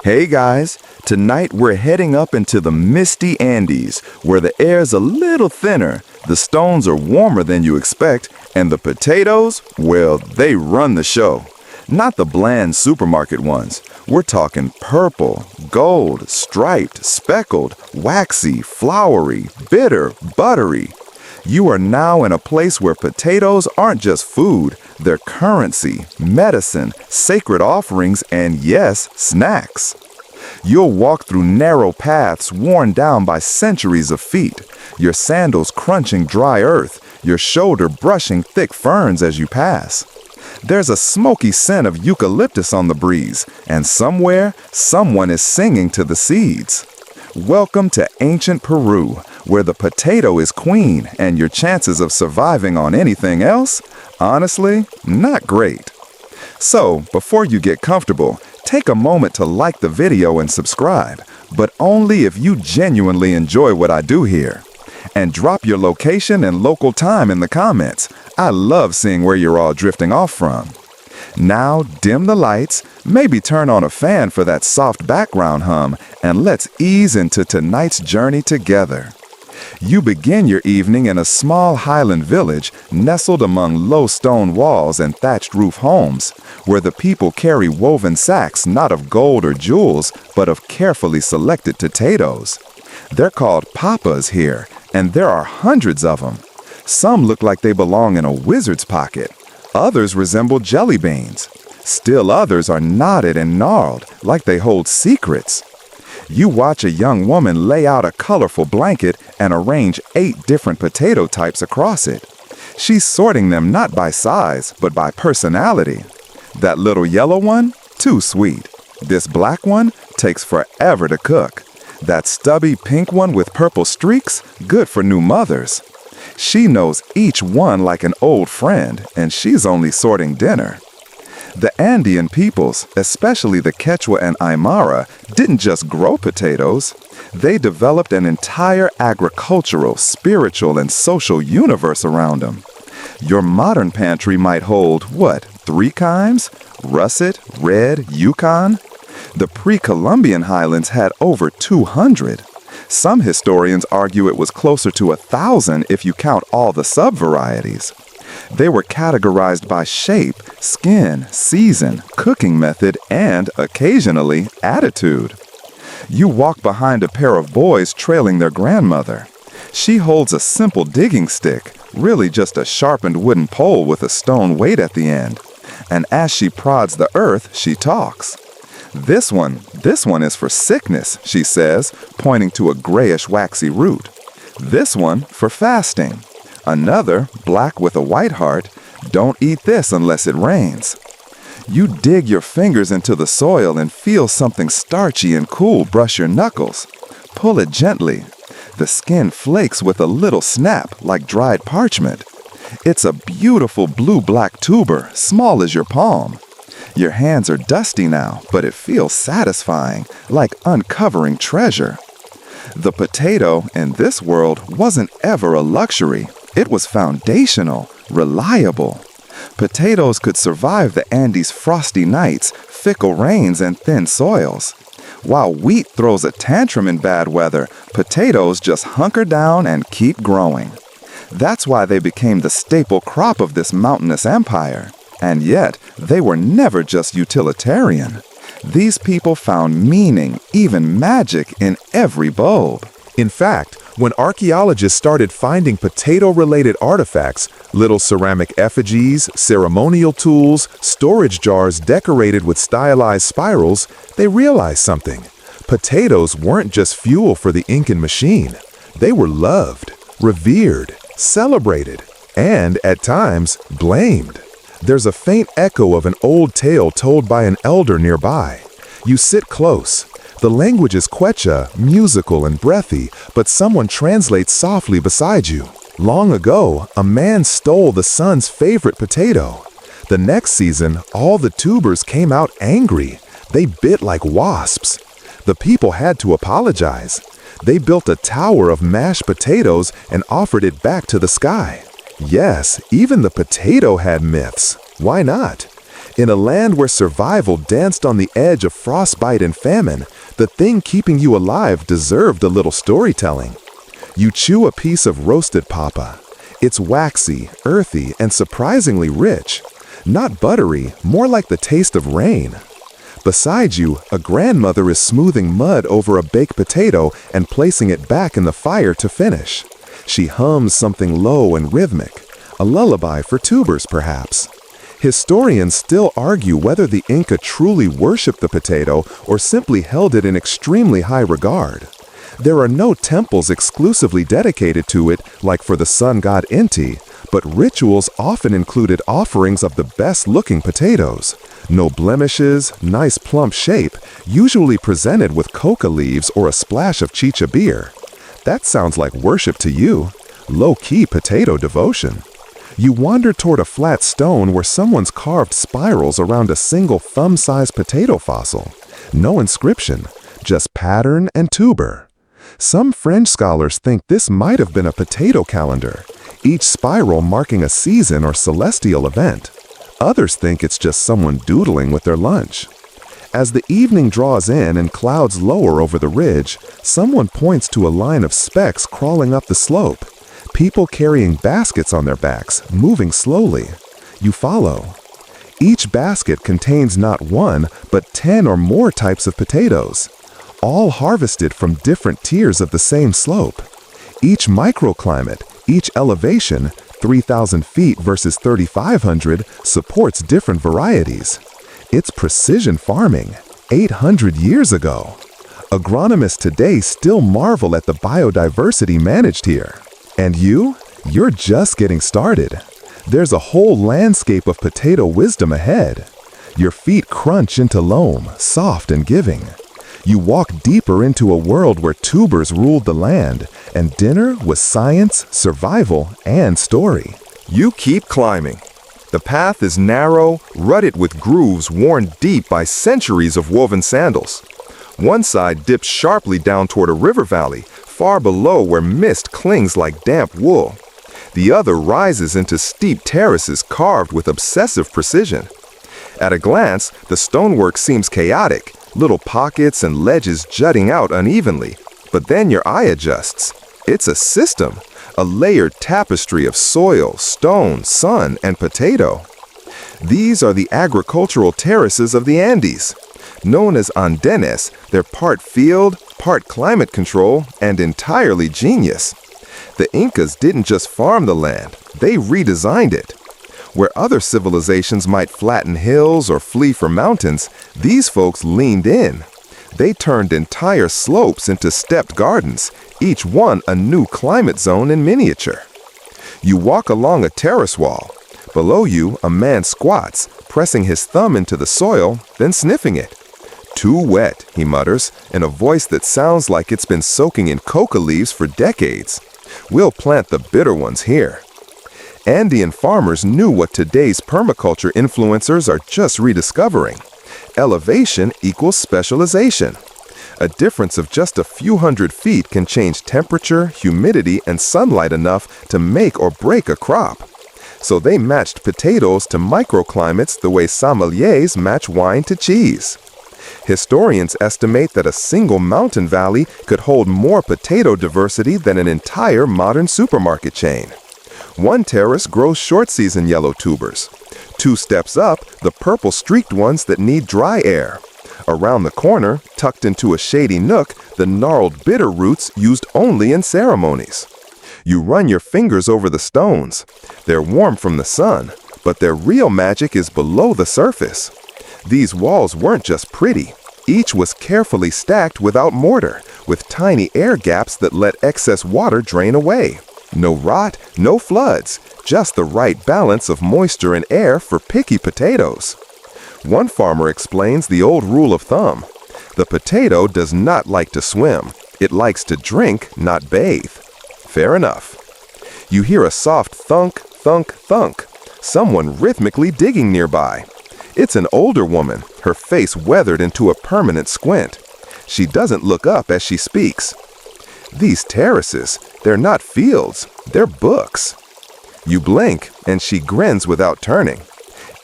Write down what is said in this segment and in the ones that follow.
Hey guys, tonight we're heading up into the misty Andes, where the air's a little thinner, the stones are warmer than you expect, and the potatoes, well, they run the show. Not the bland supermarket ones. We're talking purple, gold, striped, speckled, waxy, flowery, bitter, buttery. You are now in a place where potatoes aren't just food, they're currency, medicine, sacred offerings, and yes, snacks. You'll walk through narrow paths worn down by centuries of feet, your sandals crunching dry earth, your shoulder brushing thick ferns as you pass. There's a smoky scent of eucalyptus on the breeze, and somewhere, someone is singing to the seeds. Welcome to ancient Peru, where the potato is queen and your chances of surviving on anything else, honestly, not great. So, before you get comfortable, take a moment to like the video and subscribe, but only if you genuinely enjoy what I do here. And drop your location and local time in the comments. I love seeing where you're all drifting off from. Now, dim the lights, maybe turn on a fan for that soft background hum, and let's ease into tonight's journey together. You begin your evening in a small highland village nestled among low stone walls and thatched roof homes, where the people carry woven sacks not of gold or jewels, but of carefully selected potatoes. They're called papas here, and there are hundreds of them. Some look like they belong in a wizard's pocket. Others resemble jelly beans. Still others are knotted and gnarled, like they hold secrets. You watch a young woman lay out a colorful blanket and arrange 8 different potato types across it. She's sorting them not by size, but by personality. That little yellow one? Too sweet. This black one? Takes forever to cook. That stubby pink one with purple streaks? Good for new mothers. She knows each one like an old friend, and she's only sorting dinner. The Andean peoples, especially the Quechua and Aymara, didn't just grow potatoes. They developed an entire agricultural, spiritual, and social universe around them. Your modern pantry might hold, 3 kinds? Russet, red, Yukon? The pre-Columbian highlands had over 200. Some historians argue it was closer to 1,000 if you count all the sub-varieties. They were categorized by shape, skin, season, cooking method, and, occasionally, attitude. You walk behind a pair of boys trailing their grandmother. She holds a simple digging stick, really just a sharpened wooden pole with a stone weight at the end. And as she prods the earth, she talks. This one is for sickness, she says, pointing to a grayish waxy root. This one for fasting. Another, black with a white heart, don't eat this unless it rains. You dig your fingers into the soil and feel something starchy and cool brush your knuckles. Pull it gently. The skin flakes with a little snap like dried parchment. It's a beautiful blue-black tuber, small as your palm. Your hands are dusty now, but it feels satisfying, like uncovering treasure. The potato, in this world, wasn't ever a luxury. It was foundational, reliable. Potatoes could survive the Andes' frosty nights, fickle rains, and thin soils. While wheat throws a tantrum in bad weather, potatoes just hunker down and keep growing. That's why they became the staple crop of this mountainous empire. And yet, they were never just utilitarian. These people found meaning, even magic, in every bulb. In fact, when archaeologists started finding potato-related artifacts, little ceramic effigies, ceremonial tools, storage jars decorated with stylized spirals, they realized something. Potatoes weren't just fuel for the Incan machine. They were loved, revered, celebrated, and, at times, blamed. There's a faint echo of an old tale told by an elder nearby. You sit close. The language is Quechua, musical and breathy, but someone translates softly beside you. Long ago, a man stole the son's favorite potato. The next season, all the tubers came out angry. They bit like wasps. The people had to apologize. They built a tower of mashed potatoes and offered it back to the sky. Yes, even the potato had myths. Why not? In a land where survival danced on the edge of frostbite and famine, the thing keeping you alive deserved a little storytelling. You chew a piece of roasted papa. It's waxy, earthy, and surprisingly rich. Not buttery, more like the taste of rain. Beside you, a grandmother is smoothing mud over a baked potato and placing it back in the fire to finish. She hums something low and rhythmic, a lullaby for tubers perhaps. Historians still argue whether the Inca truly worshipped the potato or simply held it in extremely high regard. There are no temples exclusively dedicated to it, like for the sun god Inti, but rituals often included offerings of the best-looking potatoes. No blemishes, nice plump shape, usually presented with coca leaves or a splash of chicha beer. That sounds like worship to you. Low-key potato devotion. You wander toward a flat stone where someone's carved spirals around a single thumb-sized potato fossil. No inscription, just pattern and tuber. Some French scholars think this might have been a potato calendar, each spiral marking a season or celestial event. Others think it's just someone doodling with their lunch. As the evening draws in and clouds lower over the ridge, someone points to a line of specks crawling up the slope. People carrying baskets on their backs, moving slowly. You follow. Each basket contains not one, but 10 or more types of potatoes, all harvested from different tiers of the same slope. Each microclimate, each elevation, 3,000 feet versus 3,500, supports different varieties. It's precision farming, 800 years ago. Agronomists today still marvel at the biodiversity managed here. And you're just getting started. There's a whole landscape of potato wisdom ahead. Your feet crunch into loam, soft and giving. You walk deeper into a world where tubers ruled the land, and dinner was science, survival, and story. You keep climbing. The path is narrow, rutted with grooves worn deep by centuries of woven sandals. One side dips sharply down toward a river valley, far below where mist clings like damp wool. The other rises into steep terraces carved with obsessive precision. At a glance, the stonework seems chaotic, little pockets and ledges jutting out unevenly. But then your eye adjusts. It's a system, a layered tapestry of soil, stone, sun, and potato. These are the agricultural terraces of the Andes. Known as Andenes, they're part field, part climate control, and entirely genius. The Incas didn't just farm the land, they redesigned it. Where other civilizations might flatten hills or flee for mountains, these folks leaned in. They turned entire slopes into stepped gardens, each one a new climate zone in miniature. You walk along a terrace wall. Below you, a man squats, pressing his thumb into the soil, then sniffing it. "Too wet," he mutters, in a voice that sounds like it's been soaking in coca leaves for decades. "We'll plant the bitter ones here." Andean farmers knew what today's permaculture influencers are just rediscovering. Elevation equals specialization. A difference of just a few hundred feet can change temperature, humidity, and sunlight enough to make or break a crop. So they matched potatoes to microclimates the way sommeliers match wine to cheese. Historians estimate that a single mountain valley could hold more potato diversity than an entire modern supermarket chain. One terrace grows short-season yellow tubers. 2 steps up, the purple-streaked ones that need dry air. Around the corner, tucked into a shady nook, the gnarled bitter roots used only in ceremonies. You run your fingers over the stones. They're warm from the sun, but their real magic is below the surface. These walls weren't just pretty. Each was carefully stacked without mortar, with tiny air gaps that let excess water drain away. No rot, no floods, just the right balance of moisture and air for picky potatoes. One farmer explains the old rule of thumb. The potato does not like to swim. It likes to drink, not bathe. Fair enough. You hear a soft thunk, thunk, thunk. Someone rhythmically digging nearby. It's an older woman, her face weathered into a permanent squint. She doesn't look up as she speaks. These terraces, they're not fields, they're books. You blink, and she grins without turning.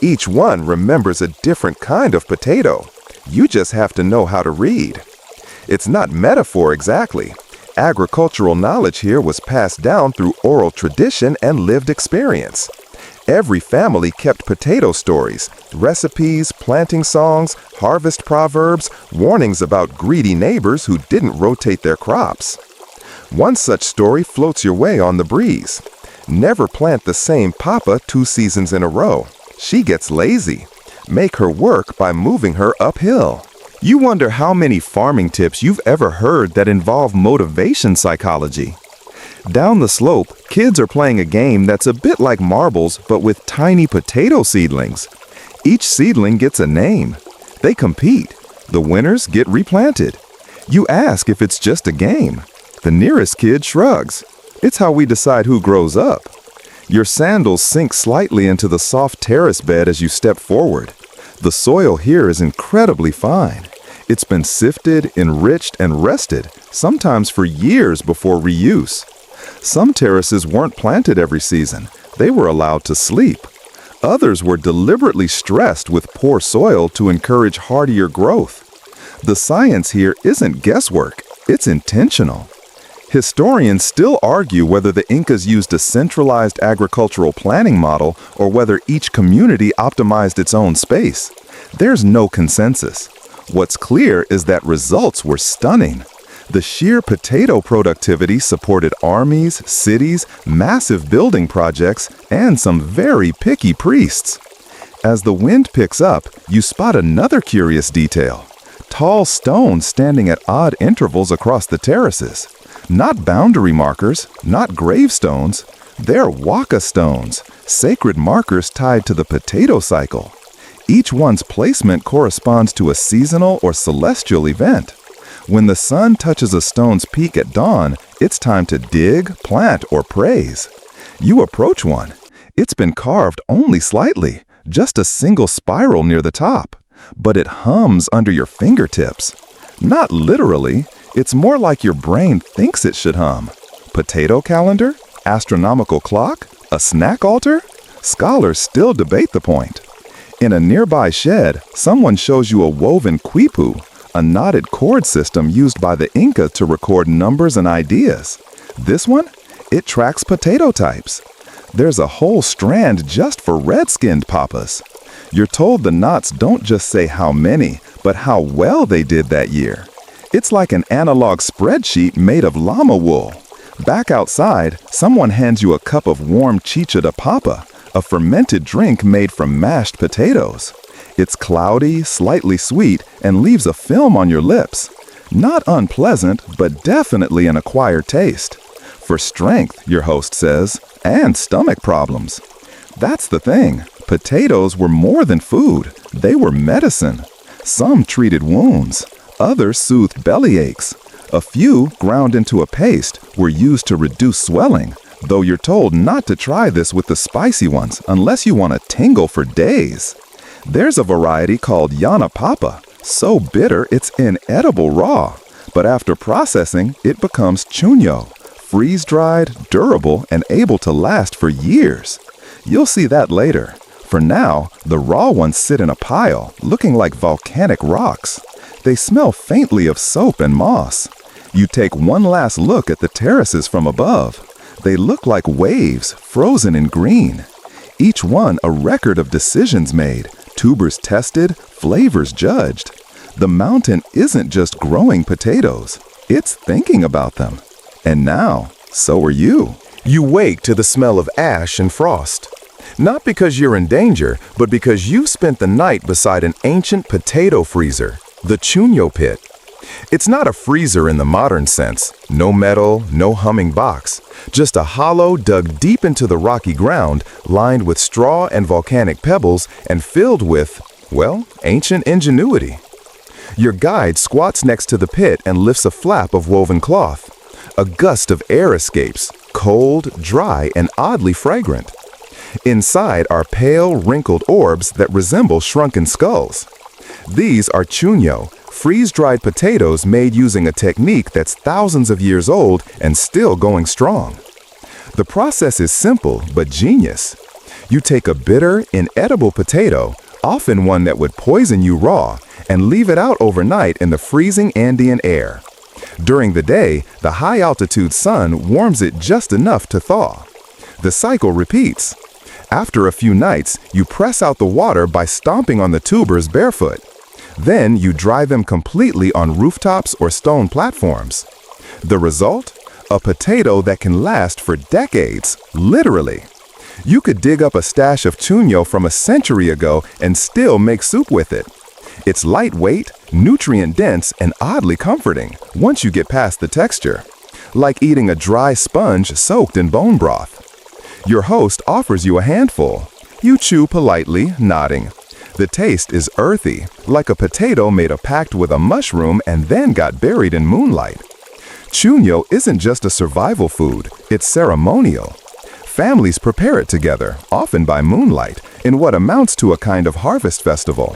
Each one remembers a different kind of potato. You just have to know how to read. It's not metaphor exactly. Agricultural knowledge here was passed down through oral tradition and lived experience. Every family kept potato stories, recipes, planting songs, harvest proverbs, warnings about greedy neighbors who didn't rotate their crops. One such story floats your way on the breeze. Never plant the same papa 2 seasons in a row. She gets lazy. Make her work by moving her uphill. You wonder how many farming tips you've ever heard that involve motivation psychology. Down the slope, kids are playing a game that's a bit like marbles but with tiny potato seedlings. Each seedling gets a name. They compete. The winners get replanted. You ask if it's just a game. The nearest kid shrugs. It's how we decide who grows up. Your sandals sink slightly into the soft terrace bed as you step forward. The soil here is incredibly fine. It's been sifted, enriched, and rested, sometimes for years before reuse. Some terraces weren't planted every season. They were allowed to sleep. Others were deliberately stressed with poor soil to encourage hardier growth. The science here isn't guesswork, it's intentional. Historians still argue whether the Incas used a centralized agricultural planning model or whether each community optimized its own space. There's no consensus. What's clear is that results were stunning. The sheer potato productivity supported armies, cities, massive building projects, and some very picky priests. As the wind picks up, you spot another curious detail. Tall stones standing at odd intervals across the terraces. Not boundary markers, not gravestones. They're waka stones, sacred markers tied to the potato cycle. Each one's placement corresponds to a seasonal or celestial event. When the sun touches a stone's peak at dawn, it's time to dig, plant, or praise. You approach one. It's been carved only slightly, just a single spiral near the top. But it hums under your fingertips. Not literally, it's more like your brain thinks it should hum. Potato calendar? Astronomical clock? A snack altar? Scholars still debate the point. In a nearby shed, someone shows you a woven quipu, a knotted cord system used by the Inca to record numbers and ideas. This one? It tracks potato types. There's a whole strand just for red-skinned papas. You're told the knots don't just say how many, but how well they did that year. It's like an analog spreadsheet made of llama wool. Back outside, someone hands you a cup of warm chicha de papa, a fermented drink made from mashed potatoes. It's cloudy, slightly sweet, and leaves a film on your lips. Not unpleasant, but definitely an acquired taste. For strength, your host says, and stomach problems. That's the thing. Potatoes were more than food. They were medicine. Some treated wounds. Others soothed belly aches. A few, ground into a paste, were used to reduce swelling, though you're told not to try this with the spicy ones unless you want to tingle for days. There's a variety called llana papa, so bitter it's inedible raw, but after processing, it becomes chuño, freeze-dried, durable, and able to last for years. You'll see that later. For now, the raw ones sit in a pile, looking like volcanic rocks. They smell faintly of soap and moss. You take one last look at the terraces from above. They look like waves, frozen in green. Each one a record of decisions made, tubers tested, flavors judged. The mountain isn't just growing potatoes, it's thinking about them. And now, so are you. You wake to the smell of ash and frost. Not because you're in danger, but because you spent the night beside an ancient potato freezer, the chuño pit. It's not a freezer in the modern sense. No metal, no humming box. Just a hollow dug deep into the rocky ground, lined with straw and volcanic pebbles, and filled with, well, ancient ingenuity. Your guide squats next to the pit and lifts a flap of woven cloth. A gust of air escapes, cold, dry, and oddly fragrant. Inside are pale, wrinkled orbs that resemble shrunken skulls. These are chuño, freeze-dried potatoes made using a technique that's thousands of years old and still going strong. The process is simple but genius. You take a bitter, inedible potato, often one that would poison you raw, and leave it out overnight in the freezing Andean air. During the day, the high-altitude sun warms it just enough to thaw. The cycle repeats. After a few nights, you press out the water by stomping on the tubers barefoot. Then you dry them completely on rooftops or stone platforms. The result? A potato that can last for decades, literally. You could dig up a stash of chuño from a century ago and still make soup with it. It's lightweight, nutrient-dense, and oddly comforting once you get past the texture. Like eating a dry sponge soaked in bone broth. Your host offers you a handful. You chew politely, nodding. The taste is earthy, like a potato made a pact with a mushroom and then got buried in moonlight. Chuño isn't just a survival food, it's ceremonial. Families prepare it together, often by moonlight, in what amounts to a kind of harvest festival.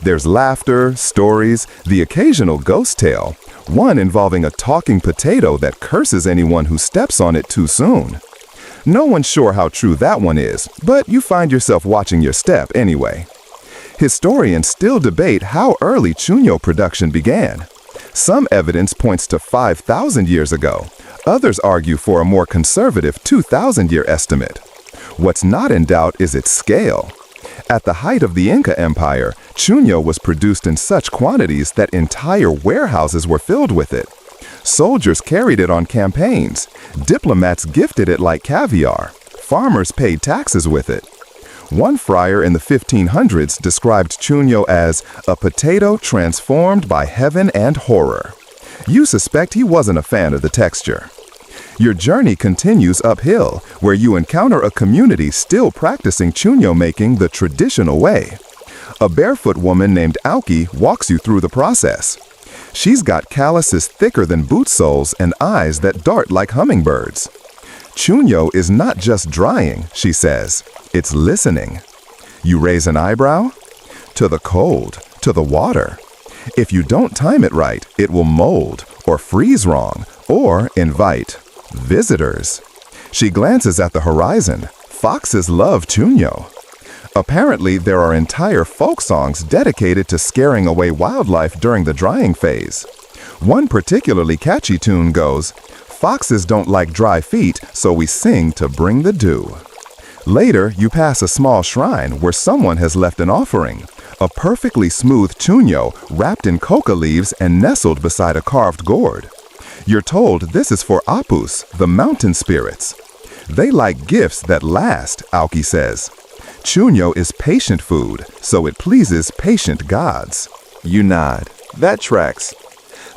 There's laughter, stories, the occasional ghost tale, one involving a talking potato that curses anyone who steps on it too soon. No one's sure how true that one is, but you find yourself watching your step anyway. Historians still debate how early chuño production began. Some evidence points to 5,000 years ago. Others argue for a more conservative 2,000-year estimate. What's not in doubt is its scale. At the height of the Inca Empire, chuño was produced in such quantities that entire warehouses were filled with it. Soldiers carried it on campaigns. Diplomats gifted it like caviar. Farmers paid taxes with it. One friar in the 1500s described chuño as a potato transformed by heaven and horror. You suspect he wasn't a fan of the texture. Your journey continues uphill, where you encounter a community still practicing chuño making the traditional way. A barefoot woman named Auki walks you through the process. She's got calluses thicker than boot soles and eyes that dart like hummingbirds. Chuño is not just drying, she says. It's listening. You raise an eyebrow? To the cold, to the water. If you don't time it right, it will mold, or freeze wrong, or invite visitors. She glances at the horizon. Foxes love chuño. Apparently, there are entire folk songs dedicated to scaring away wildlife during the drying phase. One particularly catchy tune goes, "Foxes don't like dry feet, so we sing to bring the dew." Later, you pass a small shrine where someone has left an offering, a perfectly smooth chuño wrapped in coca leaves and nestled beside a carved gourd. You're told this is for Apus, the mountain spirits. They like gifts that last, Auki says. Chuño is patient food, so it pleases patient gods. You nod. That tracks.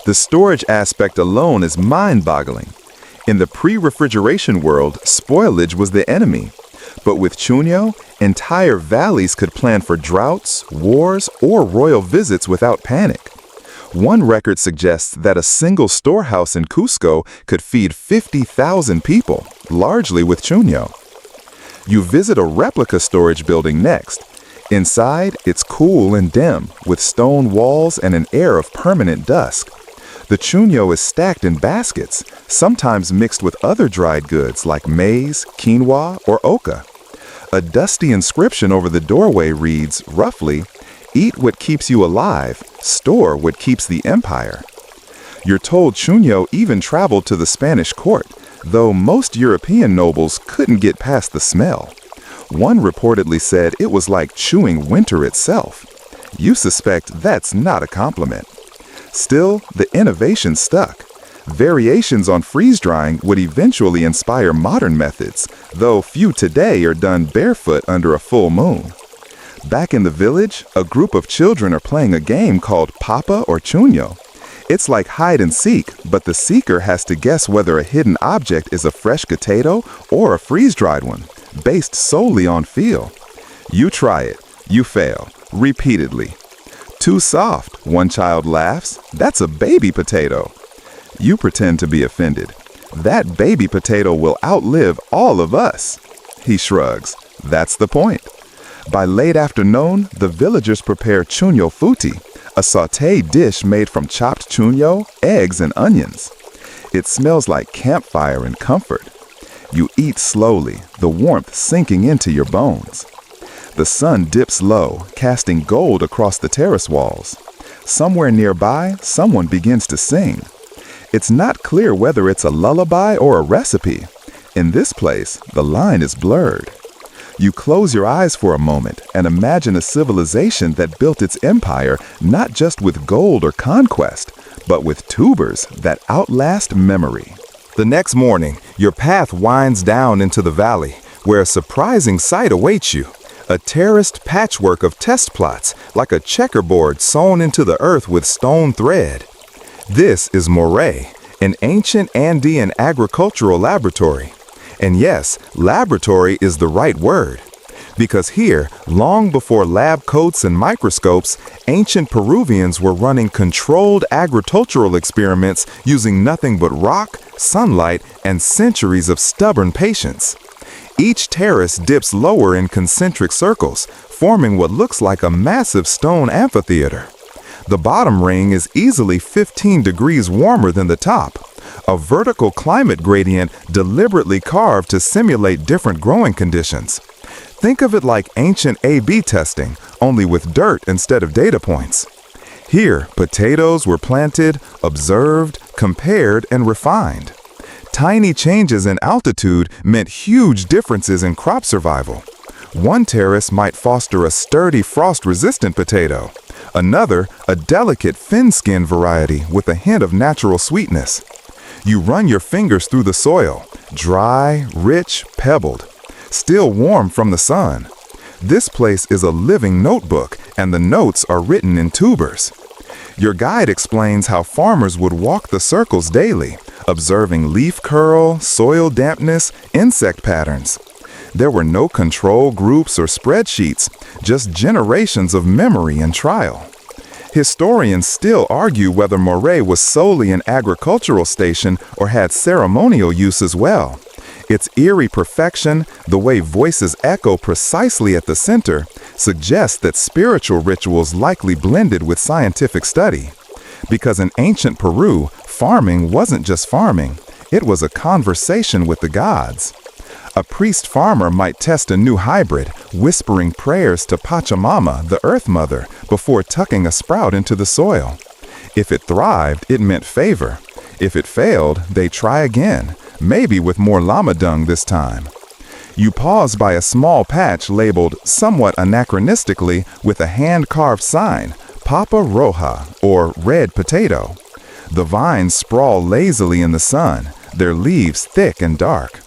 The storage aspect alone is mind-boggling. In the pre-refrigeration world, spoilage was the enemy. But with chuño, entire valleys could plan for droughts, wars, or royal visits without panic. One record suggests that a single storehouse in Cusco could feed 50,000 people, largely with chuño. You visit a replica storage building next. Inside, it's cool and dim, with stone walls and an air of permanent dusk. The chuño is stacked in baskets, sometimes mixed with other dried goods like maize, quinoa, or oca. A dusty inscription over the doorway reads, roughly, "Eat what keeps you alive, store what keeps the empire." You're told chuño even traveled to the Spanish court, though most European nobles couldn't get past the smell. One reportedly said it was like chewing winter itself. You suspect that's not a compliment. Still, the innovation stuck. Variations on freeze-drying would eventually inspire modern methods, though few today are done barefoot under a full moon. Back in the village, a group of children are playing a game called Papa or Chuño. It's like hide and seek, but the seeker has to guess whether a hidden object is a fresh potato or a freeze-dried one, based solely on feel. You try it. You fail. Repeatedly. Too soft, one child laughs. That's a baby potato. You pretend to be offended. That baby potato will outlive all of us. He shrugs. That's the point. By late afternoon, the villagers prepare chuño futi, a sauté dish made from chopped chuño, eggs, and onions. It smells like campfire and comfort. You eat slowly, the warmth sinking into your bones. The sun dips low, casting gold across the terrace walls. Somewhere nearby, someone begins to sing. It's not clear whether it's a lullaby or a recipe. In this place, the line is blurred. You close your eyes for a moment and imagine a civilization that built its empire not just with gold or conquest, but with tubers that outlast memory. The next morning, your path winds down into the valley, where a surprising sight awaits you. A terraced patchwork of test plots, like a checkerboard sewn into the earth with stone thread. This is Moray, an ancient Andean agricultural laboratory. And yes, laboratory is the right word. Because here, long before lab coats and microscopes, ancient Peruvians were running controlled agricultural experiments using nothing but rock, sunlight, and centuries of stubborn patience. Each terrace dips lower in concentric circles, forming what looks like a massive stone amphitheater. The bottom ring is easily 15 degrees warmer than the top, a vertical climate gradient deliberately carved to simulate different growing conditions. Think of it like ancient A/B testing, only with dirt instead of data points. Here, potatoes were planted, observed, compared, and refined. Tiny changes in altitude meant huge differences in crop survival. One terrace might foster a sturdy frost-resistant potato, another a delicate thin-skinned variety with a hint of natural sweetness. You run your fingers through the soil, dry, rich, pebbled, still warm from the sun. This place is a living notebook, and the notes are written in tubers. Your guide explains how farmers would walk the circles daily, observing leaf curl, soil dampness, insect patterns. There were no control groups or spreadsheets, just generations of memory and trial. Historians still argue whether Moray was solely an agricultural station or had ceremonial use as well. Its eerie perfection, the way voices echo precisely at the center, suggests that spiritual rituals likely blended with scientific study. Because in ancient Peru, farming wasn't just farming, it was a conversation with the gods. A priest-farmer might test a new hybrid, whispering prayers to Pachamama, the Earth Mother, before tucking a sprout into the soil. If it thrived, it meant favor. If it failed, they try again, maybe with more llama dung this time. You pause by a small patch labeled, somewhat anachronistically, with a hand-carved sign, Papa Roja, or red potato. The vines sprawl lazily in the sun, their leaves thick and dark.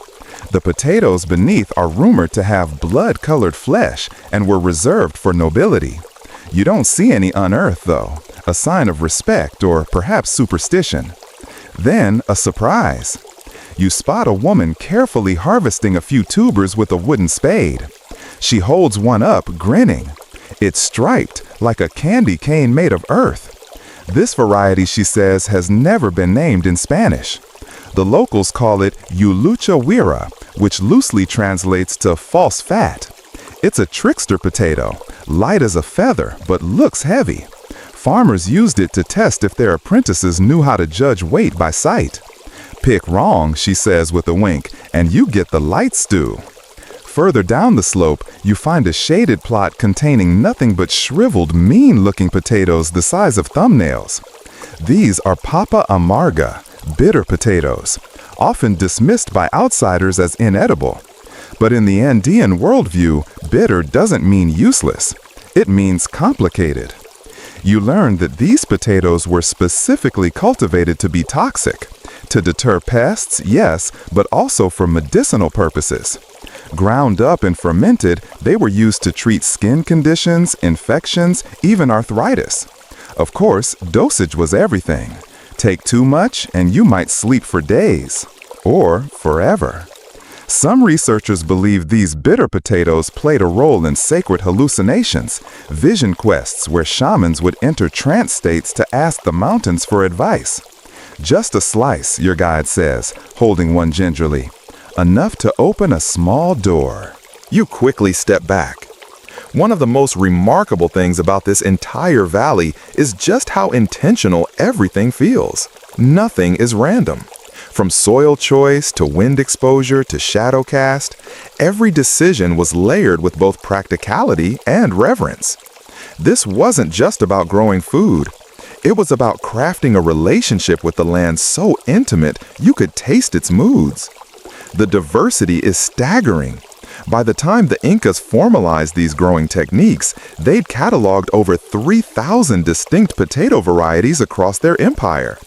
The potatoes beneath are rumored to have blood-colored flesh and were reserved for nobility. You don't see any unearthed, though, a sign of respect or perhaps superstition. Then, a surprise. You spot a woman carefully harvesting a few tubers with a wooden spade. She holds one up, grinning. It's striped, like a candy cane made of earth. This variety, she says, has never been named in Spanish. The locals call it Ulucha Wira, which loosely translates to false fat. It's a trickster potato, light as a feather, but looks heavy. Farmers used it to test if their apprentices knew how to judge weight by sight. Pick wrong, she says with a wink, and you get the light stew. Further down the slope, you find a shaded plot containing nothing but shriveled, mean-looking potatoes the size of thumbnails. These are Papa Amarga, bitter potatoes, often dismissed by outsiders as inedible. But in the Andean worldview, bitter doesn't mean useless. It means complicated. You learn that these potatoes were specifically cultivated to be toxic. To deter pests, yes, but also for medicinal purposes. Ground up and fermented, they were used to treat skin conditions, infections, even arthritis. Of course, dosage was everything. Take too much and you might sleep for days, or forever. Some researchers believe these bitter potatoes played a role in sacred hallucinations, vision quests where shamans would enter trance states to ask the mountains for advice. Just a slice, your guide says, holding one gingerly. Enough to open a small door. You quickly step back. One of the most remarkable things about this entire valley is just how intentional everything feels. Nothing is random. From soil choice to wind exposure to shadow cast, every decision was layered with both practicality and reverence. This wasn't just about growing food. It was about crafting a relationship with the land so intimate you could taste its moods. The diversity is staggering. By the time the Incas formalized these growing techniques, they'd cataloged over 3,000 distinct potato varieties across their empire,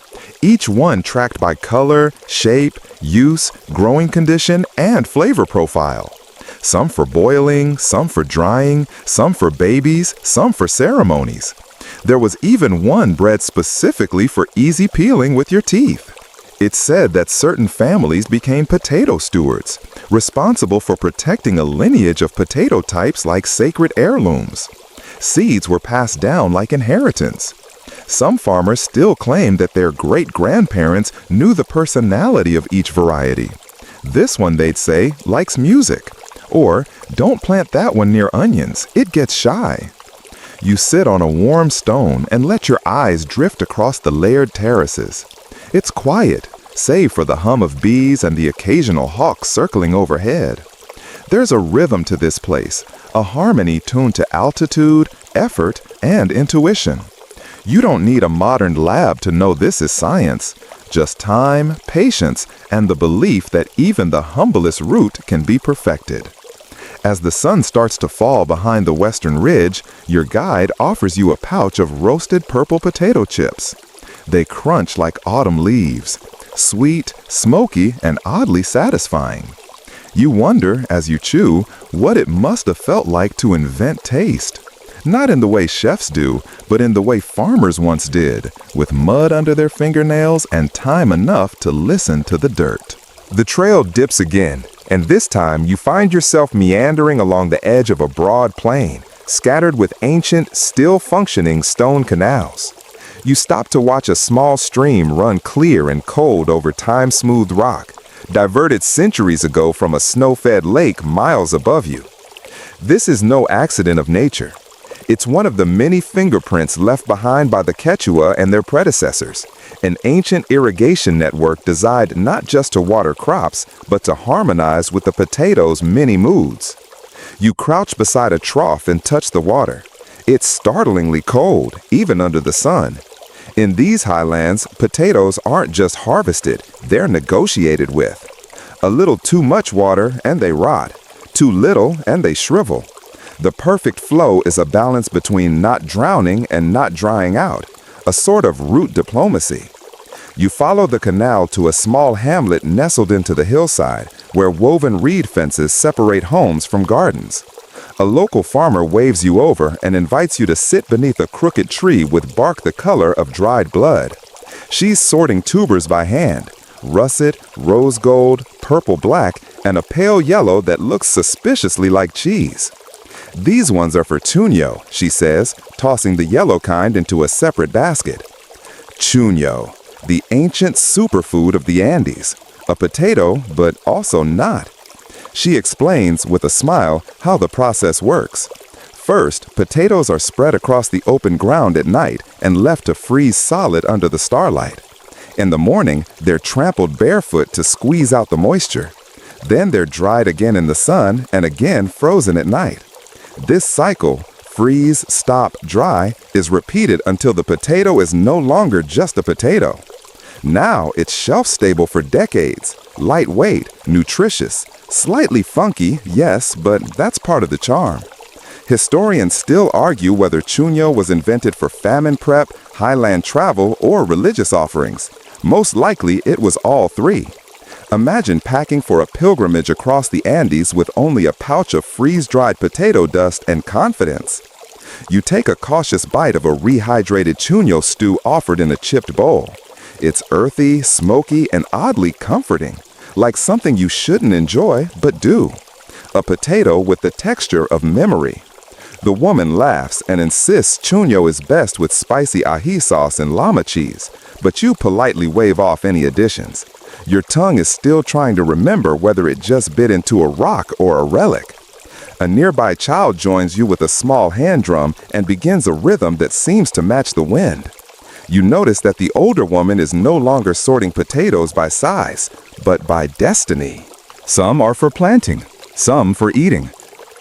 each one tracked by color, shape, use, growing condition, and flavor profile. Some for boiling, some for drying, some for babies, some for ceremonies. There was even one bred specifically for easy peeling with your teeth. It's said that certain families became potato stewards, responsible for protecting a lineage of potato types like sacred heirlooms. Seeds were passed down like inheritance. Some farmers still claim that their great-grandparents knew the personality of each variety. This one, they'd say, likes music. Or, don't plant that one near onions, it gets shy. You sit on a warm stone and let your eyes drift across the layered terraces. It's quiet, save for the hum of bees and the occasional hawk circling overhead. There's a rhythm to this place, a harmony tuned to altitude, effort, and intuition. You don't need a modern lab to know this is science, just time, patience, and the belief that even the humblest root can be perfected. As the sun starts to fall behind the western ridge, your guide offers you a pouch of roasted purple potato chips. They crunch like autumn leaves, sweet, smoky, and oddly satisfying. You wonder, as you chew, what it must have felt like to invent taste. Not in the way chefs do, but in the way farmers once did, with mud under their fingernails and time enough to listen to the dirt. The trail dips again, and this time you find yourself meandering along the edge of a broad plain, scattered with ancient, still-functioning stone canals. You stop to watch a small stream run clear and cold over time-smoothed rock, diverted centuries ago from a snow-fed lake miles above you. This is no accident of nature. It's one of the many fingerprints left behind by the Quechua and their predecessors, an ancient irrigation network designed not just to water crops, but to harmonize with the potato's many moods. You crouch beside a trough and touch the water. It's startlingly cold, even under the sun. In these highlands, potatoes aren't just harvested, they're negotiated with. A little too much water and they rot, too little and they shrivel. The perfect flow is a balance between not drowning and not drying out, a sort of root diplomacy. You follow the canal to a small hamlet nestled into the hillside, where woven reed fences separate homes from gardens. A local farmer waves you over and invites you to sit beneath a crooked tree with bark the color of dried blood. She's sorting tubers by hand, russet, rose gold, purple black, and a pale yellow that looks suspiciously like cheese. These ones are for chuño, she says, tossing the yellow kind into a separate basket. Chuño, the ancient superfood of the Andes, a potato, but also not. She explains, with a smile, how the process works. First, potatoes are spread across the open ground at night and left to freeze solid under the starlight. In the morning, they're trampled barefoot to squeeze out the moisture. Then they're dried again in the sun and again frozen at night. This cycle, freeze, stop, dry, is repeated until the potato is no longer just a potato. Now it's shelf-stable for decades, lightweight, nutritious, slightly funky, yes, but that's part of the charm. Historians still argue whether chuño was invented for famine prep, highland travel, or religious offerings. Most likely it was all three. Imagine packing for a pilgrimage across the Andes with only a pouch of freeze-dried potato dust and confidence. You take a cautious bite of a rehydrated chuño stew offered in a chipped bowl. It's earthy, smoky, and oddly comforting, like something you shouldn't enjoy, but do. A potato with the texture of memory. The woman laughs and insists chuño is best with spicy ají sauce and llama cheese, but you politely wave off any additions. Your tongue is still trying to remember whether it just bit into a rock or a relic. A nearby child joins you with a small hand drum and begins a rhythm that seems to match the wind. You notice that the older woman is no longer sorting potatoes by size, but by destiny. Some are for planting, some for eating.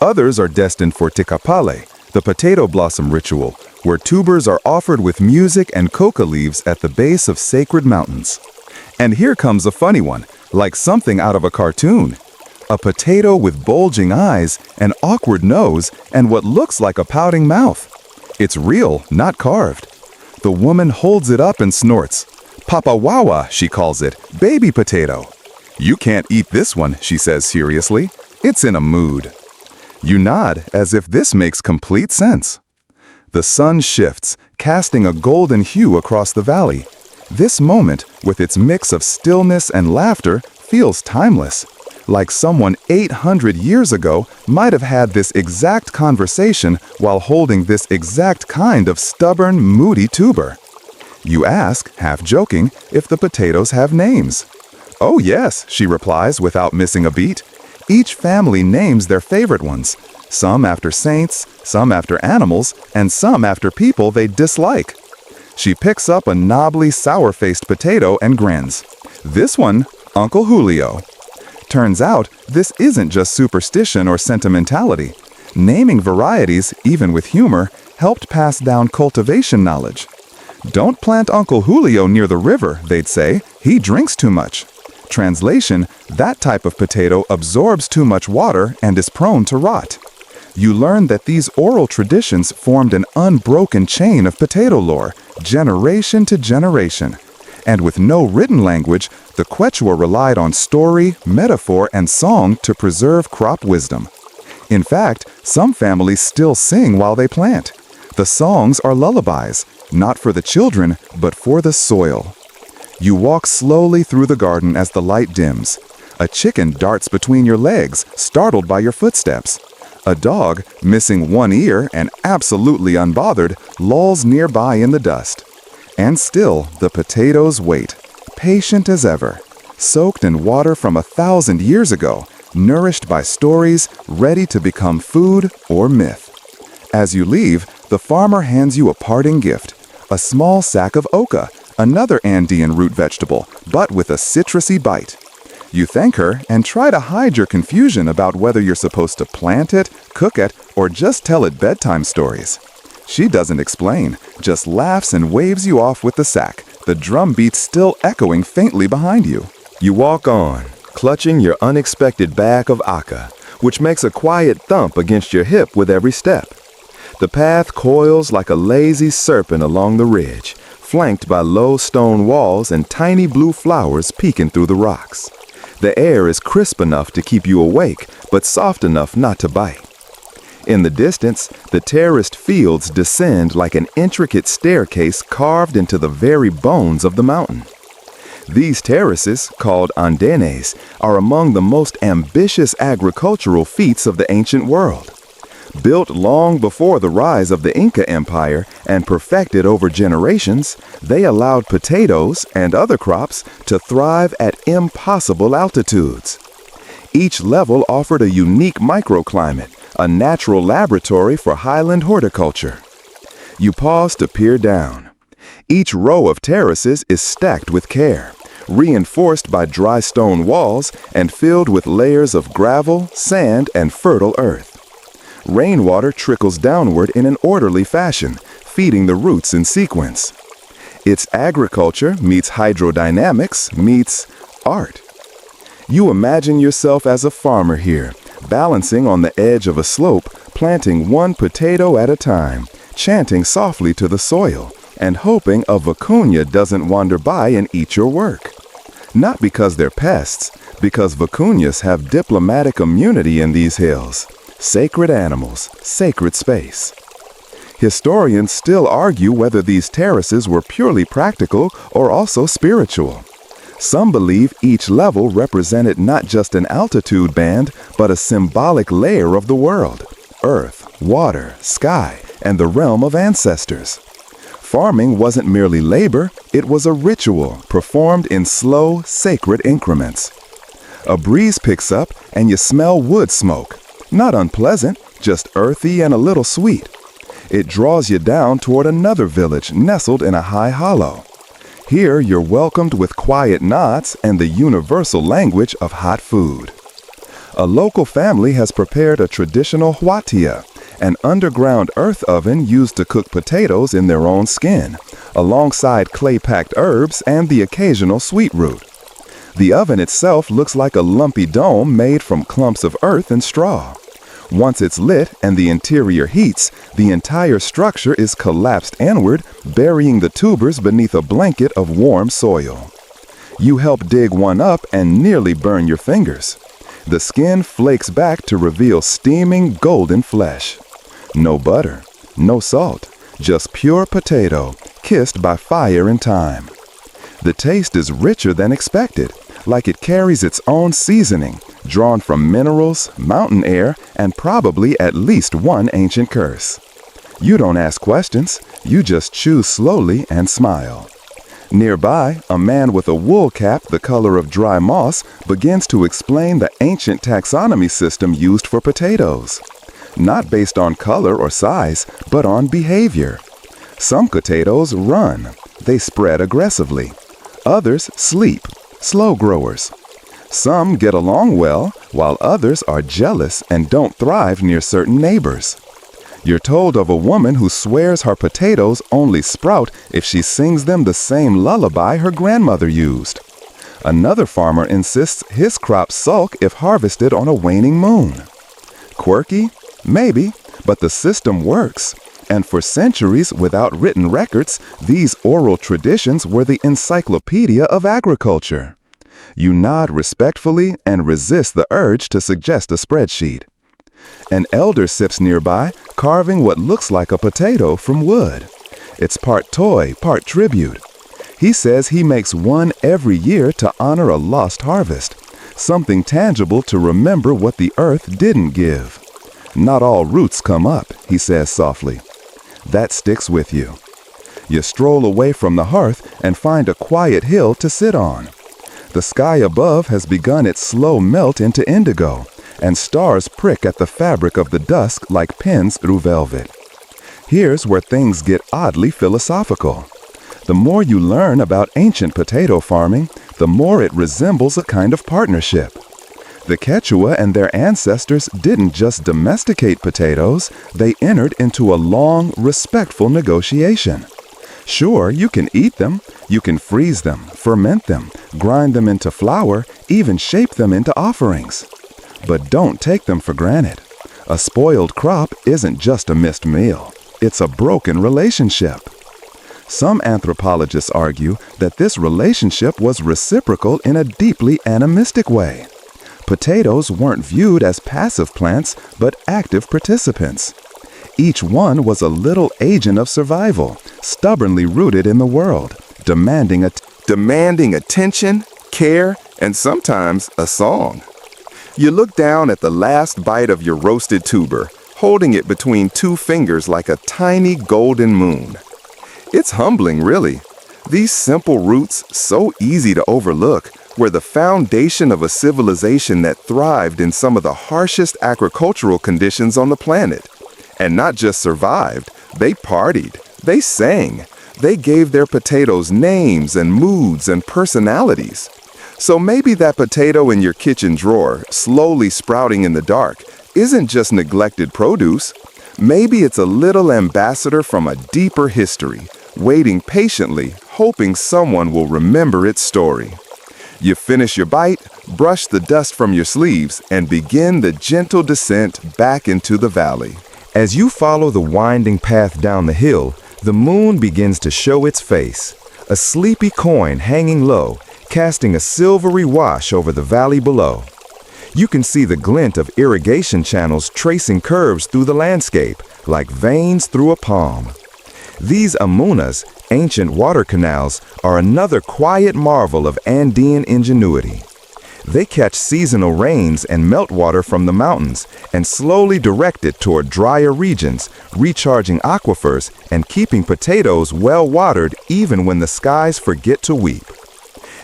Others are destined for tikapale, the potato blossom ritual, where tubers are offered with music and coca leaves at the base of sacred mountains. And here comes a funny one, like something out of a cartoon. A potato with bulging eyes, an awkward nose, and what looks like a pouting mouth. It's real, not carved. The woman holds it up and snorts. Papawawa, she calls it, baby potato. You can't eat this one, she says seriously. It's in a mood. You nod as if this makes complete sense. The sun shifts, casting a golden hue across the valley. This moment, with its mix of stillness and laughter, feels timeless. Like someone 800 years ago might have had this exact conversation while holding this exact kind of stubborn, moody tuber. You ask, half joking, if the potatoes have names. Oh yes, she replies without missing a beat. Each family names their favorite ones. Some after saints, some after animals, and some after people they dislike. She picks up a knobbly, sour-faced potato and grins. This one, Uncle Julio. Turns out, this isn't just superstition or sentimentality. Naming varieties, even with humor, helped pass down cultivation knowledge. Don't plant Uncle Julio near the river, they'd say. He drinks too much. Translation, that type of potato absorbs too much water and is prone to rot. You learn that these oral traditions formed an unbroken chain of potato lore, generation to generation. And with no written language, the Quechua relied on story, metaphor, and song to preserve crop wisdom. In fact, some families still sing while they plant. The songs are lullabies, not for the children, but for the soil. You walk slowly through the garden as the light dims. A chicken darts between your legs, startled by your footsteps. A dog, missing one ear and absolutely unbothered, lolls nearby in the dust. And still, the potatoes wait, patient as ever, soaked in water from 1,000 years ago, nourished by stories, ready to become food or myth. As you leave, the farmer hands you a parting gift, a small sack of oca, another Andean root vegetable, but with a citrusy bite. You thank her and try to hide your confusion about whether you're supposed to plant it, cook it, or just tell it bedtime stories. She doesn't explain, just laughs and waves you off with the sack, the drum beats still echoing faintly behind you. You walk on, clutching your unexpected bag of aca, which makes a quiet thump against your hip with every step. The path coils like a lazy serpent along the ridge, flanked by low stone walls and tiny blue flowers peeking through the rocks. The air is crisp enough to keep you awake, but soft enough not to bite. In the distance, the terraced fields descend like an intricate staircase carved into the very bones of the mountain. These terraces, called andenes, are among the most ambitious agricultural feats of the ancient world. Built long before the rise of the Inca Empire and perfected over generations, they allowed potatoes and other crops to thrive at impossible altitudes. Each level offered a unique microclimate, a natural laboratory for highland horticulture. You pause to peer down. Each row of terraces is stacked with care, reinforced by dry stone walls and filled with layers of gravel, sand, and fertile earth. Rainwater trickles downward in an orderly fashion, feeding the roots in sequence. It's agriculture meets hydrodynamics meets art. You imagine yourself as a farmer here, balancing on the edge of a slope, planting one potato at a time, chanting softly to the soil, and hoping a vicuña doesn't wander by and eat your work. Not because they're pests, because vicuñas have diplomatic immunity in these hills. Sacred animals, sacred space. Historians still argue whether these terraces were purely practical or also spiritual. Some believe each level represented not just an altitude band, but a symbolic layer of the world: earth, water, sky, and the realm of ancestors. Farming wasn't merely labor, it was a ritual performed in slow, sacred increments. A breeze picks up and you smell wood smoke. Not unpleasant, just earthy and a little sweet. It draws you down toward another village nestled in a high hollow. Here you're welcomed with quiet nods and the universal language of hot food. A local family has prepared a traditional huatia, an underground earth oven used to cook potatoes in their own skin, alongside clay-packed herbs and the occasional sweet root. The oven itself looks like a lumpy dome made from clumps of earth and straw. Once it's lit and the interior heats, the entire structure is collapsed inward, burying the tubers beneath a blanket of warm soil. You help dig one up and nearly burn your fingers. The skin flakes back to reveal steaming golden flesh. No butter, no salt, just pure potato, kissed by fire and time. The taste is richer than expected, like it carries its own seasoning, drawn from minerals, mountain air, and probably at least one ancient curse. You don't ask questions, you just chew slowly and smile. Nearby, a man with a wool cap the color of dry moss begins to explain the ancient taxonomy system used for potatoes. Not based on color or size, but on behavior. Some potatoes run. They spread aggressively. Others sleep, slow growers. Some get along well, while others are jealous and don't thrive near certain neighbors. You're told of a woman who swears her potatoes only sprout if she sings them the same lullaby her grandmother used. Another farmer insists his crops sulk if harvested on a waning moon. Quirky? Maybe, but the system works. And for centuries without written records, these oral traditions were the encyclopedia of agriculture. You nod respectfully and resist the urge to suggest a spreadsheet. An elder sips nearby, carving what looks like a potato from wood. It's part toy, part tribute. He says he makes one every year to honor a lost harvest, something tangible to remember what the earth didn't give. Not all roots come up, he says softly. That sticks with you. You stroll away from the hearth and find a quiet hill to sit on. The sky above has begun its slow melt into indigo, and stars prick at the fabric of the dusk like pins through velvet. Here's where things get oddly philosophical. The more you learn about ancient potato farming, the more it resembles a kind of partnership. The Quechua and their ancestors didn't just domesticate potatoes, they entered into a long, respectful negotiation. Sure, you can eat them, you can freeze them, ferment them, grind them into flour, even shape them into offerings. But don't take them for granted. A spoiled crop isn't just a missed meal, it's a broken relationship. Some anthropologists argue that this relationship was reciprocal in a deeply animistic way. Potatoes weren't viewed as passive plants, but active participants. Each one was a little agent of survival, stubbornly rooted in the world, demanding attention, care, and sometimes a song. You look down at the last bite of your roasted tuber, holding it between two fingers like a tiny golden moon. It's humbling, really. These simple roots, so easy to overlook, were the foundation of a civilization that thrived in some of the harshest agricultural conditions on the planet. And not just survived, they partied, they sang, they gave their potatoes names and moods and personalities. So maybe that potato in your kitchen drawer, slowly sprouting in the dark, isn't just neglected produce. Maybe it's a little ambassador from a deeper history, waiting patiently, hoping someone will remember its story. You finish your bite, brush the dust from your sleeves, and begin the gentle descent back into the valley. As you follow the winding path down the hill, the moon begins to show its face, a sleepy coin hanging low, casting a silvery wash over the valley below. You can see the glint of irrigation channels tracing curves through the landscape, like veins through a palm. These amunas, ancient water canals, are another quiet marvel of Andean ingenuity. They catch seasonal rains and meltwater from the mountains and slowly direct it toward drier regions, recharging aquifers and keeping potatoes well watered even when the skies forget to weep.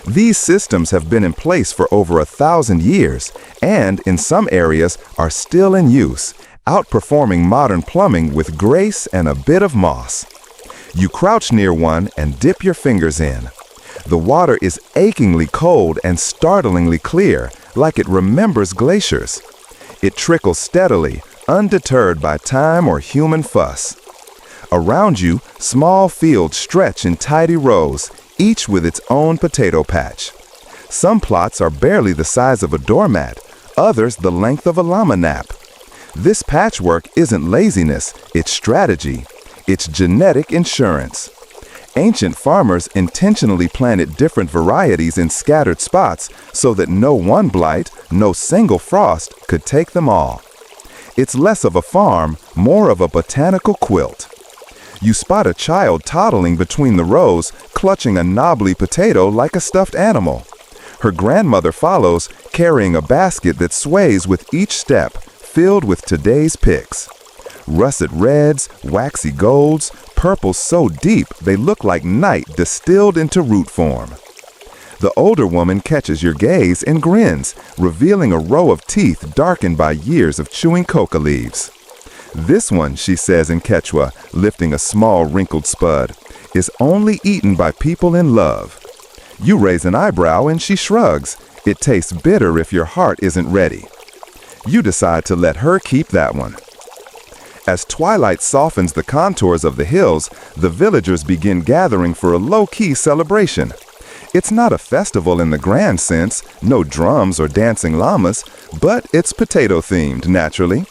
These systems have been in place for over 1,000 years and, in some areas, are still in use, outperforming modern plumbing with grace and a bit of moss. You crouch near one and dip your fingers in. The water is achingly cold and startlingly clear, like it remembers glaciers. It trickles steadily, undeterred by time or human fuss. Around you, small fields stretch in tidy rows, each with its own potato patch. Some plots are barely the size of a doormat, others the length of a llama nap. This patchwork isn't laziness, it's strategy. It's genetic insurance. Ancient farmers intentionally planted different varieties in scattered spots so that no one blight, no single frost could take them all. It's less of a farm, more of a botanical quilt. You spot a child toddling between the rows, clutching a knobbly potato like a stuffed animal. Her grandmother follows, carrying a basket that sways with each step, filled with today's picks. Russet reds, waxy golds, purples so deep they look like night distilled into root form. The older woman catches your gaze and grins, revealing a row of teeth darkened by years of chewing coca leaves. This one, she says in Quechua, lifting a small wrinkled spud, is only eaten by people in love. You raise an eyebrow and she shrugs. It tastes bitter if your heart isn't ready. You decide to let her keep that one. As twilight softens the contours of the hills, the villagers begin gathering for a low-key celebration. It's not a festival in the grand sense, no drums or dancing llamas, but it's potato-themed, naturally.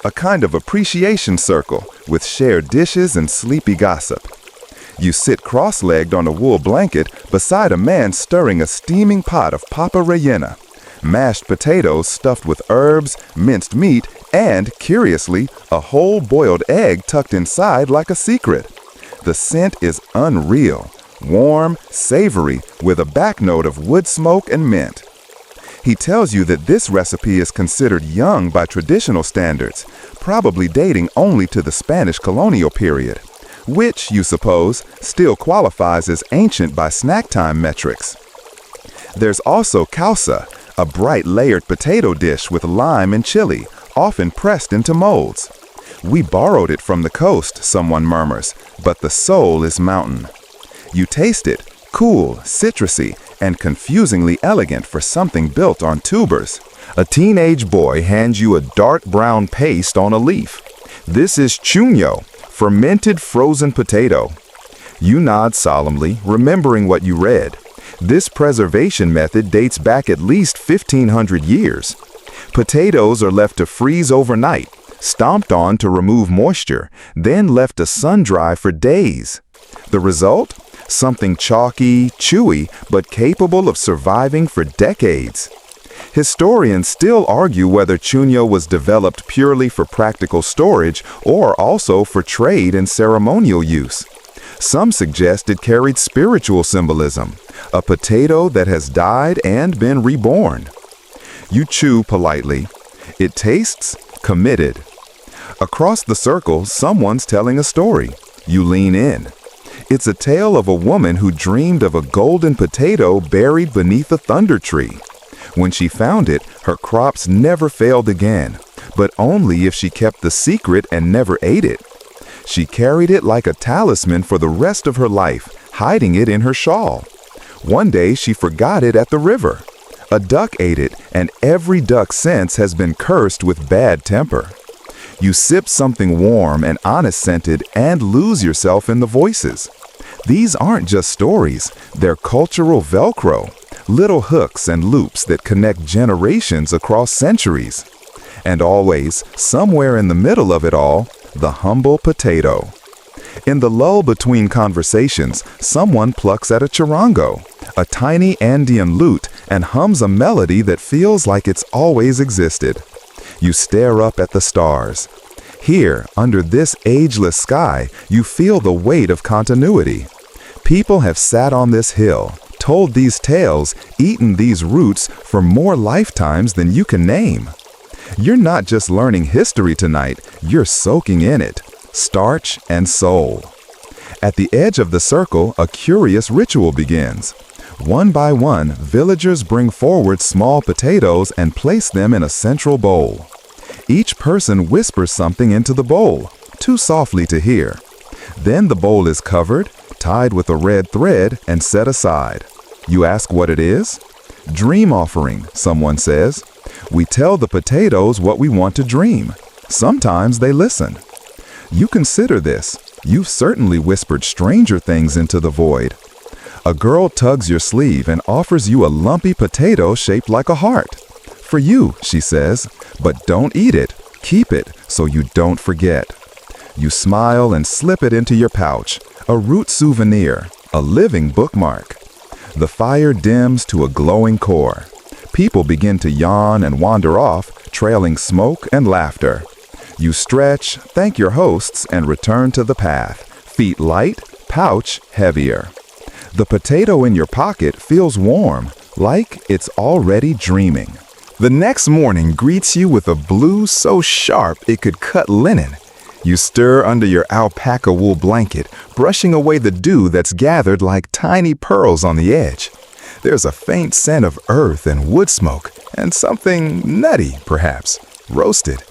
A kind of appreciation circle with shared dishes and sleepy gossip. You sit cross-legged on a wool blanket beside a man stirring a steaming pot of papa rellena, mashed potatoes stuffed with herbs, minced meat, and, curiously, a whole boiled egg tucked inside like a secret. The scent is unreal, warm, savory, with a backnote of wood smoke and mint. He tells you that this recipe is considered young by traditional standards, probably dating only to the Spanish colonial period, which, you suppose, still qualifies as ancient by snack time metrics. There's also causa, a bright layered potato dish with lime and chili, often pressed into molds. We borrowed it from the coast, someone murmurs, but the soul is mountain. You taste it, cool, citrusy, and confusingly elegant for something built on tubers. A teenage boy hands you a dark brown paste on a leaf. This is chuño, fermented frozen potato. You nod solemnly, remembering what you read. This preservation method dates back at least 1,500 years. Potatoes are left to freeze overnight, stomped on to remove moisture, then left to sun-dry for days. The result? Something chalky, chewy, but capable of surviving for decades. Historians still argue whether chuño was developed purely for practical storage or also for trade and ceremonial use. Some suggest it carried spiritual symbolism, a potato that has died and been reborn. You chew politely. It tastes committed. Across the circle, someone's telling a story. You lean in. It's a tale of a woman who dreamed of a golden potato buried beneath a thunder tree. When she found it, her crops never failed again, but only if she kept the secret and never ate it. She carried it like a talisman for the rest of her life, hiding it in her shawl. One day she forgot it at the river. A duck ate it, and every duck since has been cursed with bad temper. You sip something warm and honest-scented and lose yourself in the voices. These aren't just stories, they're cultural Velcro, little hooks and loops that connect generations across centuries. And always, somewhere in the middle of it all, the humble potato. In the lull between conversations, someone plucks at a charango, a tiny Andean lute, and hums a melody that feels like it's always existed. You stare up at the stars. Here, under this ageless sky, you feel the weight of continuity. People have sat on this hill, told these tales, eaten these roots for more lifetimes than you can name. You're not just learning history tonight, you're soaking in it, starch and soul. At the edge of the circle, a curious ritual begins. One by one, villagers bring forward small potatoes and place them in a central bowl. Each person whispers something into the bowl, too softly to hear. Then the bowl is covered, tied with a red thread, and set aside. You ask what it is? Dream offering, someone says. We tell the potatoes what we want to dream. Sometimes they listen. You consider this. You've certainly whispered stranger things into the void. A girl tugs your sleeve and offers you a lumpy potato shaped like a heart. For you, she says, but don't eat it. Keep it so you don't forget. You smile and slip it into your pouch, a root souvenir, a living bookmark. The fire dims to a glowing core. People begin to yawn and wander off, trailing smoke and laughter. You stretch, thank your hosts, and return to the path. Feet light, pouch heavier. The potato in your pocket feels warm, like it's already dreaming. The next morning greets you with a blue so sharp it could cut linen. You stir under your alpaca wool blanket, brushing away the dew that's gathered like tiny pearls on the edge. There's a faint scent of earth and wood smoke, and something nutty, perhaps, roasted.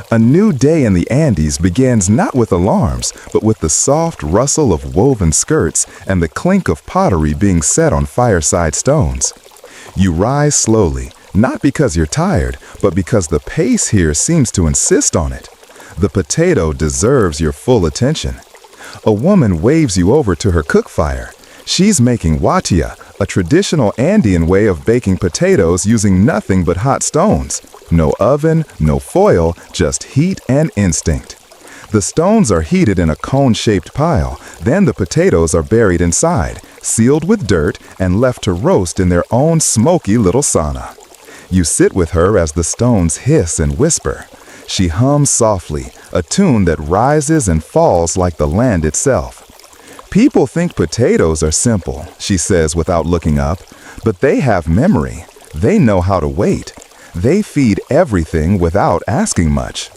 A new day in the Andes begins not with alarms, but with the soft rustle of woven skirts and the clink of pottery being set on fireside stones. You rise slowly, not because you're tired, but because the pace here seems to insist on it. The potato deserves your full attention. A woman waves you over to her cook fire. She's making huatia, a traditional Andean way of baking potatoes using nothing but hot stones. No oven, no foil, just heat and instinct. The stones are heated in a cone-shaped pile, then the potatoes are buried inside, sealed with dirt, and left to roast in their own smoky little sauna. You sit with her as the stones hiss and whisper. She hums softly, a tune that rises and falls like the land itself. People think potatoes are simple, she says without looking up, but they have memory. They know how to wait. They feed everything without asking much.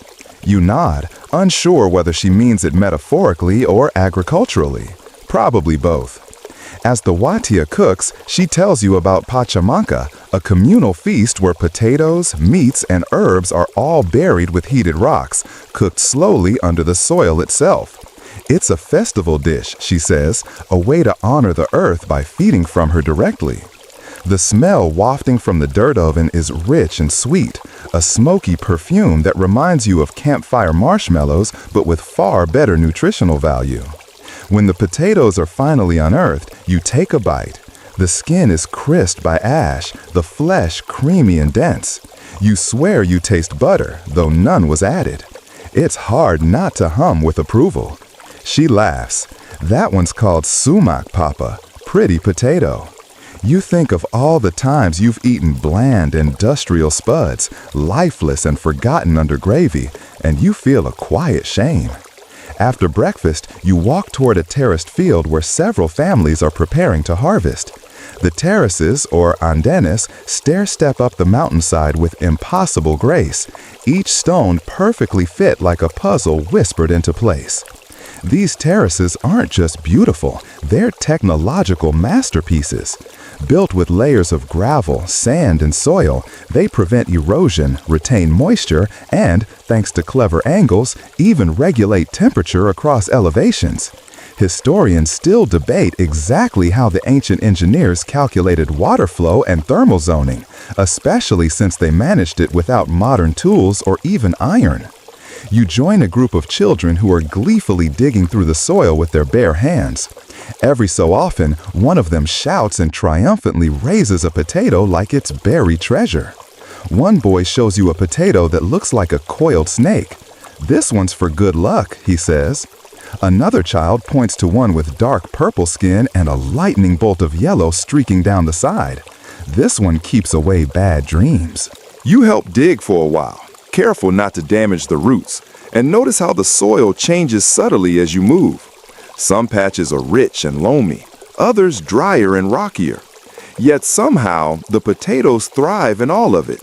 You nod, unsure whether she means it metaphorically or agriculturally. Probably both. As the huatia cooks, she tells you about Pachamanca, a communal feast where potatoes, meats, and herbs are all buried with heated rocks, cooked slowly under the soil itself. It's a festival dish, she says, a way to honor the earth by feeding from her directly. The smell wafting from the dirt oven is rich and sweet, a smoky perfume that reminds you of campfire marshmallows, but with far better nutritional value. When the potatoes are finally unearthed, you take a bite. The skin is crisped by ash, the flesh creamy and dense. You swear you taste butter, though none was added. It's hard not to hum with approval. She laughs. That one's called sumac papa, pretty potato. You think of all the times you've eaten bland, industrial spuds, lifeless and forgotten under gravy, and you feel a quiet shame. After breakfast, you walk toward a terraced field where several families are preparing to harvest. The terraces, or andenes, stair-step up the mountainside with impossible grace, each stone perfectly fit like a puzzle whispered into place. These terraces aren't just beautiful, they're technological masterpieces. Built with layers of gravel, sand, and soil, they prevent erosion, retain moisture, and, thanks to clever angles, even regulate temperature across elevations. Historians still debate exactly how the ancient engineers calculated water flow and thermal zoning, especially since they managed it without modern tools or even iron. You join a group of children who are gleefully digging through the soil with their bare hands. Every so often, one of them shouts and triumphantly raises a potato like it's buried treasure. One boy shows you a potato that looks like a coiled snake. "This one's for good luck," he says. Another child points to one with dark purple skin and a lightning bolt of yellow streaking down the side. "This one keeps away bad dreams." You help dig for a while, careful not to damage the roots, and notice how the soil changes subtly as you move. Some patches are rich and loamy, others drier and rockier. Yet somehow, the potatoes thrive in all of it.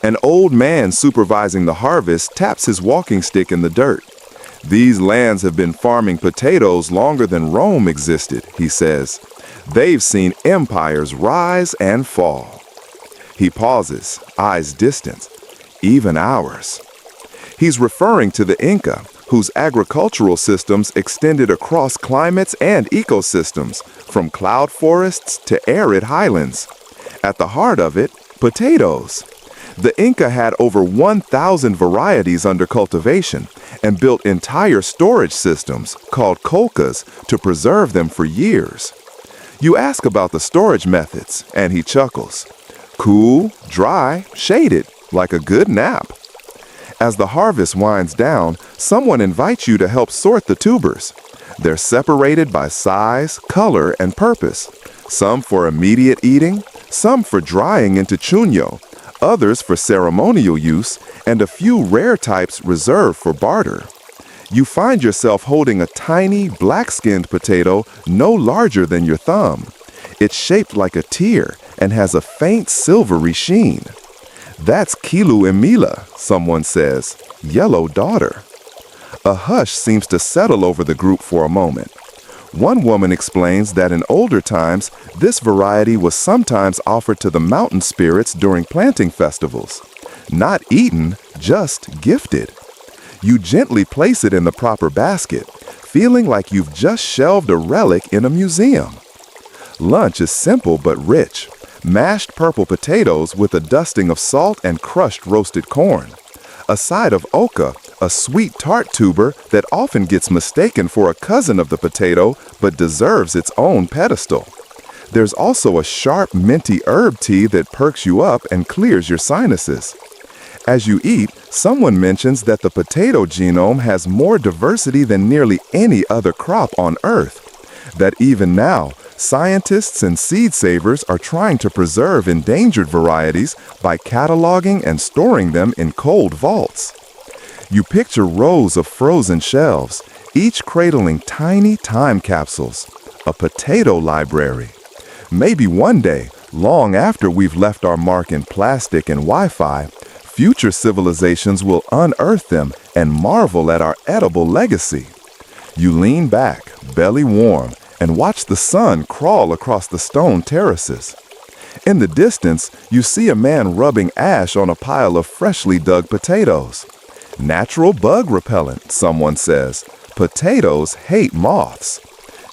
An old man supervising the harvest taps his walking stick in the dirt. "These lands have been farming potatoes longer than Rome existed," he says. "They've seen empires rise and fall." He pauses, eyes distant. "Even ours." He's referring to the Inca, whose agricultural systems extended across climates and ecosystems, from cloud forests to arid highlands. At the heart of it, potatoes. The Inca had over 1,000 varieties under cultivation and built entire storage systems, called colcas, to preserve them for years. You ask about the storage methods, and he chuckles. Cool, dry, shaded, like a good nap. As the harvest winds down, someone invites you to help sort the tubers. They're separated by size, color, and purpose. Some for immediate eating, some for drying into chuño, others for ceremonial use, and a few rare types reserved for barter. You find yourself holding a tiny, black-skinned potato no larger than your thumb. It's shaped like a tear and has a faint silvery sheen. That's Kilu Emila, someone says, yellow daughter. A hush seems to settle over the group for a moment. One woman explains that in older times, this variety was sometimes offered to the mountain spirits during planting festivals. Not eaten, just gifted. You gently place it in the proper basket, feeling like you've just shelved a relic in a museum. Lunch is simple but rich. Mashed purple potatoes with a dusting of salt and crushed roasted corn. A side of oca, a sweet tart tuber that often gets mistaken for a cousin of the potato but deserves its own pedestal. There's also a sharp minty herb tea that perks you up and clears your sinuses. As you eat, someone mentions that the potato genome has more diversity than nearly any other crop on Earth. That even now, scientists and seed savers are trying to preserve endangered varieties by cataloging and storing them in cold vaults. You picture rows of frozen shelves, each cradling tiny time capsules, a potato library. Maybe one day, long after we've left our mark in plastic and Wi-Fi, future civilizations will unearth them and marvel at our edible legacy. You lean back, belly warm, and watch the sun crawl across the stone terraces. In the distance, you see a man rubbing ash on a pile of freshly dug potatoes. Natural bug repellent, someone says. Potatoes hate moths.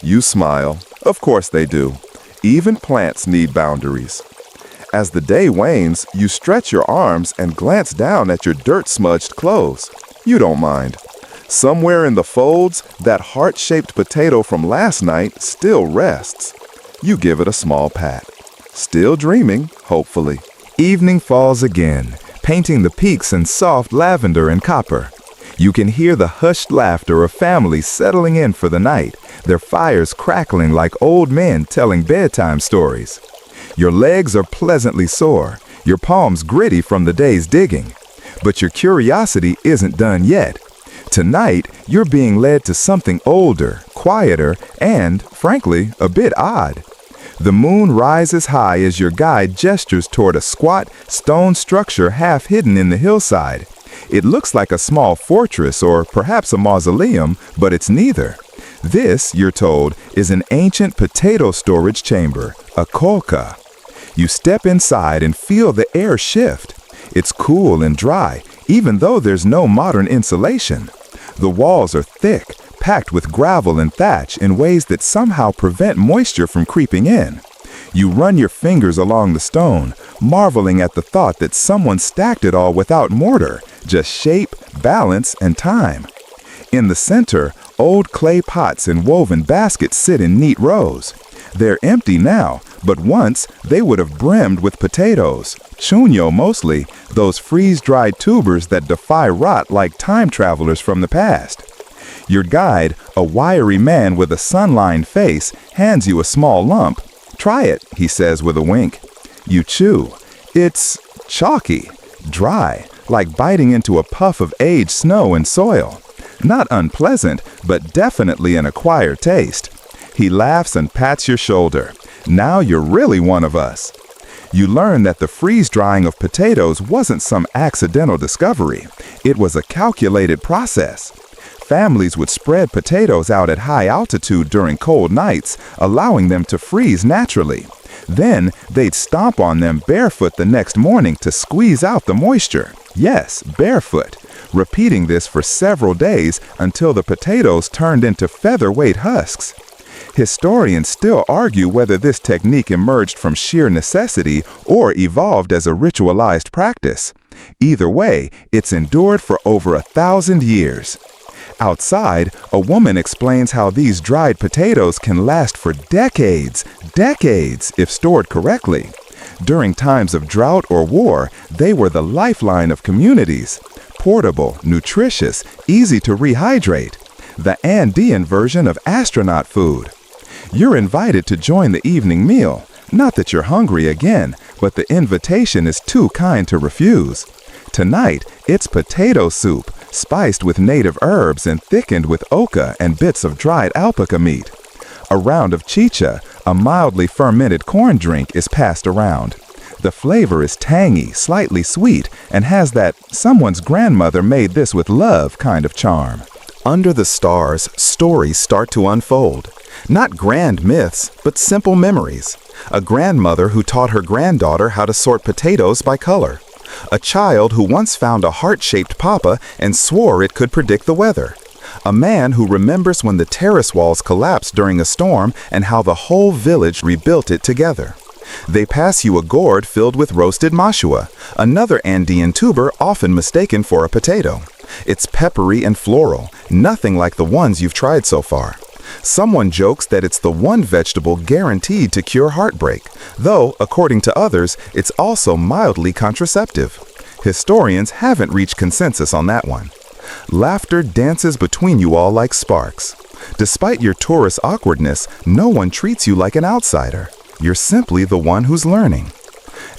You smile. Of course they do. Even plants need boundaries. As the day wanes, you stretch your arms and glance down at your dirt-smudged clothes. You don't mind. Somewhere in the folds, that heart-shaped potato from last night still rests. You give it a small pat. Still dreaming, hopefully. Evening falls again, painting the peaks in soft lavender and copper. You can hear the hushed laughter of families settling in for the night, their fires crackling like old men telling bedtime stories. Your legs are pleasantly sore, your palms gritty from the day's digging. But your curiosity isn't done yet. Tonight, you're being led to something older, quieter, and, frankly, a bit odd. The moon rises high as your guide gestures toward a squat, stone structure half hidden in the hillside. It looks like a small fortress or perhaps a mausoleum, but it's neither. This, you're told, is an ancient potato storage chamber, a colca. You step inside and feel the air shift. It's cool and dry, even though there's no modern insulation. The walls are thick, packed with gravel and thatch in ways that somehow prevent moisture from creeping in. You run your fingers along the stone, marveling at the thought that someone stacked it all without mortar, just shape, balance, and time. In the center, old clay pots and woven baskets sit in neat rows. They're empty now, but once they would have brimmed with potatoes, chuño mostly, those freeze-dried tubers that defy rot like time travelers from the past. Your guide, a wiry man with a sun-lined face, hands you a small lump. "Try it," he says with a wink. You chew. It's chalky, dry, like biting into a puff of aged snow and soil. Not unpleasant, but definitely an acquired taste. He laughs and pats your shoulder. Now you're really one of us. You learn that the freeze-drying of potatoes wasn't some accidental discovery. It was a calculated process. Families would spread potatoes out at high altitude during cold nights, allowing them to freeze naturally. Then they'd stomp on them barefoot the next morning to squeeze out the moisture. Yes, barefoot. repeating this for several days until the potatoes turned into featherweight husks. Historians still argue whether this technique emerged from sheer necessity or evolved as a ritualized practice. Either way, it's endured for over 1,000 years. Outside, a woman explains how these dried potatoes can last for decades if stored correctly. During times of drought or war, they were the lifeline of communities. Portable, nutritious, easy to rehydrate. The Andean version of astronaut food. You're invited to join the evening meal. Not that you're hungry again, but the invitation is too kind to refuse. Tonight, it's potato soup, spiced with native herbs and thickened with oca and bits of dried alpaca meat. A round of chicha, a mildly fermented corn drink, is passed around. The flavor is tangy, slightly sweet, and has that someone's grandmother made this with love kind of charm. Under the stars, stories start to unfold. Not grand myths, but simple memories. A grandmother who taught her granddaughter how to sort potatoes by color. A child who once found a heart-shaped papa and swore it could predict the weather. A man who remembers when the terrace walls collapsed during a storm and how the whole village rebuilt it together. They pass you a gourd filled with roasted mashua, another Andean tuber often mistaken for a potato. It's peppery and floral, nothing like the ones you've tried so far. Someone jokes that it's the one vegetable guaranteed to cure heartbreak, though, according to others, it's also mildly contraceptive. Historians haven't reached consensus on that one. Laughter dances between you all like sparks. Despite your tourist awkwardness, no one treats you like an outsider. You're simply the one who's learning.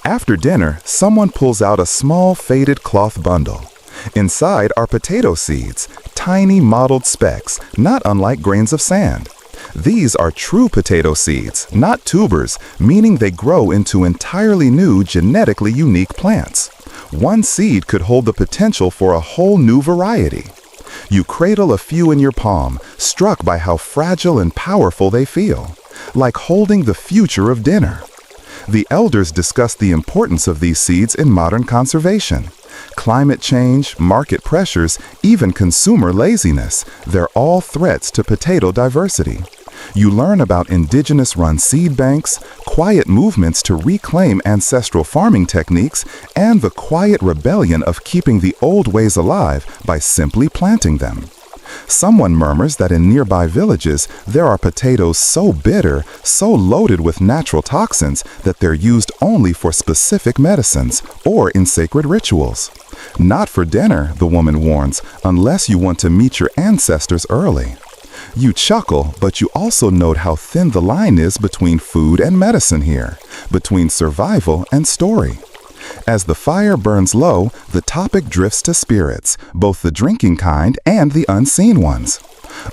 After dinner, someone pulls out a small faded cloth bundle. Inside are potato seeds, tiny mottled specks, not unlike grains of sand. These are true potato seeds, not tubers, meaning they grow into entirely new, genetically unique plants. One seed could hold the potential for a whole new variety. You cradle a few in your palm, struck by how fragile and powerful they feel, like holding the future of dinner. The elders discuss the importance of these seeds in modern conservation. Climate change, market pressures, even consumer laziness, they're all threats to potato diversity. You learn about indigenous-run seed banks, quiet movements to reclaim ancestral farming techniques, and the quiet rebellion of keeping the old ways alive by simply planting them. Someone murmurs that in nearby villages, there are potatoes so bitter, so loaded with natural toxins, that they're used only for specific medicines or in sacred rituals. Not for dinner, the woman warns, unless you want to meet your ancestors early. You chuckle, but you also note how thin the line is between food and medicine here, between survival and story. As the fire burns low, the topic drifts to spirits, both the drinking kind and the unseen ones.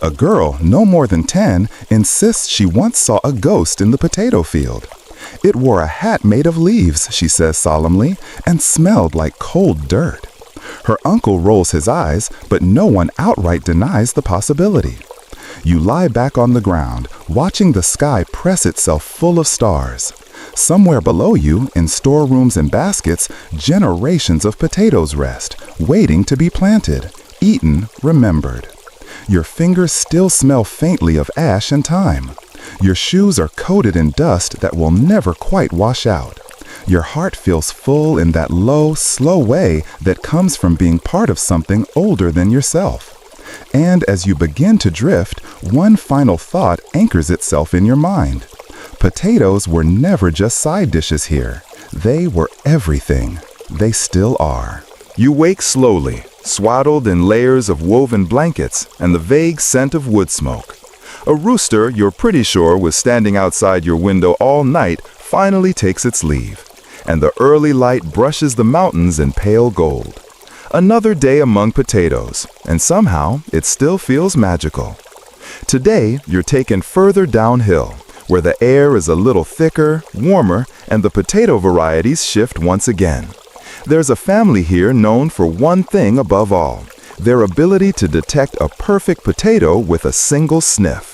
A girl, no more than 10, insists she once saw a ghost in the potato field. It wore a hat made of leaves, she says solemnly, and smelled like cold dirt. Her uncle rolls his eyes, but no one outright denies the possibility. You lie back on the ground, watching the sky press itself full of stars. Somewhere below you, in storerooms and baskets, generations of potatoes rest, waiting to be planted, eaten, remembered. Your fingers still smell faintly of ash and thyme. Your shoes are coated in dust that will never quite wash out. Your heart feels full in that low, slow way that comes from being part of something older than yourself. And as you begin to drift, one final thought anchors itself in your mind. Potatoes were never just side dishes here. They were everything. They still are. You wake slowly, swaddled in layers of woven blankets and the vague scent of wood smoke. A rooster you're pretty sure was standing outside your window all night finally takes its leave, and the early light brushes the mountains in pale gold. Another day among potatoes, and somehow it still feels magical. Today, you're taken further downhill, where the air is a little thicker, warmer, and the potato varieties shift once again. There's a family here known for one thing above all, their ability to detect a perfect potato with a single sniff.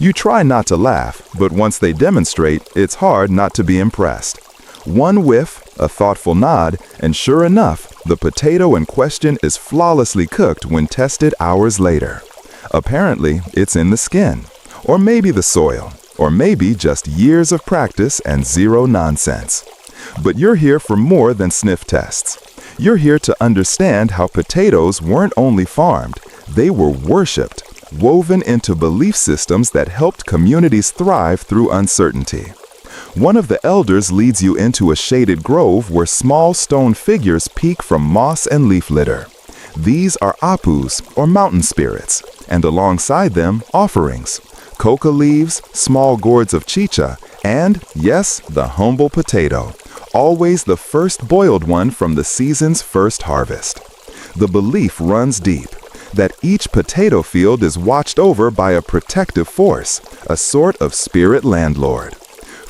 You try not to laugh, but once they demonstrate, it's hard not to be impressed. One whiff, a thoughtful nod, and sure enough, The potato in question is flawlessly cooked when tested hours later. Apparently, it's in the skin, or maybe the soil, or maybe just years of practice and zero nonsense. But you're here for more than sniff tests. You're here to understand how potatoes weren't only farmed, they were worshipped, woven into belief systems that helped communities thrive through uncertainty. One of the elders leads you into a shaded grove where small stone figures peek from moss and leaf litter. These are apus, or mountain spirits, and alongside them, offerings. Coca leaves, small gourds of chicha, and, yes, the humble potato, always the first boiled one from the season's first harvest. The belief runs deep that each potato field is watched over by a protective force, a sort of spirit landlord.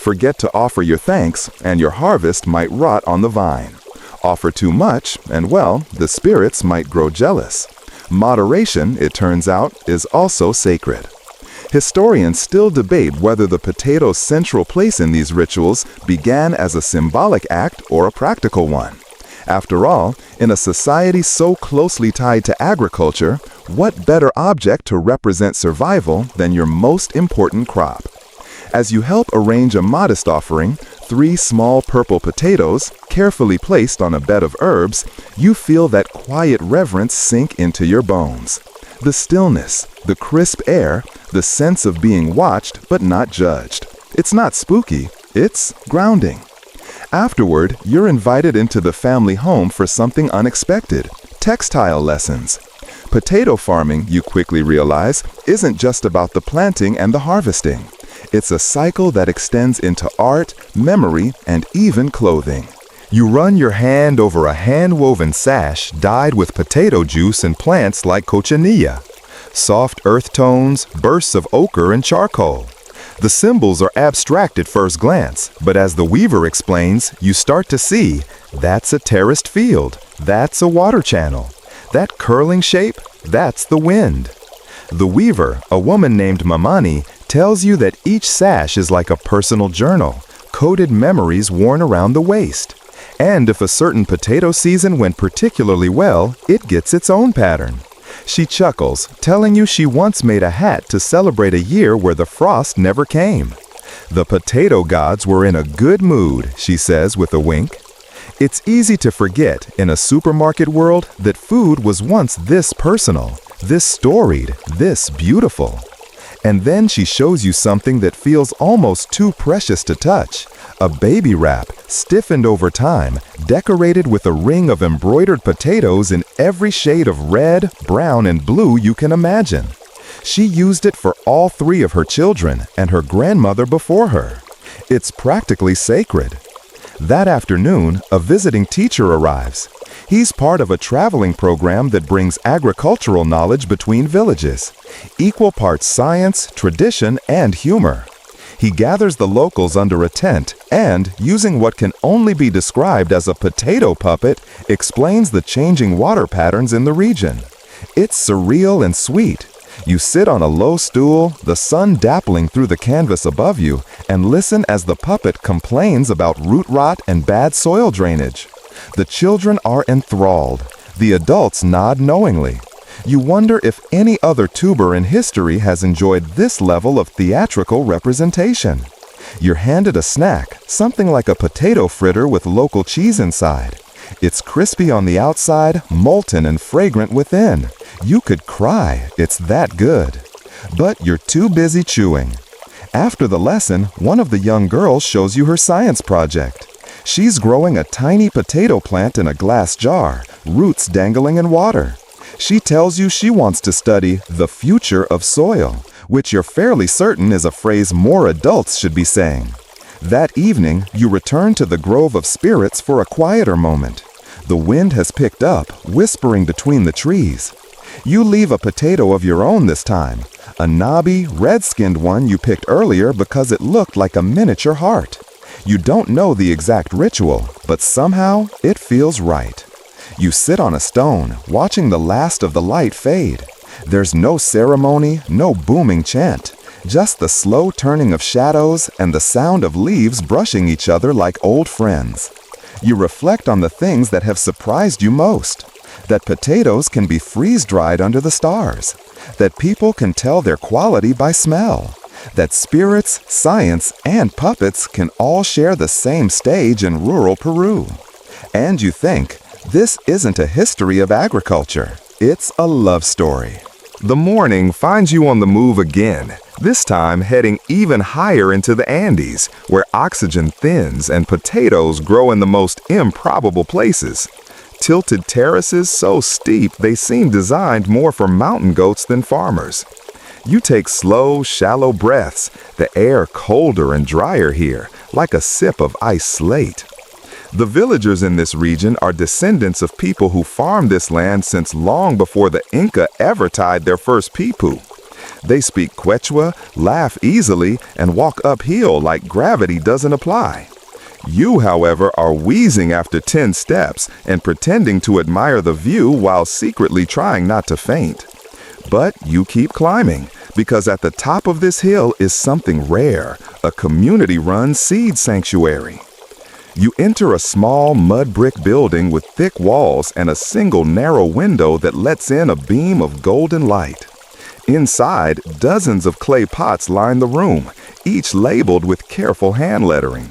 Forget to offer your thanks, and your harvest might rot on the vine. Offer too much, and well, the spirits might grow jealous. Moderation, it turns out, is also sacred. Historians still debate whether the potato's central place in these rituals began as a symbolic act or a practical one. After all, in a society so closely tied to agriculture, what better object to represent survival than your most important crop? As you help arrange a modest offering, 3 small purple potatoes, carefully placed on a bed of herbs, you feel that quiet reverence sink into your bones. The stillness, the crisp air, the sense of being watched but not judged. It's not spooky, it's grounding. Afterward, you're invited into the family home for something unexpected: textile lessons. Potato farming, you quickly realize, isn't just about the planting and the harvesting. It's a cycle that extends into art, memory, and even clothing. You run your hand over a hand-woven sash dyed with potato juice and plants like cochinilla. Soft earth tones, bursts of ochre and charcoal. The symbols are abstract at first glance, but as the weaver explains, you start to see, that's a terraced field, that's a water channel. That curling shape, that's the wind. The weaver, a woman named Mamani, tells you that each sash is like a personal journal, coded memories worn around the waist. And if a certain potato season went particularly well, it gets its own pattern. She chuckles, telling you she once made a hat to celebrate a year where the frost never came. The potato gods were in a good mood, she says with a wink. It's easy to forget, in a supermarket world, that food was once this personal, this storied, this beautiful. And then she shows you something that feels almost too precious to touch. A baby wrap, stiffened over time, decorated with a ring of embroidered potatoes in every shade of red, brown, and blue you can imagine. She used it for all 3 of her children and her grandmother before her. It's practically sacred. That afternoon, a visiting teacher arrives. He's part of a traveling program that brings agricultural knowledge between villages. Equal parts science, tradition, and humor. He gathers the locals under a tent and, using what can only be described as a potato puppet, explains the changing water patterns in the region. It's surreal and sweet. You sit on a low stool, the sun dappling through the canvas above you, and listen as the puppet complains about root rot and bad soil drainage. The children are enthralled. The adults nod knowingly. You wonder if any other tuber in history has enjoyed this level of theatrical representation. You're handed a snack, something like a potato fritter with local cheese inside. It's crispy on the outside, molten and fragrant within. You could cry, it's that good. But you're too busy chewing. After the lesson, one of the young girls shows you her science project. She's growing a tiny potato plant in a glass jar, roots dangling in water. She tells you she wants to study the future of soil, which you're fairly certain is a phrase more adults should be saying. That evening, you return to the Grove of Spirits for a quieter moment. The wind has picked up, whispering between the trees. You leave a potato of your own this time, a knobby, red-skinned one you picked earlier because it looked like a miniature heart. You don't know the exact ritual, but somehow it feels right. You sit on a stone, watching the last of the light fade. There's no ceremony, no booming chant, just the slow turning of shadows and the sound of leaves brushing each other like old friends. You reflect on the things that have surprised you most. That potatoes can be freeze-dried under the stars. That people can tell their quality by smell. That spirits, science, and puppets can all share the same stage in rural Peru. And you think, this isn't a history of agriculture. It's a love story. The morning finds you on the move again, this time heading even higher into the Andes, where oxygen thins and potatoes grow in the most improbable places. Tilted terraces so steep they seem designed more for mountain goats than farmers. You take slow, shallow breaths, the air colder and drier here, like a sip of ice slate. The villagers in this region are descendants of people who farmed this land since long before the Inca ever tied their first pipu. They speak Quechua, laugh easily, and walk uphill like gravity doesn't apply. You, however, are wheezing after 10 steps and pretending to admire the view while secretly trying not to faint. But you keep climbing, because at the top of this hill is something rare, a community-run seed sanctuary. You enter a small mud brick building with thick walls and a single narrow window that lets in a beam of golden light. Inside, dozens of clay pots line the room, each labeled with careful hand lettering.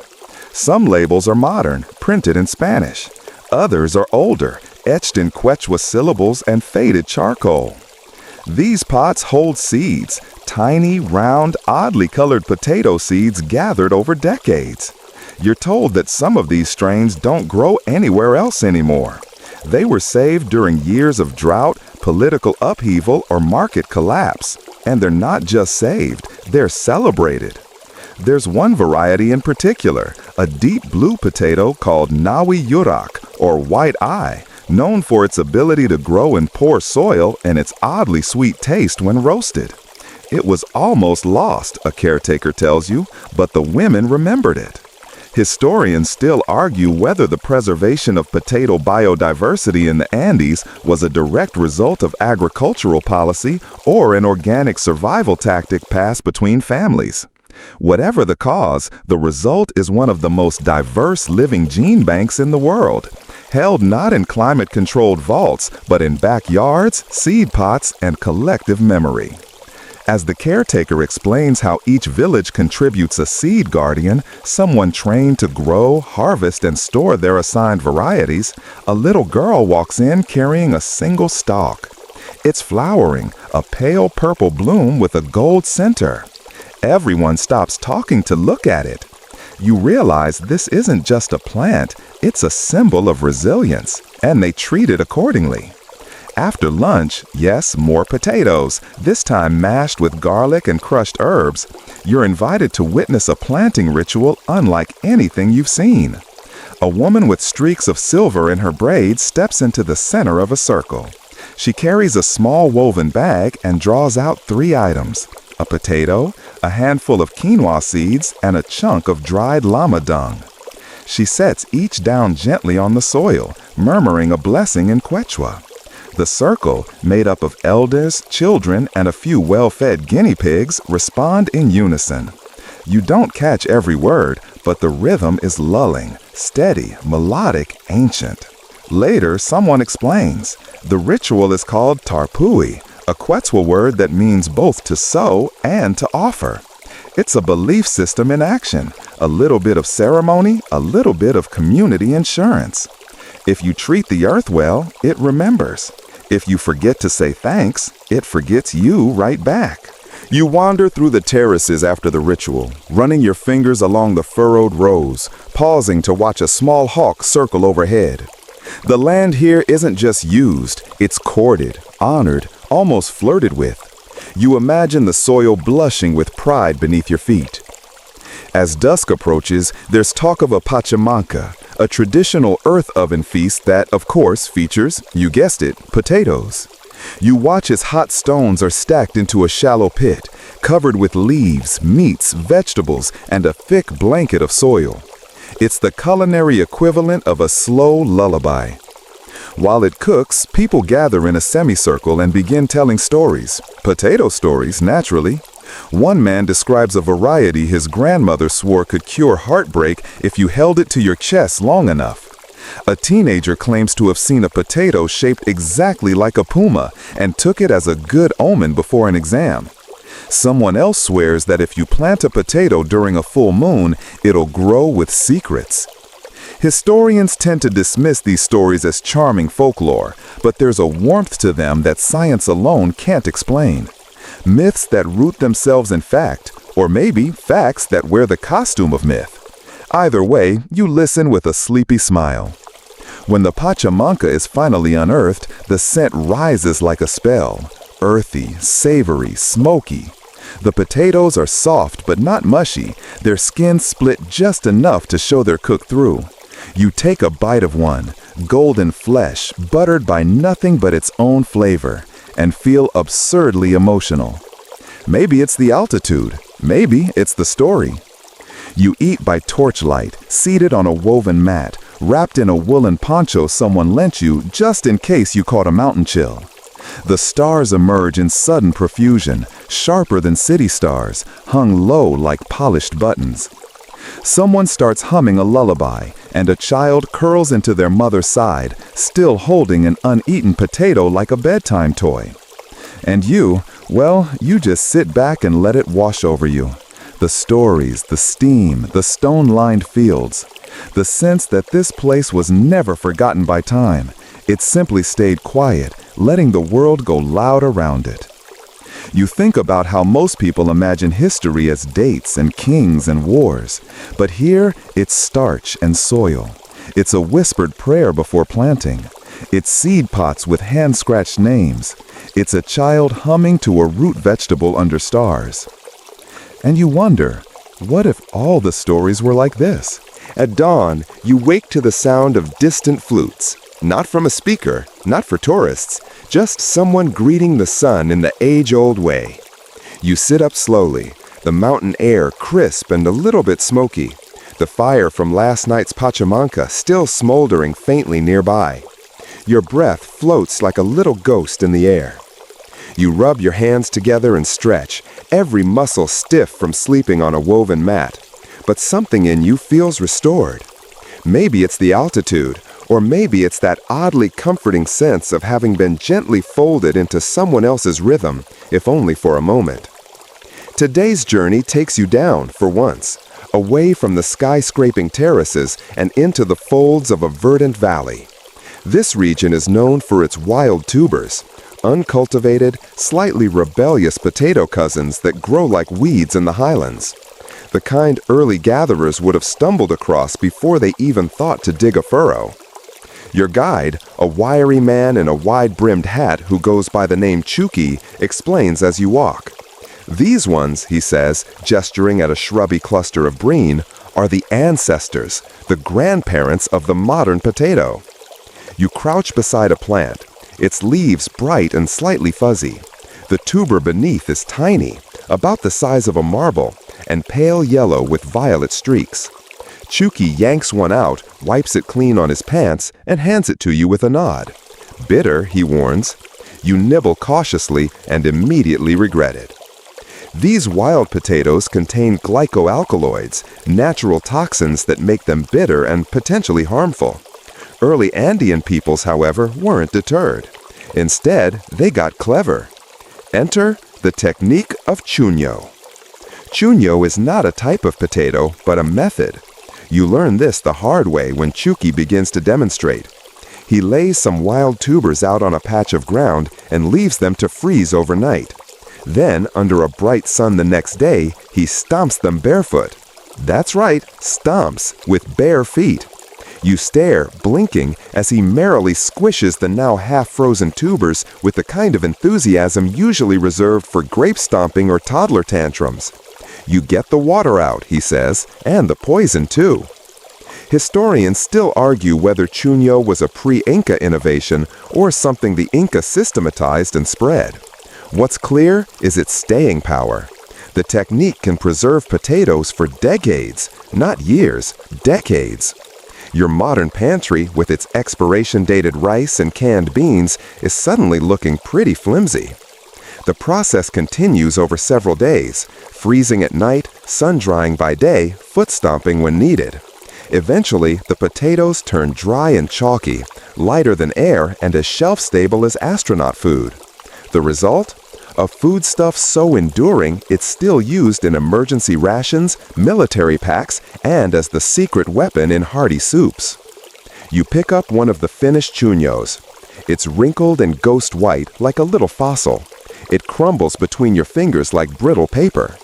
Some labels are modern, printed in Spanish. Others are older, etched in Quechua syllables and faded charcoal. These pots hold seeds, tiny, round, oddly colored potato seeds gathered over decades. You're told that some of these strains don't grow anywhere else anymore. They were saved during years of drought, political upheaval, or market collapse. And they're not just saved, they're celebrated. There's one variety in particular, a deep blue potato called Nawi Yurak, or white eye, known for its ability to grow in poor soil and its oddly sweet taste when roasted. It was almost lost, a caretaker tells you, but the women remembered it. Historians still argue whether the preservation of potato biodiversity in the Andes was a direct result of agricultural policy or an organic survival tactic passed between families. Whatever the cause, the result is one of the most diverse living gene banks in the world, held not in climate-controlled vaults, but in backyards, seed pots, and collective memory. As the caretaker explains how each village contributes a seed guardian, someone trained to grow, harvest, and store their assigned varieties, a little girl walks in carrying a single stalk. It's flowering, a pale purple bloom with a gold center. Everyone stops talking to look at it. You realize this isn't just a plant, it's a symbol of resilience, and they treat it accordingly. After lunch, yes, more potatoes, this time mashed with garlic and crushed herbs. You're invited to witness a planting ritual unlike anything you've seen. A woman with streaks of silver in her braids steps into the center of a circle. She carries a small woven bag and draws out 3 items: a potato, a handful of quinoa seeds, and a chunk of dried llama dung. She sets each down gently on the soil, murmuring a blessing in Quechua. The circle, made up of elders, children, and a few well-fed guinea pigs, respond in unison. You don't catch every word, but the rhythm is lulling, steady, melodic, ancient. Later, someone explains. The ritual is called tarpui, a Quechua word that means both to sow and to offer. It's a belief system in action, a little bit of ceremony, a little bit of community insurance. If you treat the earth well, it remembers. If you forget to say thanks, it forgets you right back. You wander through the terraces after the ritual, running your fingers along the furrowed rows, pausing to watch a small hawk circle overhead. The land here isn't just used, it's courted, honored, almost flirted with. You imagine the soil blushing with pride beneath your feet. As dusk approaches, there's talk of a pachamanca, a traditional earth oven feast that, of course, features, you guessed it, potatoes. You watch as hot stones are stacked into a shallow pit, covered with leaves, meats, vegetables, and a thick blanket of soil. It's the culinary equivalent of a slow lullaby. While it cooks, people gather in a semicircle and begin telling stories. Potato stories, naturally. One man describes a variety his grandmother swore could cure heartbreak if you held it to your chest long enough. A teenager claims to have seen a potato shaped exactly like a puma and took it as a good omen before an exam. Someone else swears that if you plant a potato during a full moon, it'll grow with secrets. Historians tend to dismiss these stories as charming folklore, but there's a warmth to them that science alone can't explain. Myths that root themselves in fact, or maybe facts that wear the costume of myth. Either way, you listen with a sleepy smile. When the Pachamanca is finally unearthed, the scent rises like a spell. Earthy, savory, smoky. The potatoes are soft but not mushy, their skin split just enough to show they're cooked through. You take a bite of one, golden flesh, buttered by nothing but its own flavor, and feel absurdly emotional. Maybe it's the altitude, maybe it's the story. You eat by torchlight, seated on a woven mat, wrapped in a woolen poncho someone lent you just in case you caught a mountain chill. The stars emerge in sudden profusion, sharper than city stars, hung low like polished buttons. Someone starts humming a lullaby, and a child curls into their mother's side, still holding an uneaten potato like a bedtime toy. And you, well, you just sit back and let it wash over you. The stories, the steam, the stone-lined fields. The sense that this place was never forgotten by time. It simply stayed quiet, letting the world go loud around it. You think about how most people imagine history as dates and kings and wars, but here it's starch and soil. It's a whispered prayer before planting. It's seed pots with hand-scratched names. It's a child humming to a root vegetable under stars. And you wonder, what if all the stories were like this? At dawn, you wake to the sound of distant flutes. Not from a speaker, not for tourists, just someone greeting the sun in the age-old way. You sit up slowly, the mountain air crisp and a little bit smoky, the fire from last night's Pachamanca still smoldering faintly nearby. Your breath floats like a little ghost in the air. You rub your hands together and stretch, every muscle stiff from sleeping on a woven mat. But something in you feels restored. Maybe it's the altitude, or maybe it's that oddly comforting sense of having been gently folded into someone else's rhythm, if only for a moment. Today's journey takes you down, for once, away from the skyscraping terraces and into the folds of a verdant valley. This region is known for its wild tubers, uncultivated, slightly rebellious potato cousins that grow like weeds in the highlands. The kind early gatherers would have stumbled across before they even thought to dig a furrow. Your guide, a wiry man in a wide-brimmed hat who goes by the name Chucky, explains as you walk. These ones, he says, gesturing at a shrubby cluster of breen, are the ancestors, the grandparents of the modern potato. You crouch beside a plant, its leaves bright and slightly fuzzy. The tuber beneath is tiny, about the size of a marble, and pale yellow with violet streaks. Chucky yanks one out, wipes it clean on his pants, and hands it to you with a nod. Bitter, he warns. You nibble cautiously and immediately regret it. These wild potatoes contain glycoalkaloids, natural toxins that make them bitter and potentially harmful. Early Andean peoples, however, weren't deterred. Instead, they got clever. Enter the technique of chuño. Chuño is not a type of potato, but a method. You learn this the hard way when Chucky begins to demonstrate. He lays some wild tubers out on a patch of ground and leaves them to freeze overnight. Then, under a bright sun the next day, he stomps them barefoot. That's right, stomps, with bare feet. You stare, blinking, as he merrily squishes the now half-frozen tubers with the kind of enthusiasm usually reserved for grape stomping or toddler tantrums. You get the water out, he says, and the poison too. Historians still argue whether chuño was a pre-Inca innovation or something the Inca systematized and spread. What's clear is its staying power. The technique can preserve potatoes for decades, not years, decades. Your modern pantry, with its expiration-dated rice and canned beans, is suddenly looking pretty flimsy. The process continues over several days, freezing at night, sun-drying by day, foot-stomping when needed. Eventually, the potatoes turn dry and chalky, lighter than air and as shelf-stable as astronaut food. The result? A foodstuff so enduring it's still used in emergency rations, military packs, and as the secret weapon in hearty soups. You pick up one of the finished chuños. It's wrinkled and ghost white like a little fossil. It crumbles between your fingers like brittle paper.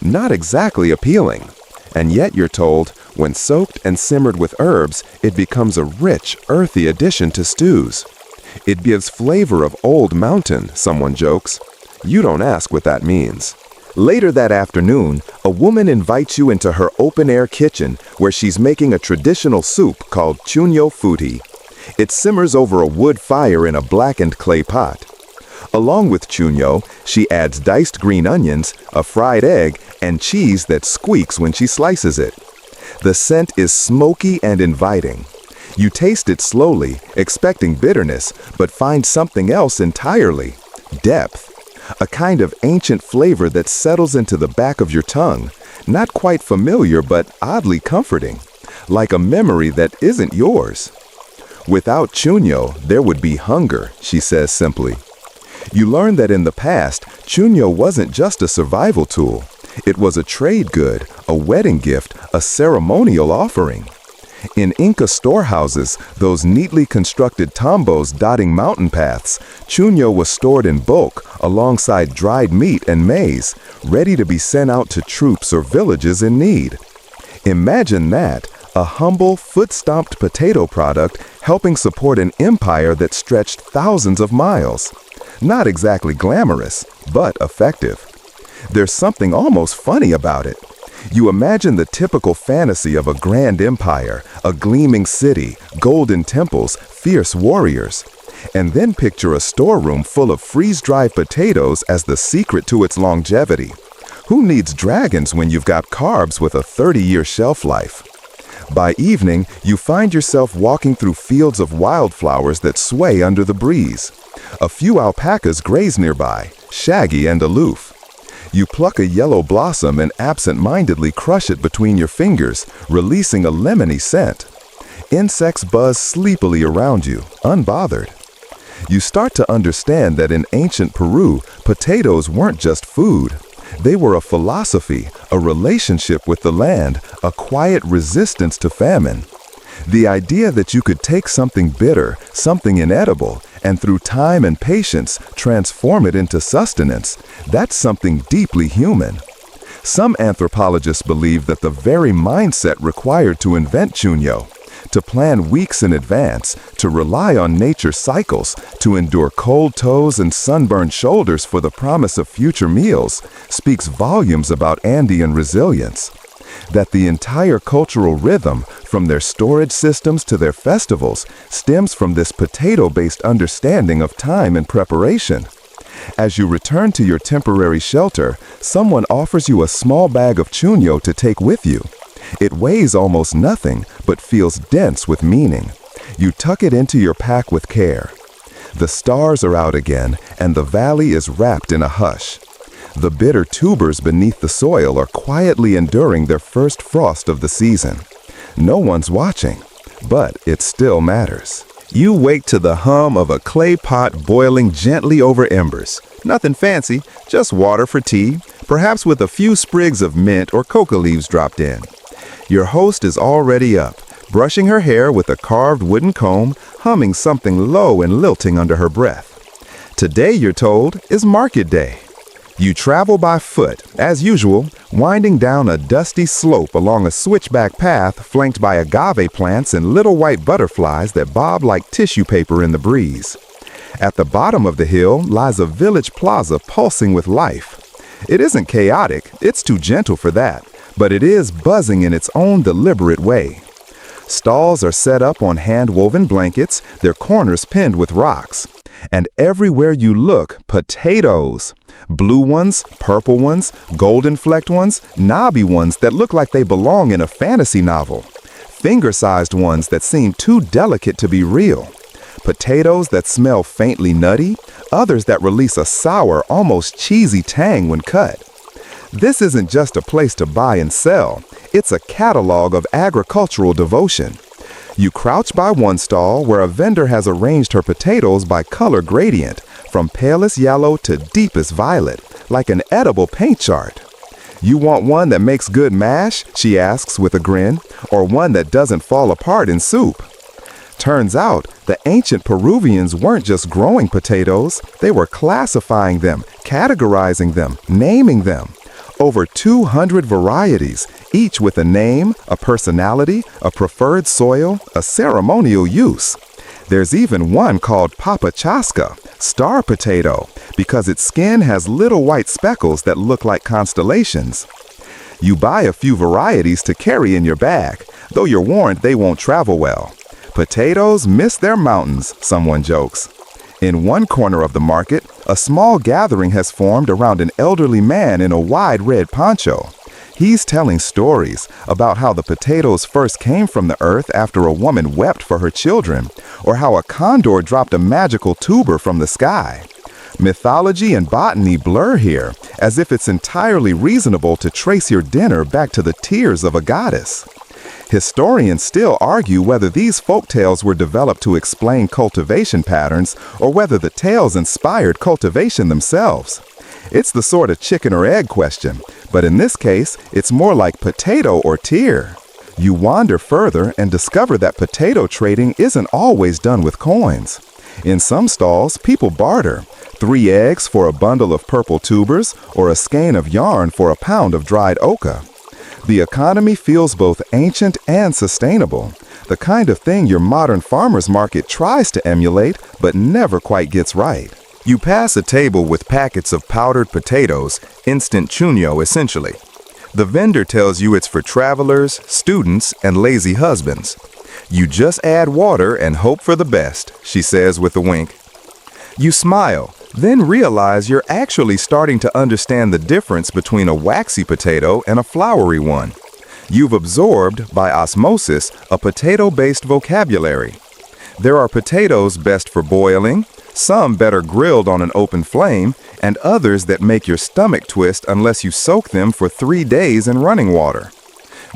Not exactly appealing. And yet you're told, when soaked and simmered with herbs, it becomes a rich, earthy addition to stews. It gives flavor of old mountain, someone jokes. You don't ask what that means. Later that afternoon, a woman invites you into her open-air kitchen where she's making a traditional soup called chuño futi. It simmers over a wood fire in a blackened clay pot. Along with chuño, she adds diced green onions, a fried egg, and cheese that squeaks when she slices it. The scent is smoky and inviting. You taste it slowly, expecting bitterness, but find something else entirely: depth. A kind of ancient flavor that settles into the back of your tongue, not quite familiar but oddly comforting, like a memory that isn't yours. Without chuño, there would be hunger, she says simply. You learn that in the past, chuño wasn't just a survival tool. It was a trade good, a wedding gift, a ceremonial offering. In Inca storehouses, those neatly constructed tambos dotting mountain paths, chuño was stored in bulk alongside dried meat and maize, ready to be sent out to troops or villages in need. Imagine that, a humble, foot-stomped potato product helping support an empire that stretched thousands of miles. Not exactly glamorous, but effective. There's something almost funny about it. You imagine the typical fantasy of a grand empire, a gleaming city, golden temples, fierce warriors. And then picture a storeroom full of freeze-dried potatoes as the secret to its longevity. Who needs dragons when you've got carbs with a 30-year shelf life? By evening, you find yourself walking through fields of wildflowers that sway under the breeze. A few alpacas graze nearby, shaggy and aloof. You pluck a yellow blossom and absent-mindedly crush it between your fingers, releasing a lemony scent. Insects buzz sleepily around you, unbothered. You start to understand that in ancient Peru, potatoes weren't just food. They were a philosophy, a relationship with the land, a quiet resistance to famine. The idea that you could take something bitter, something inedible, and through time and patience transform it into sustenance, that's something deeply human. Some anthropologists believe that the very mindset required to invent chuño, to plan weeks in advance, to rely on nature's cycles, to endure cold toes and sunburned shoulders for the promise of future meals, speaks volumes about Andean resilience. That the entire cultural rhythm, from their storage systems to their festivals, stems from this potato-based understanding of time and preparation. As you return to your temporary shelter, someone offers you a small bag of chuño to take with you. It weighs almost nothing, but feels dense with meaning. You tuck it into your pack with care. The stars are out again, and the valley is wrapped in a hush. The bitter tubers beneath the soil are quietly enduring their first frost of the season. No one's watching, but it still matters. You wake to the hum of a clay pot boiling gently over embers. Nothing fancy, just water for tea, perhaps with a few sprigs of mint or coca leaves dropped in. Your host is already up, brushing her hair with a carved wooden comb, humming something low and lilting under her breath. Today, you're told, is market day. You travel by foot, as usual, winding down a dusty slope along a switchback path flanked by agave plants and little white butterflies that bob like tissue paper in the breeze. At the bottom of the hill lies a village plaza pulsing with life. It isn't chaotic, it's too gentle for that, but it is buzzing in its own deliberate way. Stalls are set up on hand-woven blankets, their corners pinned with rocks. And everywhere you look, potatoes. Blue ones, purple ones, golden-flecked ones, knobby ones that look like they belong in a fantasy novel. Finger-sized ones that seem too delicate to be real. Potatoes that smell faintly nutty, others that release a sour, almost cheesy tang when cut. This isn't just a place to buy and sell. It's a catalog of agricultural devotion. You crouch by one stall where a vendor has arranged her potatoes by color gradient, from palest yellow to deepest violet, like an edible paint chart. You want one that makes good mash, she asks with a grin, or one that doesn't fall apart in soup. Turns out, the ancient Peruvians weren't just growing potatoes, they were classifying them, categorizing them, naming them. Over 200 varieties, each with a name, a personality, a preferred soil, a ceremonial use. There's even one called Papa Chasca, star potato, because its skin has little white speckles that look like constellations. You buy a few varieties to carry in your bag, though you're warned they won't travel well. Potatoes miss their mountains, someone jokes. In one corner of the market, a small gathering has formed around an elderly man in a wide red poncho. He's telling stories about how the potatoes first came from the earth after a woman wept for her children, or how a condor dropped a magical tuber from the sky. Mythology and botany blur here, as if it's entirely reasonable to trace your dinner back to the tears of a goddess. Historians still argue whether these folktales were developed to explain cultivation patterns or whether the tales inspired cultivation themselves. It's the sort of chicken or egg question, but in this case, it's more like potato or tear. You wander further and discover that potato trading isn't always done with coins. In some stalls, people barter 3 eggs for a bundle of purple tubers or a skein of yarn for a pound of dried oca. The economy feels both ancient and sustainable, the kind of thing your modern farmer's market tries to emulate but never quite gets right. You pass a table with packets of powdered potatoes, instant chuño essentially. The vendor tells you it's for travelers, students, and lazy husbands. You just add water and hope for the best, she says with a wink. You smile, then realize you're actually starting to understand the difference between a waxy potato and a floury one. You've absorbed, by osmosis, a potato-based vocabulary. There are potatoes best for boiling, some better grilled on an open flame, and others that make your stomach twist unless you soak them for 3 days in running water.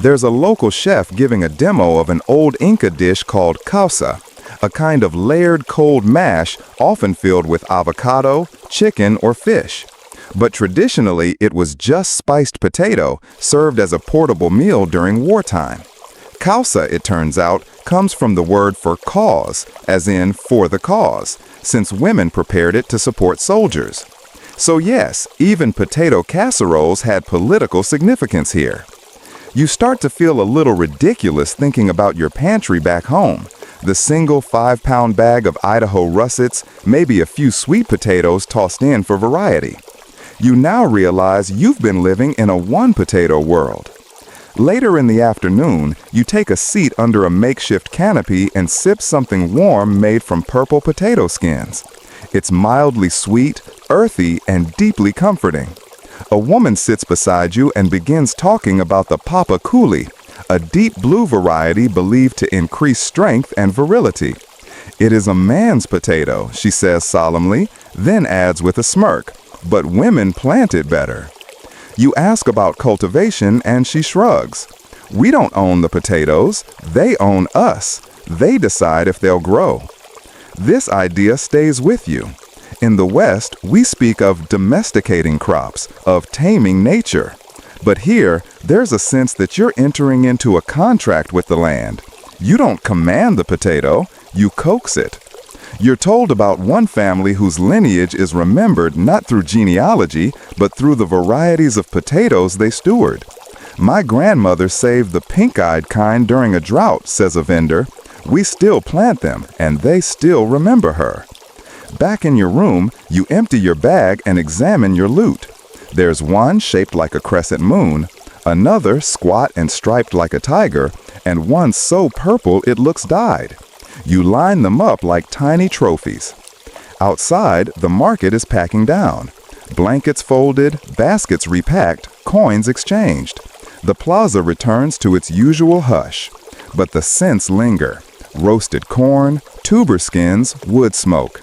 There's a local chef giving a demo of an old Inca dish called causa, a kind of layered cold mash often filled with avocado, chicken, or fish. But traditionally, it was just spiced potato served as a portable meal during wartime. Causa, it turns out, comes from the word for cause, as in for the cause, since women prepared it to support soldiers. So yes, even potato casseroles had political significance here. You start to feel a little ridiculous thinking about your pantry back home. The single 5-pound bag of Idaho russets, maybe a few sweet potatoes tossed in for variety. You now realize you've been living in a one-potato world. Later in the afternoon, you take a seat under a makeshift canopy and sip something warm made from purple potato skins. It's mildly sweet, earthy, and deeply comforting. A woman sits beside you and begins talking about the Papa Coolie, a deep blue variety believed to increase strength and virility. It is a man's potato, she says solemnly, then adds with a smirk, but women plant it better. You ask about cultivation and she shrugs. We don't own the potatoes, they own us. They decide if they'll grow. This idea stays with you. In the West, we speak of domesticating crops, of taming nature. But here, there's a sense that you're entering into a contract with the land. You don't command the potato, you coax it. You're told about one family whose lineage is remembered not through genealogy, but through the varieties of potatoes they steward. My grandmother saved the pink-eyed kind during a drought, says a vendor. We still plant them, and they still remember her. Back in your room, you empty your bag and examine your loot. There's one shaped like a crescent moon, another squat and striped like a tiger, and one so purple it looks dyed. You line them up like tiny trophies. Outside, the market is packing down. Blankets folded, baskets repacked, coins exchanged. The plaza returns to its usual hush, but the scents linger. Roasted corn, tuber skins, wood smoke.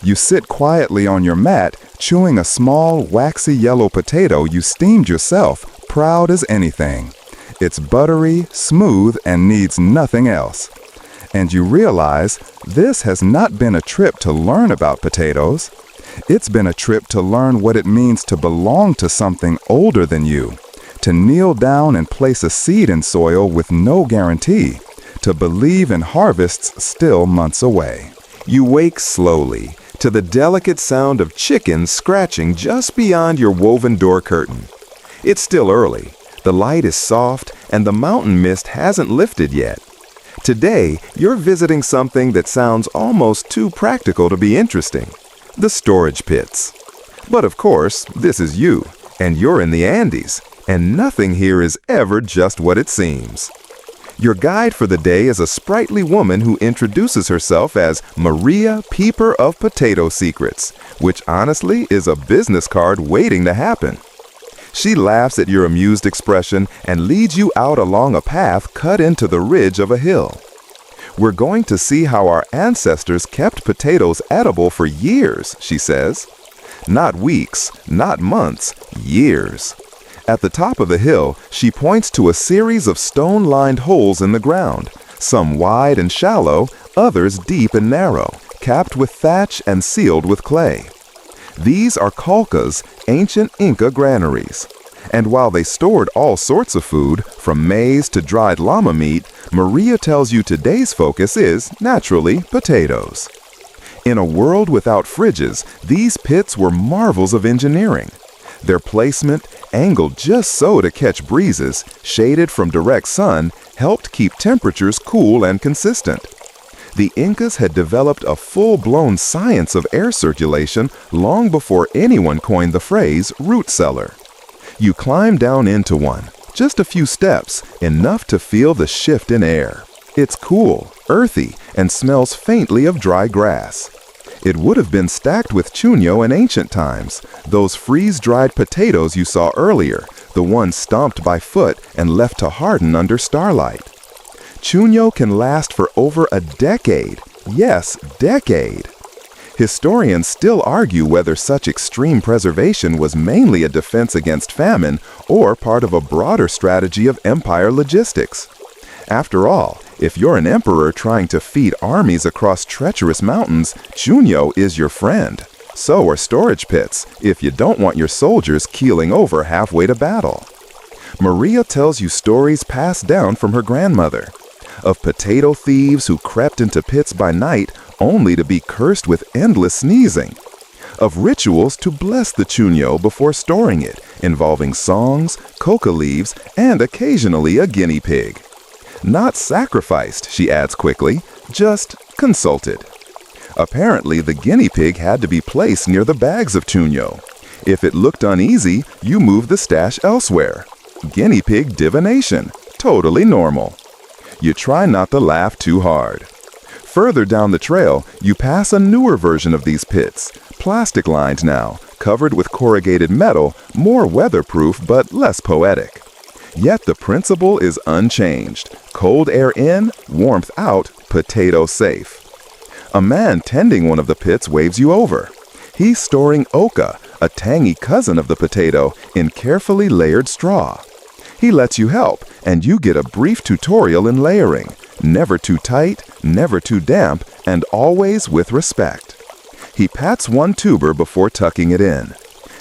You sit quietly on your mat, chewing a small, waxy yellow potato you steamed yourself, proud as anything. It's buttery, smooth, and needs nothing else. And you realize this has not been a trip to learn about potatoes. It's been a trip to learn what it means to belong to something older than you, to kneel down and place a seed in soil with no guarantee, to believe in harvests still months away. You wake slowly to the delicate sound of chickens scratching just beyond your woven door curtain. It's still early, the light is soft, and the mountain mist hasn't lifted yet. Today, you're visiting something that sounds almost too practical to be interesting: the storage pits. But of course, this is you, and you're in the Andes, and nothing here is ever just what it seems. Your guide for the day is a sprightly woman who introduces herself as Maria Peeper of Potato Secrets, which honestly is a business card waiting to happen. She laughs at your amused expression and leads you out along a path cut into the ridge of a hill. We're going to see how our ancestors kept potatoes edible for years, she says. Not weeks, not months, years. At the top of the hill, she points to a series of stone-lined holes in the ground, some wide and shallow, others deep and narrow, capped with thatch and sealed with clay. These are colcas, ancient Inca granaries. And while they stored all sorts of food, from maize to dried llama meat, Maria tells you today's focus is, naturally, potatoes. In a world without fridges, these pits were marvels of engineering. Their placement, angled just so to catch breezes, shaded from direct sun, helped keep temperatures cool and consistent. The Incas had developed a full-blown science of air circulation long before anyone coined the phrase root cellar. You climb down into one, just a few steps, enough to feel the shift in air. It's cool, earthy, and smells faintly of dry grass. It would have been stacked with chuño in ancient times, those freeze-dried potatoes you saw earlier, the ones stomped by foot and left to harden under starlight. Chuño can last for over a decade. Yes, decade. Historians still argue whether such extreme preservation was mainly a defense against famine or part of a broader strategy of empire logistics. After all, if you're an emperor trying to feed armies across treacherous mountains, chuño is your friend. So are storage pits, if you don't want your soldiers keeling over halfway to battle. Maria tells you stories passed down from her grandmother, of potato thieves who crept into pits by night only to be cursed with endless sneezing, of rituals to bless the chuño before storing it, involving songs, coca leaves, and occasionally a guinea pig. Not sacrificed, she adds quickly, just consulted. Apparently, the guinea pig had to be placed near the bags of chuño. If it looked uneasy, you moved the stash elsewhere. Guinea pig divination, totally normal. You try not to laugh too hard. Further down the trail, you pass a newer version of these pits, plastic-lined now, covered with corrugated metal, more weatherproof but less poetic. Yet the principle is unchanged. Cold air in, warmth out, potato safe. A man tending one of the pits waves you over. He's storing oca, a tangy cousin of the potato, in carefully layered straw. He lets you help, and you get a brief tutorial in layering. Never too tight, never too damp, and always with respect. He pats one tuber before tucking it in.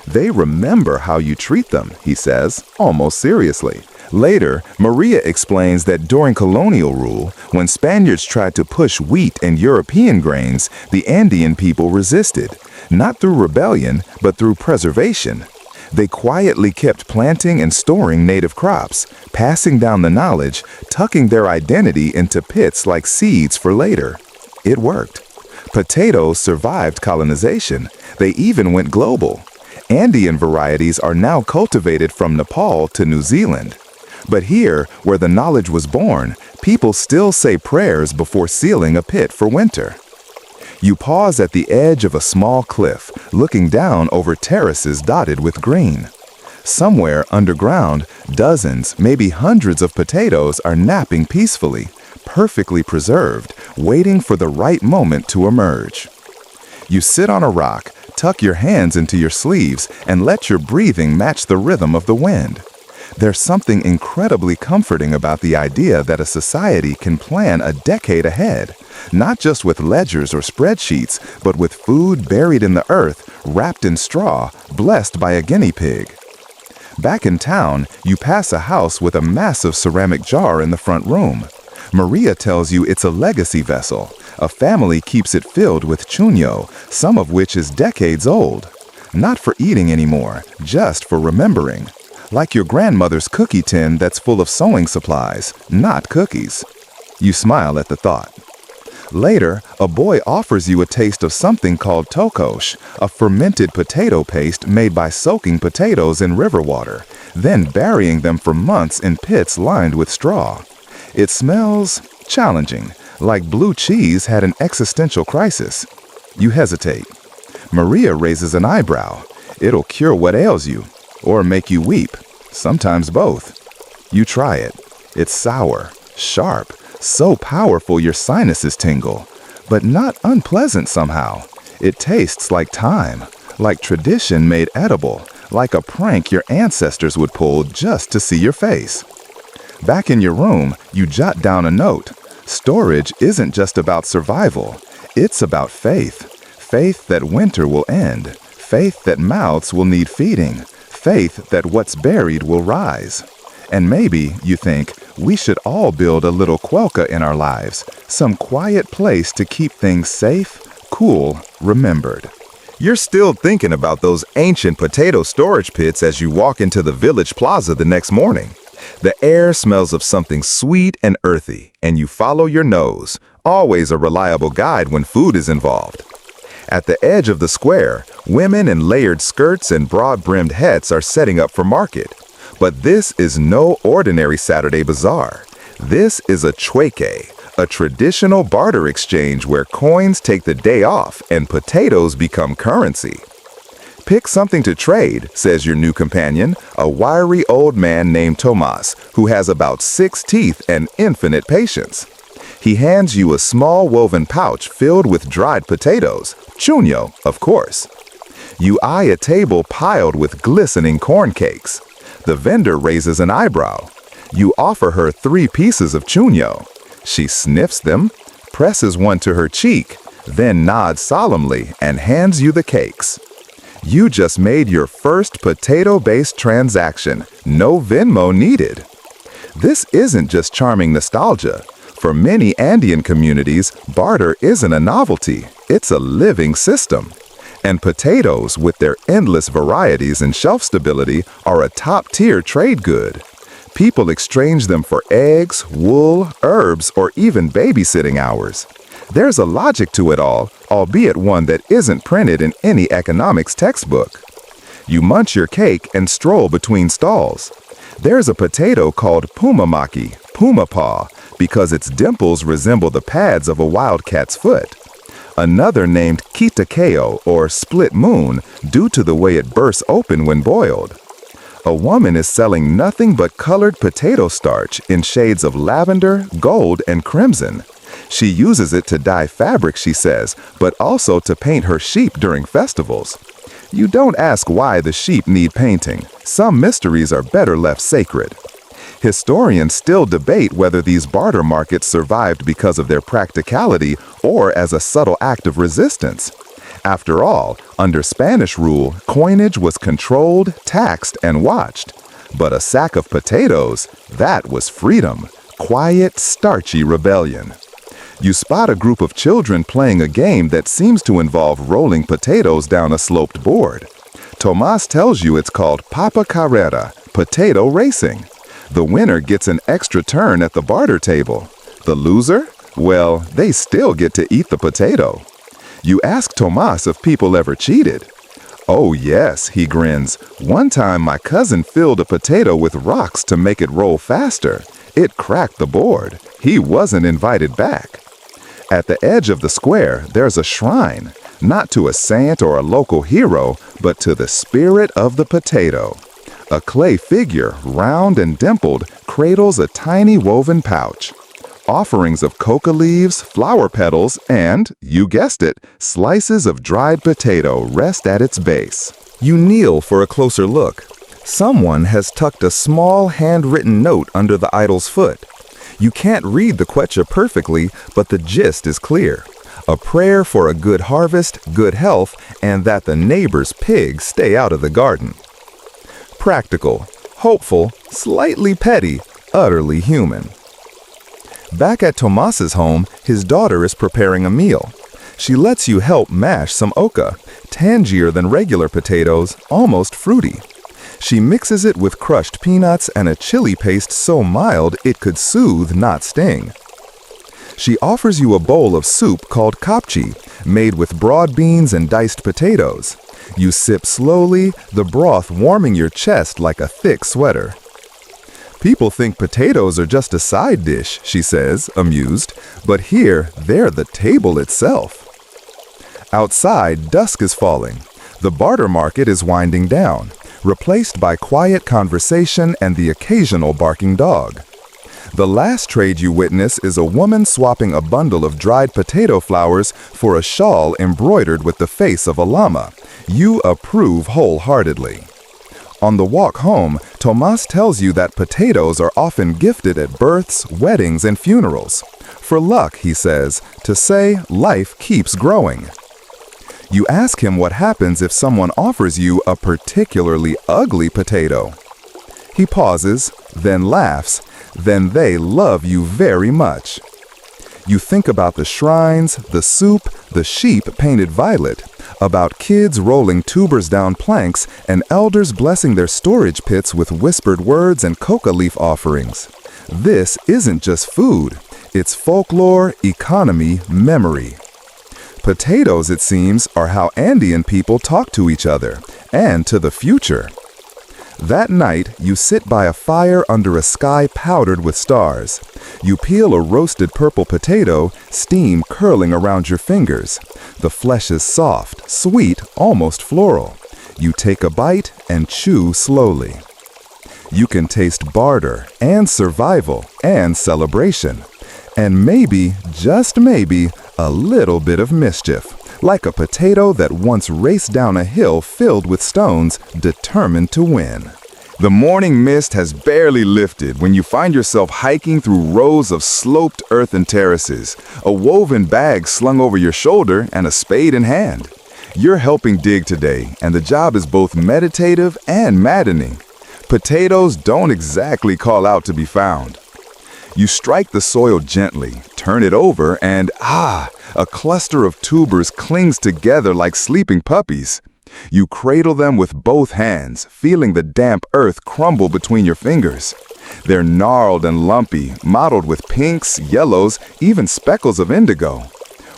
They remember how you treat them, he says, almost seriously. Later, Maria explains that during colonial rule, when Spaniards tried to push wheat and European grains, the Andean people resisted, not through rebellion, but through preservation. They quietly kept planting and storing native crops, passing down the knowledge, tucking their identity into pits like seeds for later. It worked. Potatoes survived colonization. They even went global. Andean varieties are now cultivated from Nepal to New Zealand. But here, where the knowledge was born, people still say prayers before sealing a pit for winter. You pause at the edge of a small cliff, looking down over terraces dotted with green. Somewhere underground, dozens, maybe hundreds of potatoes are napping peacefully, perfectly preserved, waiting for the right moment to emerge. You sit on a rock, tuck your hands into your sleeves, and let your breathing match the rhythm of the wind. There's something incredibly comforting about the idea that a society can plan a decade ahead, not just with ledgers or spreadsheets, but with food buried in the earth, wrapped in straw, blessed by a guinea pig. Back in town, you pass a house with a massive ceramic jar in the front room. Maria tells you it's a legacy vessel. A family keeps it filled with chuño, some of which is decades old. Not for eating anymore, just for remembering. Like your grandmother's cookie tin that's full of sewing supplies, not cookies. You smile at the thought. Later, a boy offers you a taste of something called tokosh, a fermented potato paste made by soaking potatoes in river water, then burying them for months in pits lined with straw. It smells challenging, like blue cheese had an existential crisis. You hesitate. Maria raises an eyebrow. It'll cure what ails you, or make you weep, sometimes both. You try it. It's sour, sharp, so powerful your sinuses tingle, but not unpleasant somehow. It tastes like time, like tradition made edible, like a prank your ancestors would pull just to see your face. Back in your room, you jot down a note. Storage isn't just about survival, it's about faith. Faith that winter will end, faith that mouths will need feeding, faith that what's buried will rise. And maybe, you think, we should all build a little cuelca in our lives, some quiet place to keep things safe, cool, remembered. You're still thinking about those ancient potato storage pits as you walk into the village plaza the next morning. The air smells of something sweet and earthy, and you follow your nose, always a reliable guide when food is involved. At the edge of the square, women in layered skirts and broad-brimmed hats are setting up for market. But this is no ordinary Saturday bazaar. This is a chueque, a traditional barter exchange where coins take the day off and potatoes become currency. Pick something to trade, says your new companion, a wiry old man named Tomas, who has about 6 teeth and infinite patience. He hands you a small woven pouch filled with dried potatoes, chuño, of course. You eye a table piled with glistening corn cakes. The vendor raises an eyebrow. You offer her 3 pieces of chuño. She sniffs them, presses one to her cheek, then nods solemnly and hands you the cakes. You just made your first potato-based transaction. No Venmo needed. This isn't just charming nostalgia. For many Andean communities, barter isn't a novelty. It's a living system. And potatoes, with their endless varieties and shelf stability, are a top-tier trade good. People exchange them for eggs, wool, herbs, or even babysitting hours. There's a logic to it all, albeit one that isn't printed in any economics textbook. You munch your cake and stroll between stalls. There's a potato called pumamaki, puma paw, because its dimples resemble the pads of a wildcat's foot. Another named kitakeo, or split moon, due to the way it bursts open when boiled. A woman is selling nothing but colored potato starch in shades of lavender, gold, and crimson. She uses it to dye fabric, she says, but also to paint her sheep during festivals. You don't ask why the sheep need painting. Some mysteries are better left sacred. Historians still debate whether these barter markets survived because of their practicality or as a subtle act of resistance. After all, under Spanish rule, coinage was controlled, taxed, and watched. But a sack of potatoes, that was freedom. Quiet, starchy rebellion. You spot a group of children playing a game that seems to involve rolling potatoes down a sloped board. Tomas tells you it's called papa carrera, potato racing. The winner gets an extra turn at the barter table. The loser? Well, they still get to eat the potato. You ask Tomas if people ever cheated. Oh yes, he grins. One time my cousin filled a potato with rocks to make it roll faster. It cracked the board. He wasn't invited back. At the edge of the square, there's a shrine, not to a saint or a local hero, but to the spirit of the potato. A clay figure, round and dimpled, cradles a tiny woven pouch. Offerings of coca leaves, flower petals, and, you guessed it, slices of dried potato rest at its base. You kneel for a closer look. Someone has tucked a small handwritten note under the idol's foot. You can't read the quechua perfectly, but the gist is clear. A prayer for a good harvest, good health, and that the neighbor's pigs stay out of the garden. Practical, hopeful, slightly petty, utterly human. Back at Tomas's home, his daughter is preparing a meal. She lets you help mash some oca, tangier than regular potatoes, almost fruity. She mixes it with crushed peanuts and a chili paste so mild it could soothe, not sting. She offers you a bowl of soup called kapchi, made with broad beans and diced potatoes. You sip slowly, the broth warming your chest like a thick sweater. People think potatoes are just a side dish, she says, amused, but here they're the table itself. Outside, dusk is falling. The barter market is winding down, replaced by quiet conversation and the occasional barking dog. The last trade you witness is a woman swapping a bundle of dried potato flowers for a shawl embroidered with the face of a llama. You approve wholeheartedly. On the walk home, Tomas tells you that potatoes are often gifted at births, weddings, and funerals. For luck, he says, to say life keeps growing. You ask him what happens if someone offers you a particularly ugly potato. He pauses, then laughs, then they love you very much. You think about the shrines, the soup, the sheep painted violet, about kids rolling tubers down planks and elders blessing their storage pits with whispered words and coca leaf offerings. This isn't just food, it's folklore, economy, memory. Potatoes, it seems, are how Andean people talk to each other, and to the future. That night, you sit by a fire under a sky powdered with stars. You peel a roasted purple potato, steam curling around your fingers. The flesh is soft, sweet, almost floral. You take a bite and chew slowly. You can taste barter and survival and celebration. And maybe, just maybe, a little bit of mischief, like a potato that once raced down a hill filled with stones, determined to win. The morning mist has barely lifted when you find yourself hiking through rows of sloped earthen terraces, a woven bag slung over your shoulder and a spade in hand. You're helping dig today, and the job is both meditative and maddening. Potatoes don't exactly call out to be found. You strike the soil gently, turn it over, and a cluster of tubers clings together like sleeping puppies. You cradle them with both hands, feeling the damp earth crumble between your fingers. They're gnarled and lumpy, mottled with pinks, yellows, even speckles of indigo.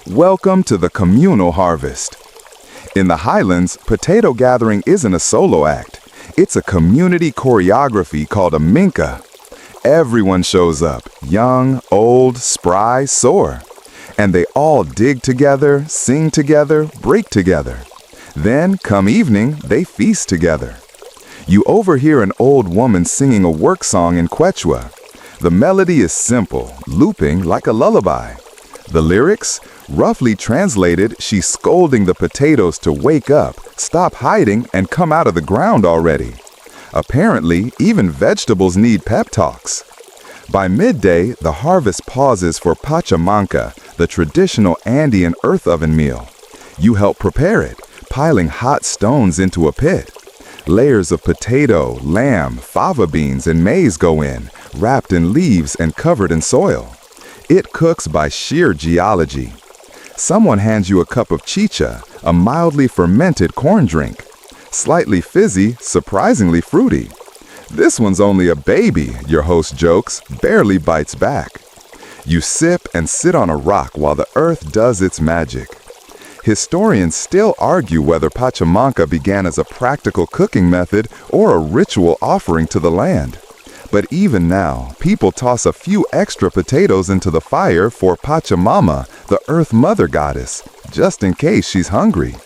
Welcome to the communal harvest. In the highlands, potato gathering isn't a solo act. It's a community choreography called a minka. Everyone shows up, young, old, spry, sore. And they all dig together, sing together, break together. Then, come evening, they feast together. You overhear an old woman singing a work song in Quechua. The melody is simple, looping like a lullaby. The lyrics? Roughly translated, she's scolding the potatoes to wake up, stop hiding, and come out of the ground already. Apparently, even vegetables need pep talks. By midday, the harvest pauses for pachamanca, the traditional Andean earth oven meal. You help prepare it, piling hot stones into a pit. Layers of potato, lamb, fava beans, and maize go in, wrapped in leaves and covered in soil. It cooks by sheer geology. Someone hands you a cup of chicha, a mildly fermented corn drink. Slightly fizzy, surprisingly fruity. This one's only a baby, your host jokes, barely bites back. You sip and sit on a rock while the earth does its magic. Historians still argue whether pachamanca began as a practical cooking method or a ritual offering to the land. But even now, people toss a few extra potatoes into the fire for Pachamama, the Earth Mother goddess, just in case she's hungry.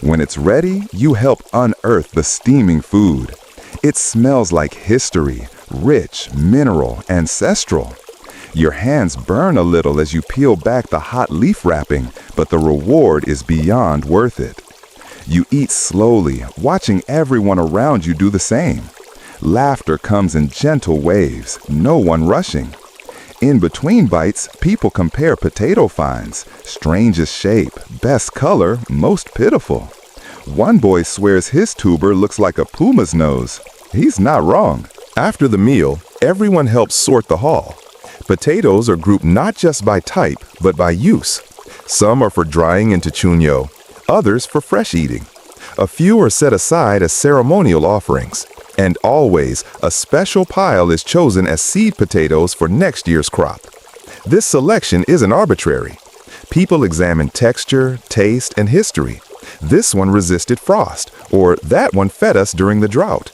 When it's ready, you help unearth the steaming food. It smells like history, rich, mineral, ancestral. Your hands burn a little as you peel back the hot leaf wrapping, but the reward is beyond worth it. You eat slowly, watching everyone around you do the same. Laughter comes in gentle waves, no one rushing. In between bites, people compare potato finds, strangest shape, best color, most pitiful. One boy swears his tuber looks like a puma's nose. He's not wrong. After the meal, everyone helps sort the haul. Potatoes are grouped not just by type, but by use. Some are for drying into chuño, others for fresh eating. A few are set aside as ceremonial offerings. And always, a special pile is chosen as seed potatoes for next year's crop. This selection isn't arbitrary. People examine texture, taste, and history. This one resisted frost, or that one fed us during the drought.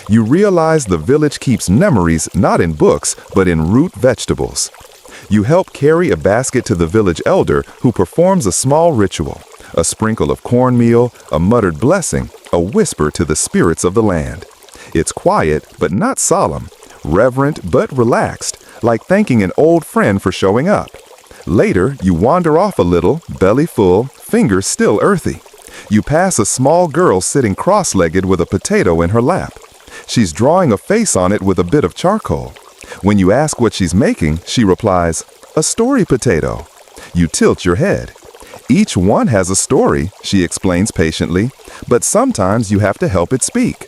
You realize the village keeps memories not in books, but in root vegetables. You help carry a basket to the village elder who performs a small ritual, a sprinkle of cornmeal, a muttered blessing, a whisper to the spirits of the land. It's quiet, but not solemn, reverent, but relaxed, like thanking an old friend for showing up. Later, you wander off a little, belly full, fingers still earthy. You pass a small girl sitting cross-legged with a potato in her lap. She's drawing a face on it with a bit of charcoal. When you ask what she's making, she replies, "A story potato." You tilt your head. Each one has a story, she explains patiently, but sometimes you have to help it speak.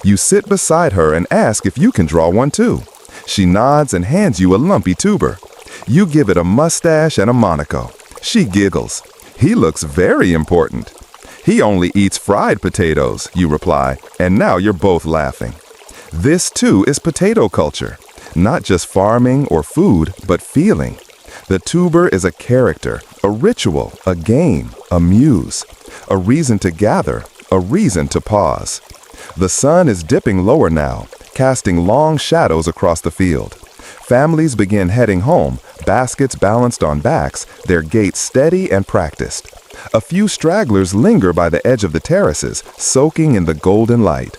You sit beside her and ask if you can draw one too. She nods and hands you a lumpy tuber. You give it a mustache and a monaco. She giggles. He looks very important. He only eats fried potatoes, you reply, and now you're both laughing. This too is potato culture. Not just farming or food, but feeling. The tuber is a character, a ritual, a game, a muse, a reason to gather, a reason to pause. The sun is dipping lower now, casting long shadows across the field. Families begin heading home, baskets balanced on backs, their gait steady and practiced. A few stragglers linger by the edge of the terraces, soaking in the golden light.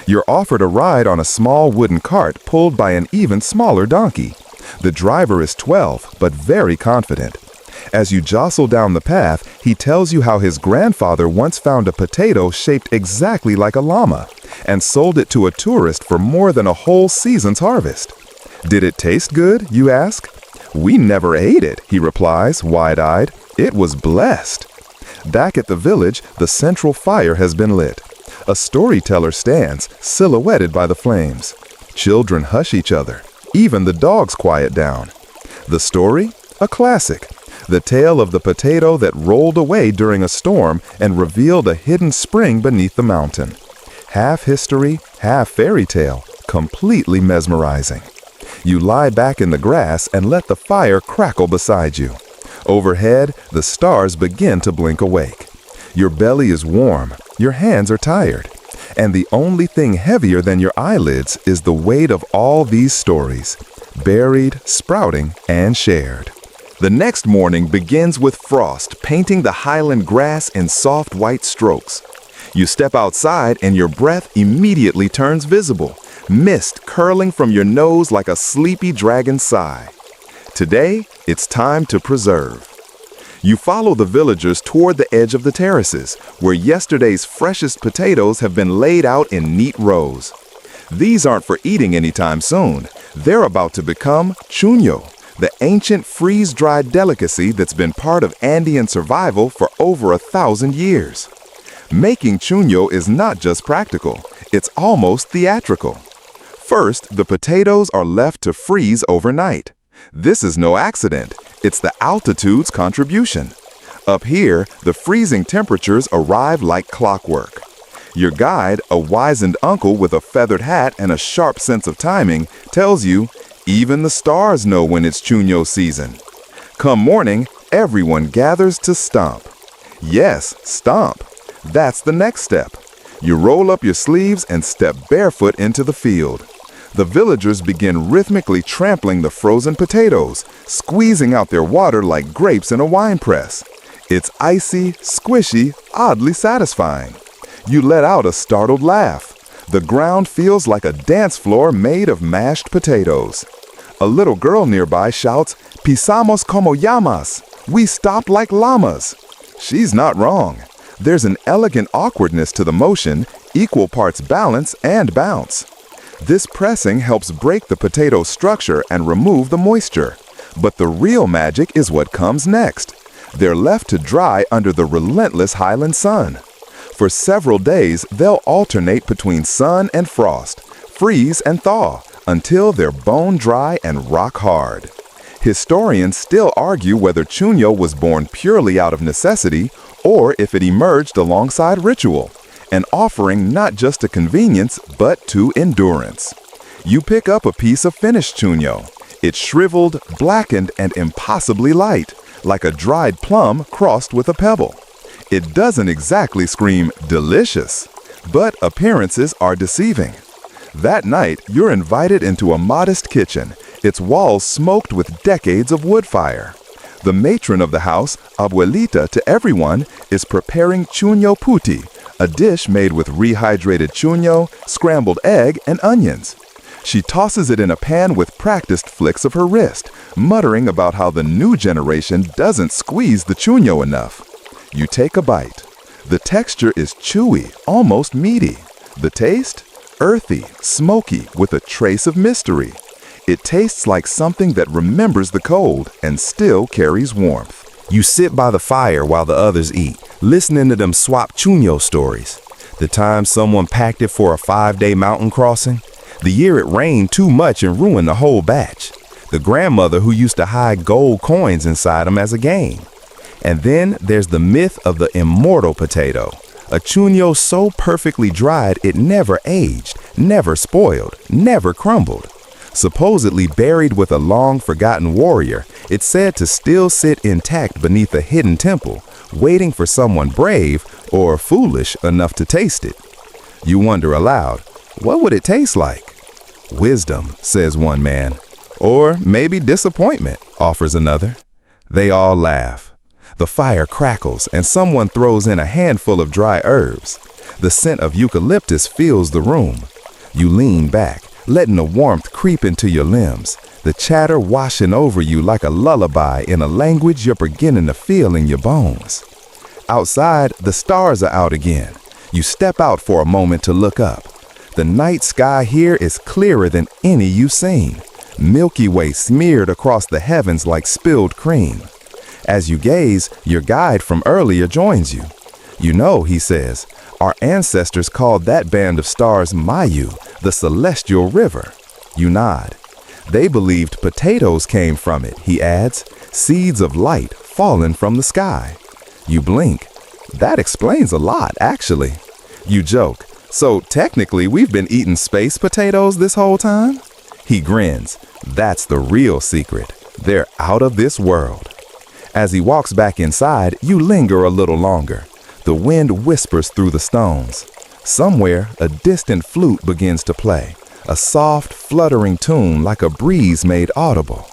You're offered a ride on a small wooden cart pulled by an even smaller donkey. The driver is 12, but very confident. As you jostle down the path, he tells you how his grandfather once found a potato shaped exactly like a llama and sold it to a tourist for more than a whole season's harvest. Did it taste good, you ask? We never ate it, he replies, wide-eyed. It was blessed. Back at the village, the central fire has been lit. A storyteller stands, silhouetted by the flames. Children hush each other. Even the dogs quiet down. The story? A classic. The tale of the potato that rolled away during a storm and revealed a hidden spring beneath the mountain. Half history, half fairy tale, completely mesmerizing. You lie back in the grass and let the fire crackle beside you. Overhead, the stars begin to blink awake. Your belly is warm, your hands are tired, and the only thing heavier than your eyelids is the weight of all these stories, buried, sprouting, and shared. The next morning begins with frost painting the highland grass in soft white strokes. You step outside and your breath immediately turns visible, mist curling from your nose like a sleepy dragon sigh. Today, it's time to preserve. You follow the villagers toward the edge of the terraces, where yesterday's freshest potatoes have been laid out in neat rows. These aren't for eating anytime soon. They're about to become chuño, the ancient freeze-dried delicacy that's been part of Andean survival for over 1,000 years. Making chuño is not just practical, it's almost theatrical. First, the potatoes are left to freeze overnight. This is no accident, it's the altitude's contribution. Up here, the freezing temperatures arrive like clockwork. Your guide, a wizened uncle with a feathered hat and a sharp sense of timing, tells you, even the stars know when it's chuño season. Come morning, everyone gathers to stomp. Yes, stomp. That's the next step. You roll up your sleeves and step barefoot into the field. The villagers begin rhythmically trampling the frozen potatoes, squeezing out their water like grapes in a wine press. It's icy, squishy, oddly satisfying. You let out a startled laugh. The ground feels like a dance floor made of mashed potatoes. A little girl nearby shouts, "Pisamos como llamas." We stop like llamas. She's not wrong. There's an elegant awkwardness to the motion, equal parts balance and bounce. This pressing helps break the potato structure and remove the moisture. But the real magic is what comes next. They're left to dry under the relentless highland sun. For several days, they'll alternate between sun and frost, freeze and thaw, until they're bone dry and rock hard. Historians still argue whether chuño was born purely out of necessity or if it emerged alongside ritual, an offering not just to convenience but to endurance. You pick up a piece of finished chuño. It's shriveled, blackened, and impossibly light, like a dried plum crossed with a pebble. It doesn't exactly scream delicious, but appearances are deceiving. That night, you're invited into a modest kitchen, its walls smoked with decades of wood fire. The matron of the house, abuelita to everyone, is preparing chuño puti, a dish made with rehydrated chuño, scrambled egg, and onions. She tosses it in a pan with practiced flicks of her wrist, muttering about how the new generation doesn't squeeze the chuño enough. You take a bite. The texture is chewy, almost meaty. The taste? Earthy, smoky, with a trace of mystery. It tastes like something that remembers the cold and still carries warmth. You sit by the fire while the others eat, listening to them swap chuño stories. The time someone packed it for a 5-day mountain crossing. The year it rained too much and ruined the whole batch. The grandmother who used to hide gold coins inside them as a game. And then there's the myth of the immortal potato. A chuño so perfectly dried it never aged, never spoiled, never crumbled. Supposedly buried with a long-forgotten warrior, it's said to still sit intact beneath a hidden temple, waiting for someone brave or foolish enough to taste it. You wonder aloud, what would it taste like? Wisdom, says one man. Or maybe disappointment, offers another. They all laugh. The fire crackles and someone throws in a handful of dry herbs. The scent of eucalyptus fills the room. You lean back, letting the warmth creep into your limbs, the chatter washing over you like a lullaby in a language you're beginning to feel in your bones. Outside, the stars are out again. You step out for a moment to look up. The night sky here is clearer than any you've seen. Milky Way smeared across the heavens like spilled cream. As you gaze, your guide from earlier joins you. You know, he says, our ancestors called that band of stars Mayu, the celestial river. You nod. They believed potatoes came from it, he adds, seeds of light fallen from the sky. You blink. That explains a lot, actually. You joke. So technically, we've been eating space potatoes this whole time? He grins. That's the real secret. They're out of this world. As he walks back inside, you linger a little longer. The wind whispers through the stones. Somewhere, a distant flute begins to play, a soft, fluttering tune like a breeze made audible.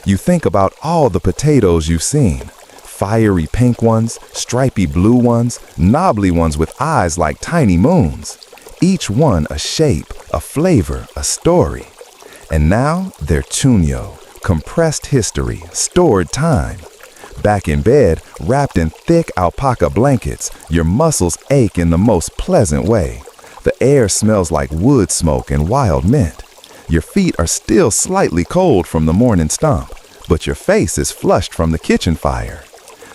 You think about all the potatoes you've seen. Fiery pink ones, stripy blue ones, knobbly ones with eyes like tiny moons. Each one a shape, a flavor, a story. And now they're chuño, compressed history, stored time. Back in bed, wrapped in thick alpaca blankets, your muscles ache in the most pleasant way. The air smells like wood smoke and wild mint. Your feet are still slightly cold from the morning stomp, but your face is flushed from the kitchen fire.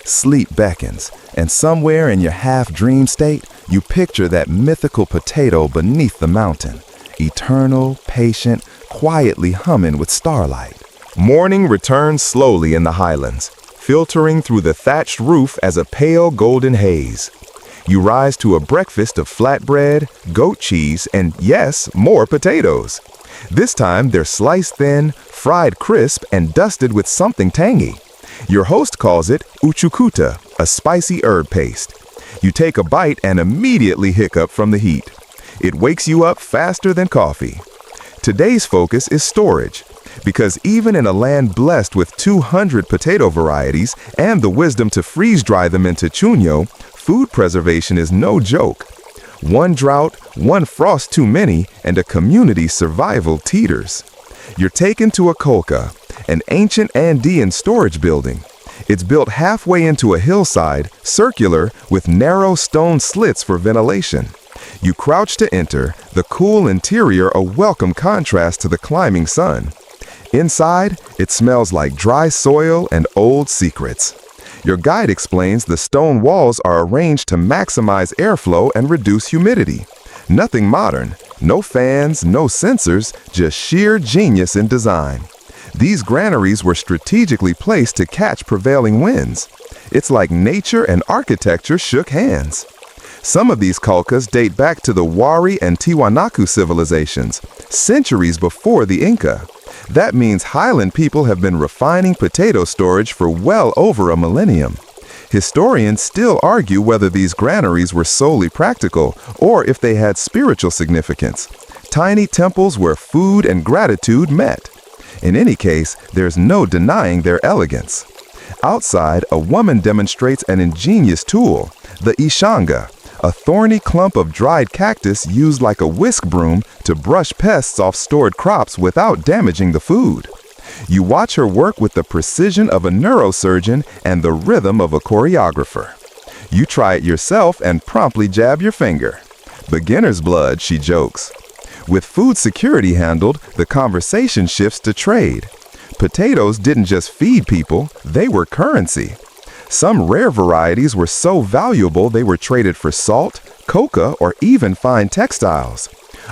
Sleep beckons, and somewhere in your half-dream state, you picture that mythical potato beneath the mountain, eternal, patient, quietly humming with starlight. Morning returns slowly in the highlands, filtering through the thatched roof as a pale golden haze. You rise to a breakfast of flatbread, goat cheese, and yes, more potatoes. This time they're sliced thin, fried crisp, and dusted with something tangy. Your host calls it uchukuta, a spicy herb paste. You take a bite and immediately hiccup from the heat. It wakes you up faster than coffee. Today's focus is storage, because even in a land blessed with 200 potato varieties and the wisdom to freeze-dry them into chuño, food preservation is no joke. One drought, one frost too many, and a community's survival teeters. You're taken to a kolka, an ancient Andean storage building. It's built halfway into a hillside, circular, with narrow stone slits for ventilation. You crouch to enter, the cool interior a welcome contrast to the climbing sun. Inside, it smells like dry soil and old secrets. Your guide explains the stone walls are arranged to maximize airflow and reduce humidity. Nothing modern, no fans, no sensors, just sheer genius in design. These granaries were strategically placed to catch prevailing winds. It's like nature and architecture shook hands. Some of these kulkas date back to the Wari and Tiwanaku civilizations, centuries before the Inca. That means highland people have been refining potato storage for well over a millennium. Historians still argue whether these granaries were solely practical or if they had spiritual significance. Tiny temples where food and gratitude met. In any case, there's no denying their elegance. Outside, a woman demonstrates an ingenious tool, the ishanga, a thorny clump of dried cactus used like a whisk broom to brush pests off stored crops without damaging the food. You watch her work with the precision of a neurosurgeon and the rhythm of a choreographer. You try it yourself and promptly jab your finger. Beginner's blood, she jokes. With food security handled, the conversation shifts to trade. Potatoes didn't just feed people, they were currency. Some rare varieties were so valuable they were traded for salt, coca, or even fine textiles.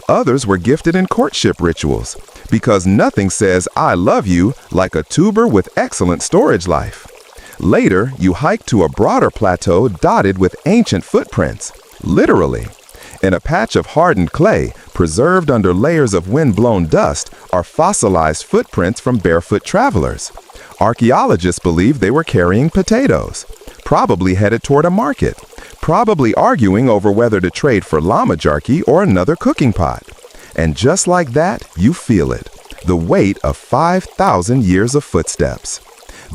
Others were gifted in courtship rituals, because nothing says "I love you" like a tuber with excellent storage life. Later, you hike to a broader plateau dotted with ancient footprints, literally. In a patch of hardened clay, preserved under layers of wind-blown dust, are fossilized footprints from barefoot travelers. Archaeologists believe they were carrying potatoes, probably headed toward a market, probably arguing over whether to trade for llama jerky or another cooking pot. And just like that, you feel it, the weight of 5,000 years of footsteps.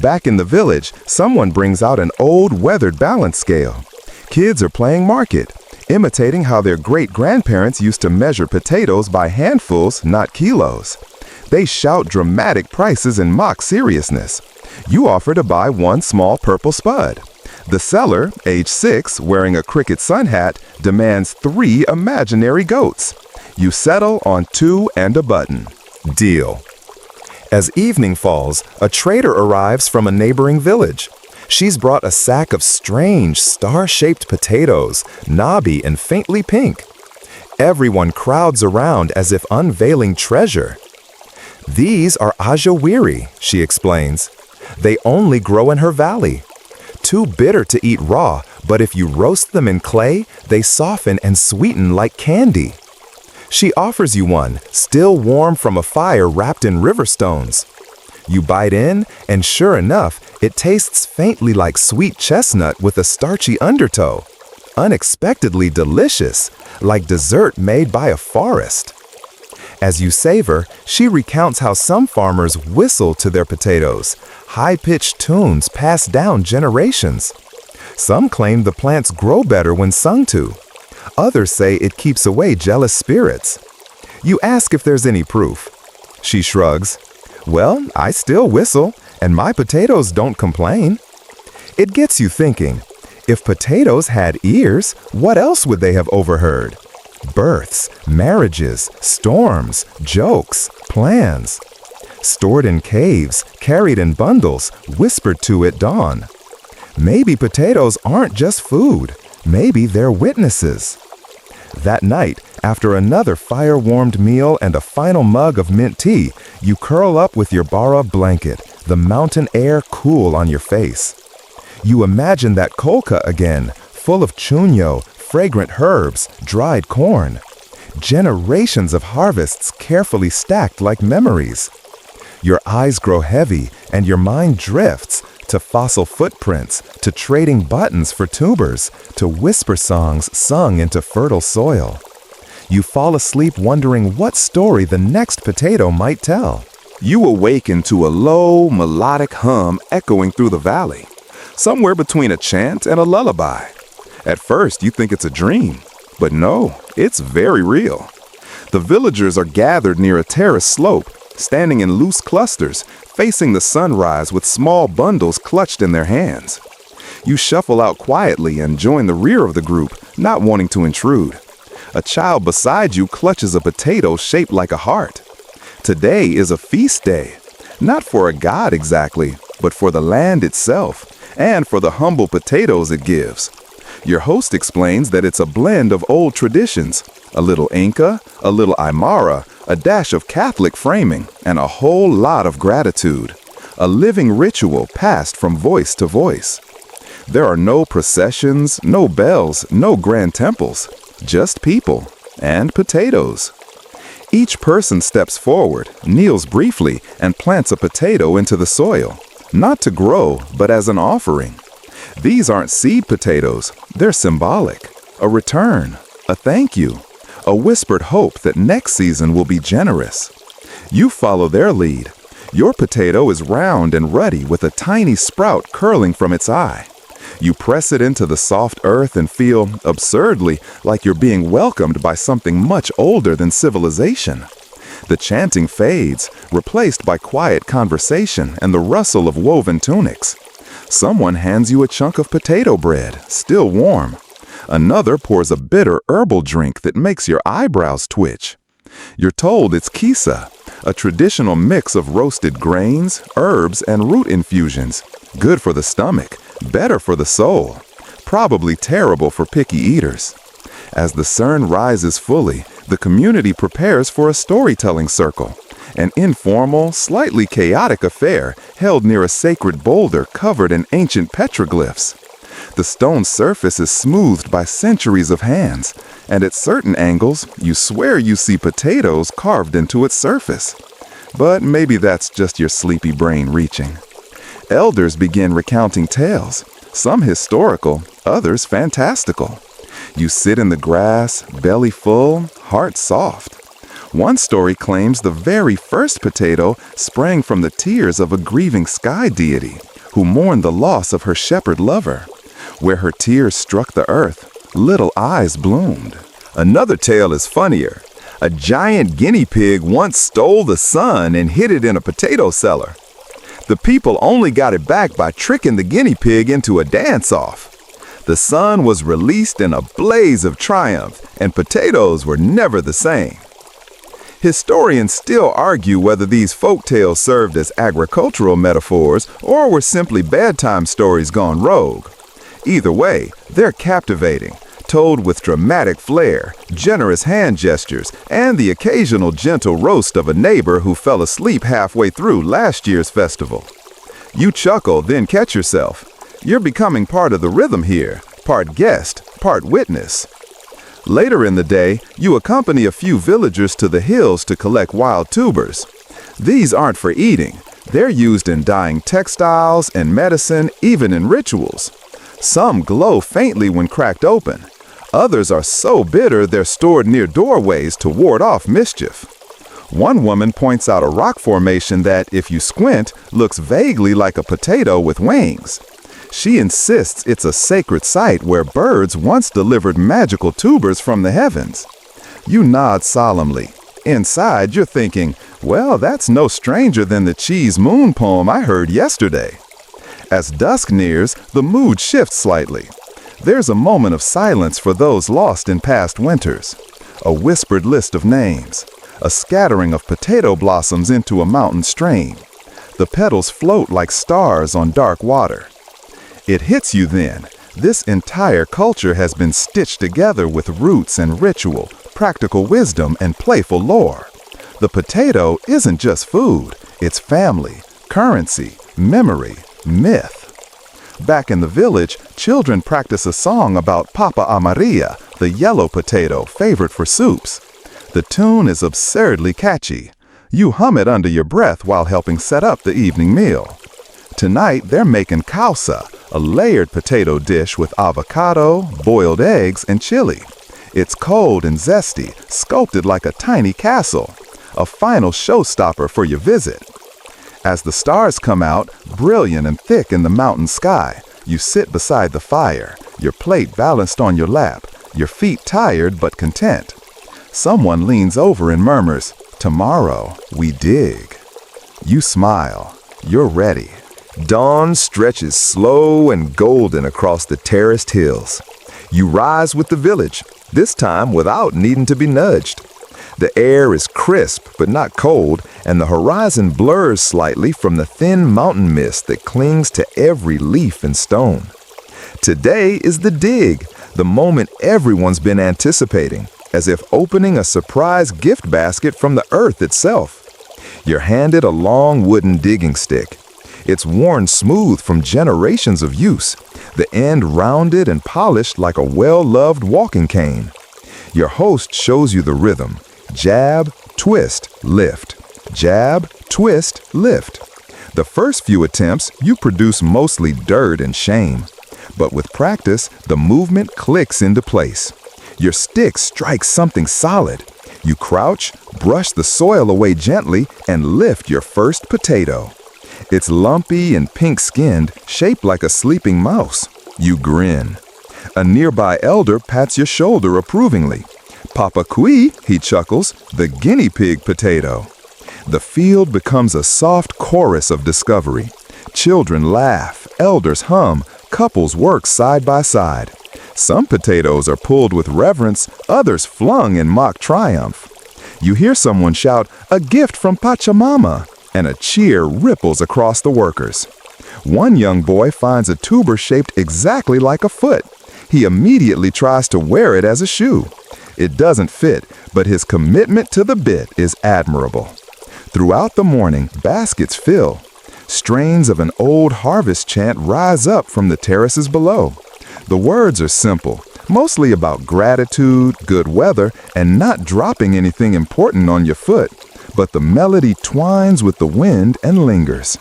Back in the village, someone brings out an old weathered balance scale. Kids are playing market, imitating how their great-grandparents used to measure potatoes by handfuls, not kilos. They shout dramatic prices and mock seriousness. You offer to buy one small purple spud. The seller, age 6, wearing a cricket sun hat, demands 3 imaginary goats. You settle on 2 and a button. Deal. As evening falls, a trader arrives from a neighboring village. She's brought a sack of strange, star-shaped potatoes, knobby and faintly pink. Everyone crowds around as if unveiling treasure. These are ajawiri, she explains. They only grow in her valley. Too bitter to eat raw, but if you roast them in clay, they soften and sweeten like candy. She offers you one, still warm from a fire wrapped in river stones. You bite in, and sure enough, it tastes faintly like sweet chestnut with a starchy undertow. Unexpectedly delicious, like dessert made by a forest. As you savor, she recounts how some farmers whistle to their potatoes, high-pitched tunes passed down generations. Some claim the plants grow better when sung to. Others say it keeps away jealous spirits. You ask if there's any proof. She shrugs. Well, I still whistle, and my potatoes don't complain. It gets you thinking, if potatoes had ears, what else would they have overheard? Births, marriages, storms, jokes, plans. Stored in caves, carried in bundles, whispered to at dawn. Maybe potatoes aren't just food. Maybe they're witnesses. That night, after another fire-warmed meal and a final mug of mint tea, you curl up with your bara blanket, the mountain air cool on your face. You imagine that kolka again, full of chuño, fragrant herbs, dried corn. Generations of harvests carefully stacked like memories. Your eyes grow heavy and your mind drifts to fossil footprints, to trading buttons for tubers, to whisper songs sung into fertile soil. You fall asleep wondering what story the next potato might tell. You awaken to a low, melodic hum echoing through the valley, somewhere between a chant and a lullaby. At first, you think it's a dream, but no, it's very real. The villagers are gathered near a terraced slope, standing in loose clusters, facing the sunrise with small bundles clutched in their hands. You shuffle out quietly and join the rear of the group, not wanting to intrude. A child beside you clutches a potato shaped like a heart. Today is a feast day, not for a god exactly, but for the land itself, and for the humble potatoes it gives. Your host explains that it's a blend of old traditions, a little Inca, a little Aymara, a dash of Catholic framing, and a whole lot of gratitude. A living ritual passed from voice to voice. There are no processions, no bells, no grand temples, just people and potatoes. Each person steps forward, kneels briefly, and plants a potato into the soil, not to grow, but as an offering. These aren't seed potatoes, they're symbolic, a return, a thank you, a whispered hope that next season will be generous. You follow their lead. Your potato is round and ruddy with a tiny sprout curling from its eye. You press it into the soft earth and feel, absurdly, like you're being welcomed by something much older than civilization. The chanting fades, replaced by quiet conversation and the rustle of woven tunics. Someone hands you a chunk of potato bread, still warm. Another pours a bitter herbal drink that makes your eyebrows twitch. You're told it's kisa, a traditional mix of roasted grains, herbs, and root infusions. Good for the stomach, better for the soul, probably terrible for picky eaters. As the sun rises fully, the community prepares for a storytelling circle, an informal, slightly chaotic affair held near a sacred boulder covered in ancient petroglyphs. The stone surface is smoothed by centuries of hands, and at certain angles, you swear you see potatoes carved into its surface. But maybe that's just your sleepy brain reaching. Elders begin recounting tales, some historical, others fantastical. You sit in the grass, belly full, heart soft. One story claims the very first potato sprang from the tears of a grieving sky deity who mourned the loss of her shepherd lover. Where her tears struck the earth, little eyes bloomed. Another tale is funnier. A giant guinea pig once stole the sun and hid it in a potato cellar. The people only got it back by tricking the guinea pig into a dance-off. The sun was released in a blaze of triumph, and potatoes were never the same. Historians still argue whether these folk tales served as agricultural metaphors or were simply bedtime stories gone rogue. Either way, they're captivating, told with dramatic flair, generous hand gestures, and the occasional gentle roast of a neighbor who fell asleep halfway through last year's festival. You chuckle, then catch yourself. You're becoming part of the rhythm here, part guest, part witness. Later in the day, you accompany a few villagers to the hills to collect wild tubers. These aren't for eating. They're used in dyeing textiles and medicine, even in rituals. Some glow faintly when cracked open. Others are so bitter they're stored near doorways to ward off mischief. One woman points out a rock formation that, if you squint, looks vaguely like a potato with wings. She insists it's a sacred site where birds once delivered magical tubers from the heavens. You nod solemnly. Inside, you're thinking, well, that's no stranger than the cheese moon poem I heard yesterday. As dusk nears, the mood shifts slightly. There's a moment of silence for those lost in past winters. A whispered list of names. A scattering of potato blossoms into a mountain stream. The petals float like stars on dark water. It hits you then. This entire culture has been stitched together with roots and ritual, practical wisdom, and playful lore. The potato isn't just food. It's family, currency, memory, myth. Back in the village, children practice a song about Papa Amarilla, the yellow potato favorite for soups. The tune is absurdly catchy. You hum it under your breath while helping set up the evening meal. Tonight, they're making causa, a layered potato dish with avocado, boiled eggs, and chili. It's cold and zesty, sculpted like a tiny castle, a final showstopper for your visit. As the stars come out, brilliant and thick in the mountain sky, you sit beside the fire, your plate balanced on your lap, your feet tired but content. Someone leans over and murmurs, "Tomorrow, we dig." You smile. You're ready. Dawn stretches slow and golden across the terraced hills. You rise with the village, this time without needing to be nudged. The air is crisp but not cold, and the horizon blurs slightly from the thin mountain mist that clings to every leaf and stone. Today is the dig, the moment everyone's been anticipating, as if opening a surprise gift basket from the earth itself. You're handed a long wooden digging stick. It's worn smooth from generations of use, the end rounded and polished like a well-loved walking cane. Your host shows you the rhythm: jab, twist, lift. Jab, twist, lift. The first few attempts, you produce mostly dirt and shame. But with practice, the movement clicks into place. Your stick strikes something solid. You crouch, brush the soil away gently, and lift your first potato. It's lumpy and pink-skinned, shaped like a sleeping mouse. You grin. A nearby elder pats your shoulder approvingly. "Papa Kui," he chuckles, "the guinea pig potato." The field becomes a soft chorus of discovery. Children laugh, elders hum, couples work side by side. Some potatoes are pulled with reverence, others flung in mock triumph. You hear someone shout, "A gift from Pachamama," and a cheer ripples across the workers. One young boy finds a tuber shaped exactly like a foot. He immediately tries to wear it as a shoe. It doesn't fit, but his commitment to the bit is admirable. Throughout the morning, baskets fill. Strains of an old harvest chant rise up from the terraces below. The words are simple, mostly about gratitude, good weather, and not dropping anything important on your foot, but the melody twines with the wind and lingers.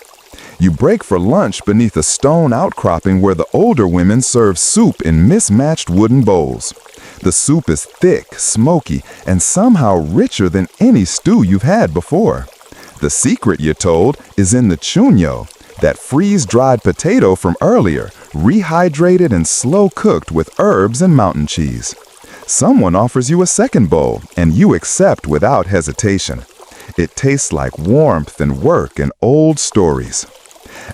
You break for lunch beneath a stone outcropping where the older women serve soup in mismatched wooden bowls. The soup is thick, smoky, and somehow richer than any stew you've had before. The secret, you're told, is in the chuño, that freeze-dried potato from earlier, rehydrated and slow-cooked with herbs and mountain cheese. Someone offers you a second bowl, and you accept without hesitation. It tastes like warmth and work and old stories.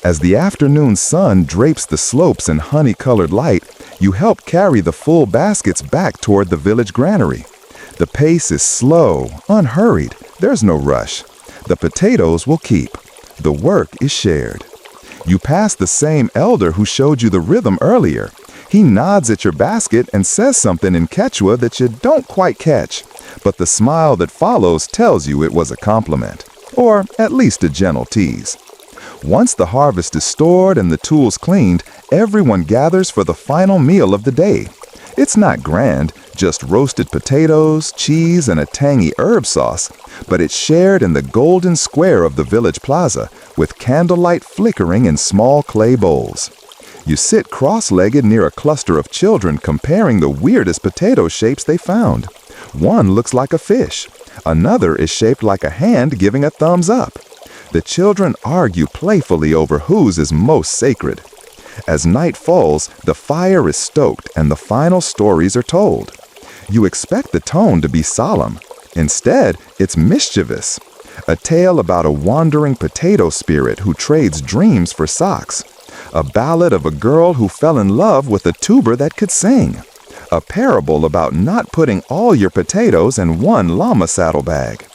As the afternoon sun drapes the slopes in honey-colored light, you help carry the full baskets back toward the village granary. The pace is slow, unhurried. There's no rush. The potatoes will keep. The work is shared. You pass the same elder who showed you the rhythm earlier. He nods at your basket and says something in Quechua that you don't quite catch, but the smile that follows tells you it was a compliment, or at least a gentle tease. Once the harvest is stored and the tools cleaned, everyone gathers for the final meal of the day. It's not grand, just roasted potatoes, cheese, and a tangy herb sauce, but it's shared in the golden square of the village plaza, with candlelight flickering in small clay bowls. You sit cross-legged near a cluster of children comparing the weirdest potato shapes they found. One looks like a fish. Another is shaped like a hand giving a thumbs up. The children argue playfully over whose is most sacred. As night falls, the fire is stoked and the final stories are told. You expect the tone to be solemn. Instead, it's mischievous. A tale about a wandering potato spirit who trades dreams for socks. A ballad of a girl who fell in love with a tuber that could sing. A parable about not putting all your potatoes in one llama saddlebag.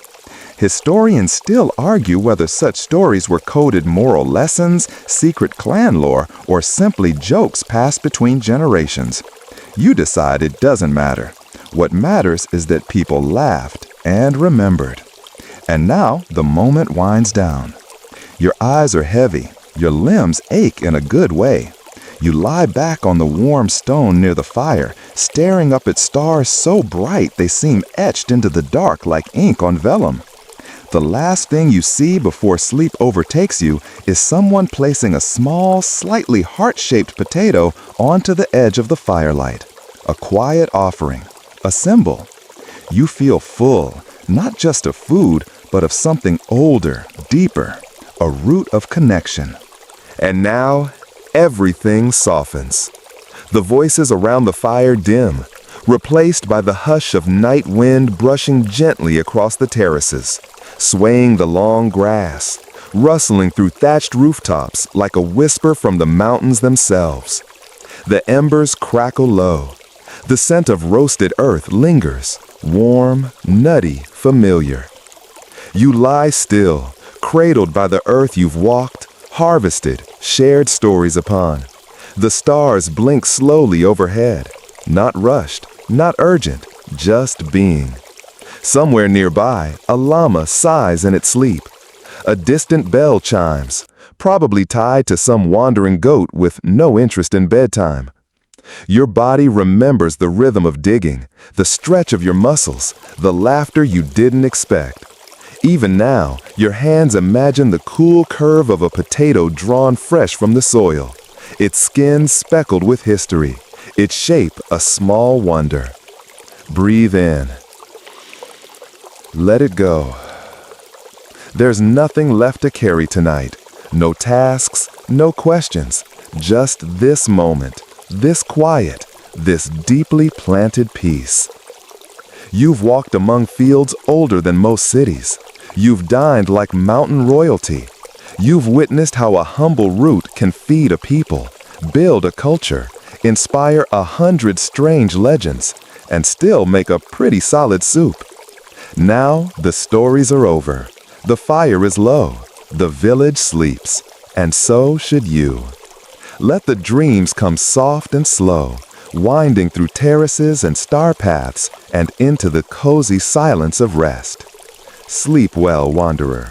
Historians still argue whether such stories were coded moral lessons, secret clan lore, or simply jokes passed between generations. You decide it doesn't matter. What matters is that people laughed and remembered. And now the moment winds down. Your eyes are heavy. Your limbs ache in a good way. You lie back on the warm stone near the fire, staring up at stars so bright they seem etched into the dark like ink on vellum. The last thing you see before sleep overtakes you is someone placing a small, slightly heart-shaped potato onto the edge of the firelight. A quiet offering, a symbol. You feel full, not just of food, but of something older, deeper, a root of connection. And now, everything softens. The voices around the fire dim, replaced by the hush of night wind brushing gently across the terraces, swaying the long grass, rustling through thatched rooftops like a whisper from the mountains themselves. The embers crackle low. The scent of roasted earth lingers, warm, nutty, familiar. You lie still, cradled by the earth you've walked, harvested, shared stories upon. The stars blink slowly overhead, not rushed, not urgent, just being. Somewhere nearby, a llama sighs in its sleep. A distant bell chimes, probably tied to some wandering goat with no interest in bedtime. Your body remembers the rhythm of digging, the stretch of your muscles, the laughter you didn't expect. Even now, your hands imagine the cool curve of a potato drawn fresh from the soil, its skin speckled with history, its shape a small wonder. Breathe in. Let it go. There's nothing left to carry tonight. No tasks, no questions. Just this moment, this quiet, this deeply planted peace. You've walked among fields older than most cities. You've dined like mountain royalty. You've witnessed how a humble root can feed a people, build a culture, inspire 100 strange legends, and still make a pretty solid soup. Now the stories are over. The fire is low. The village sleeps. And so should you. Let the dreams come soft and slow, winding through terraces and star paths and into the cozy silence of rest. Sleep well, wanderer.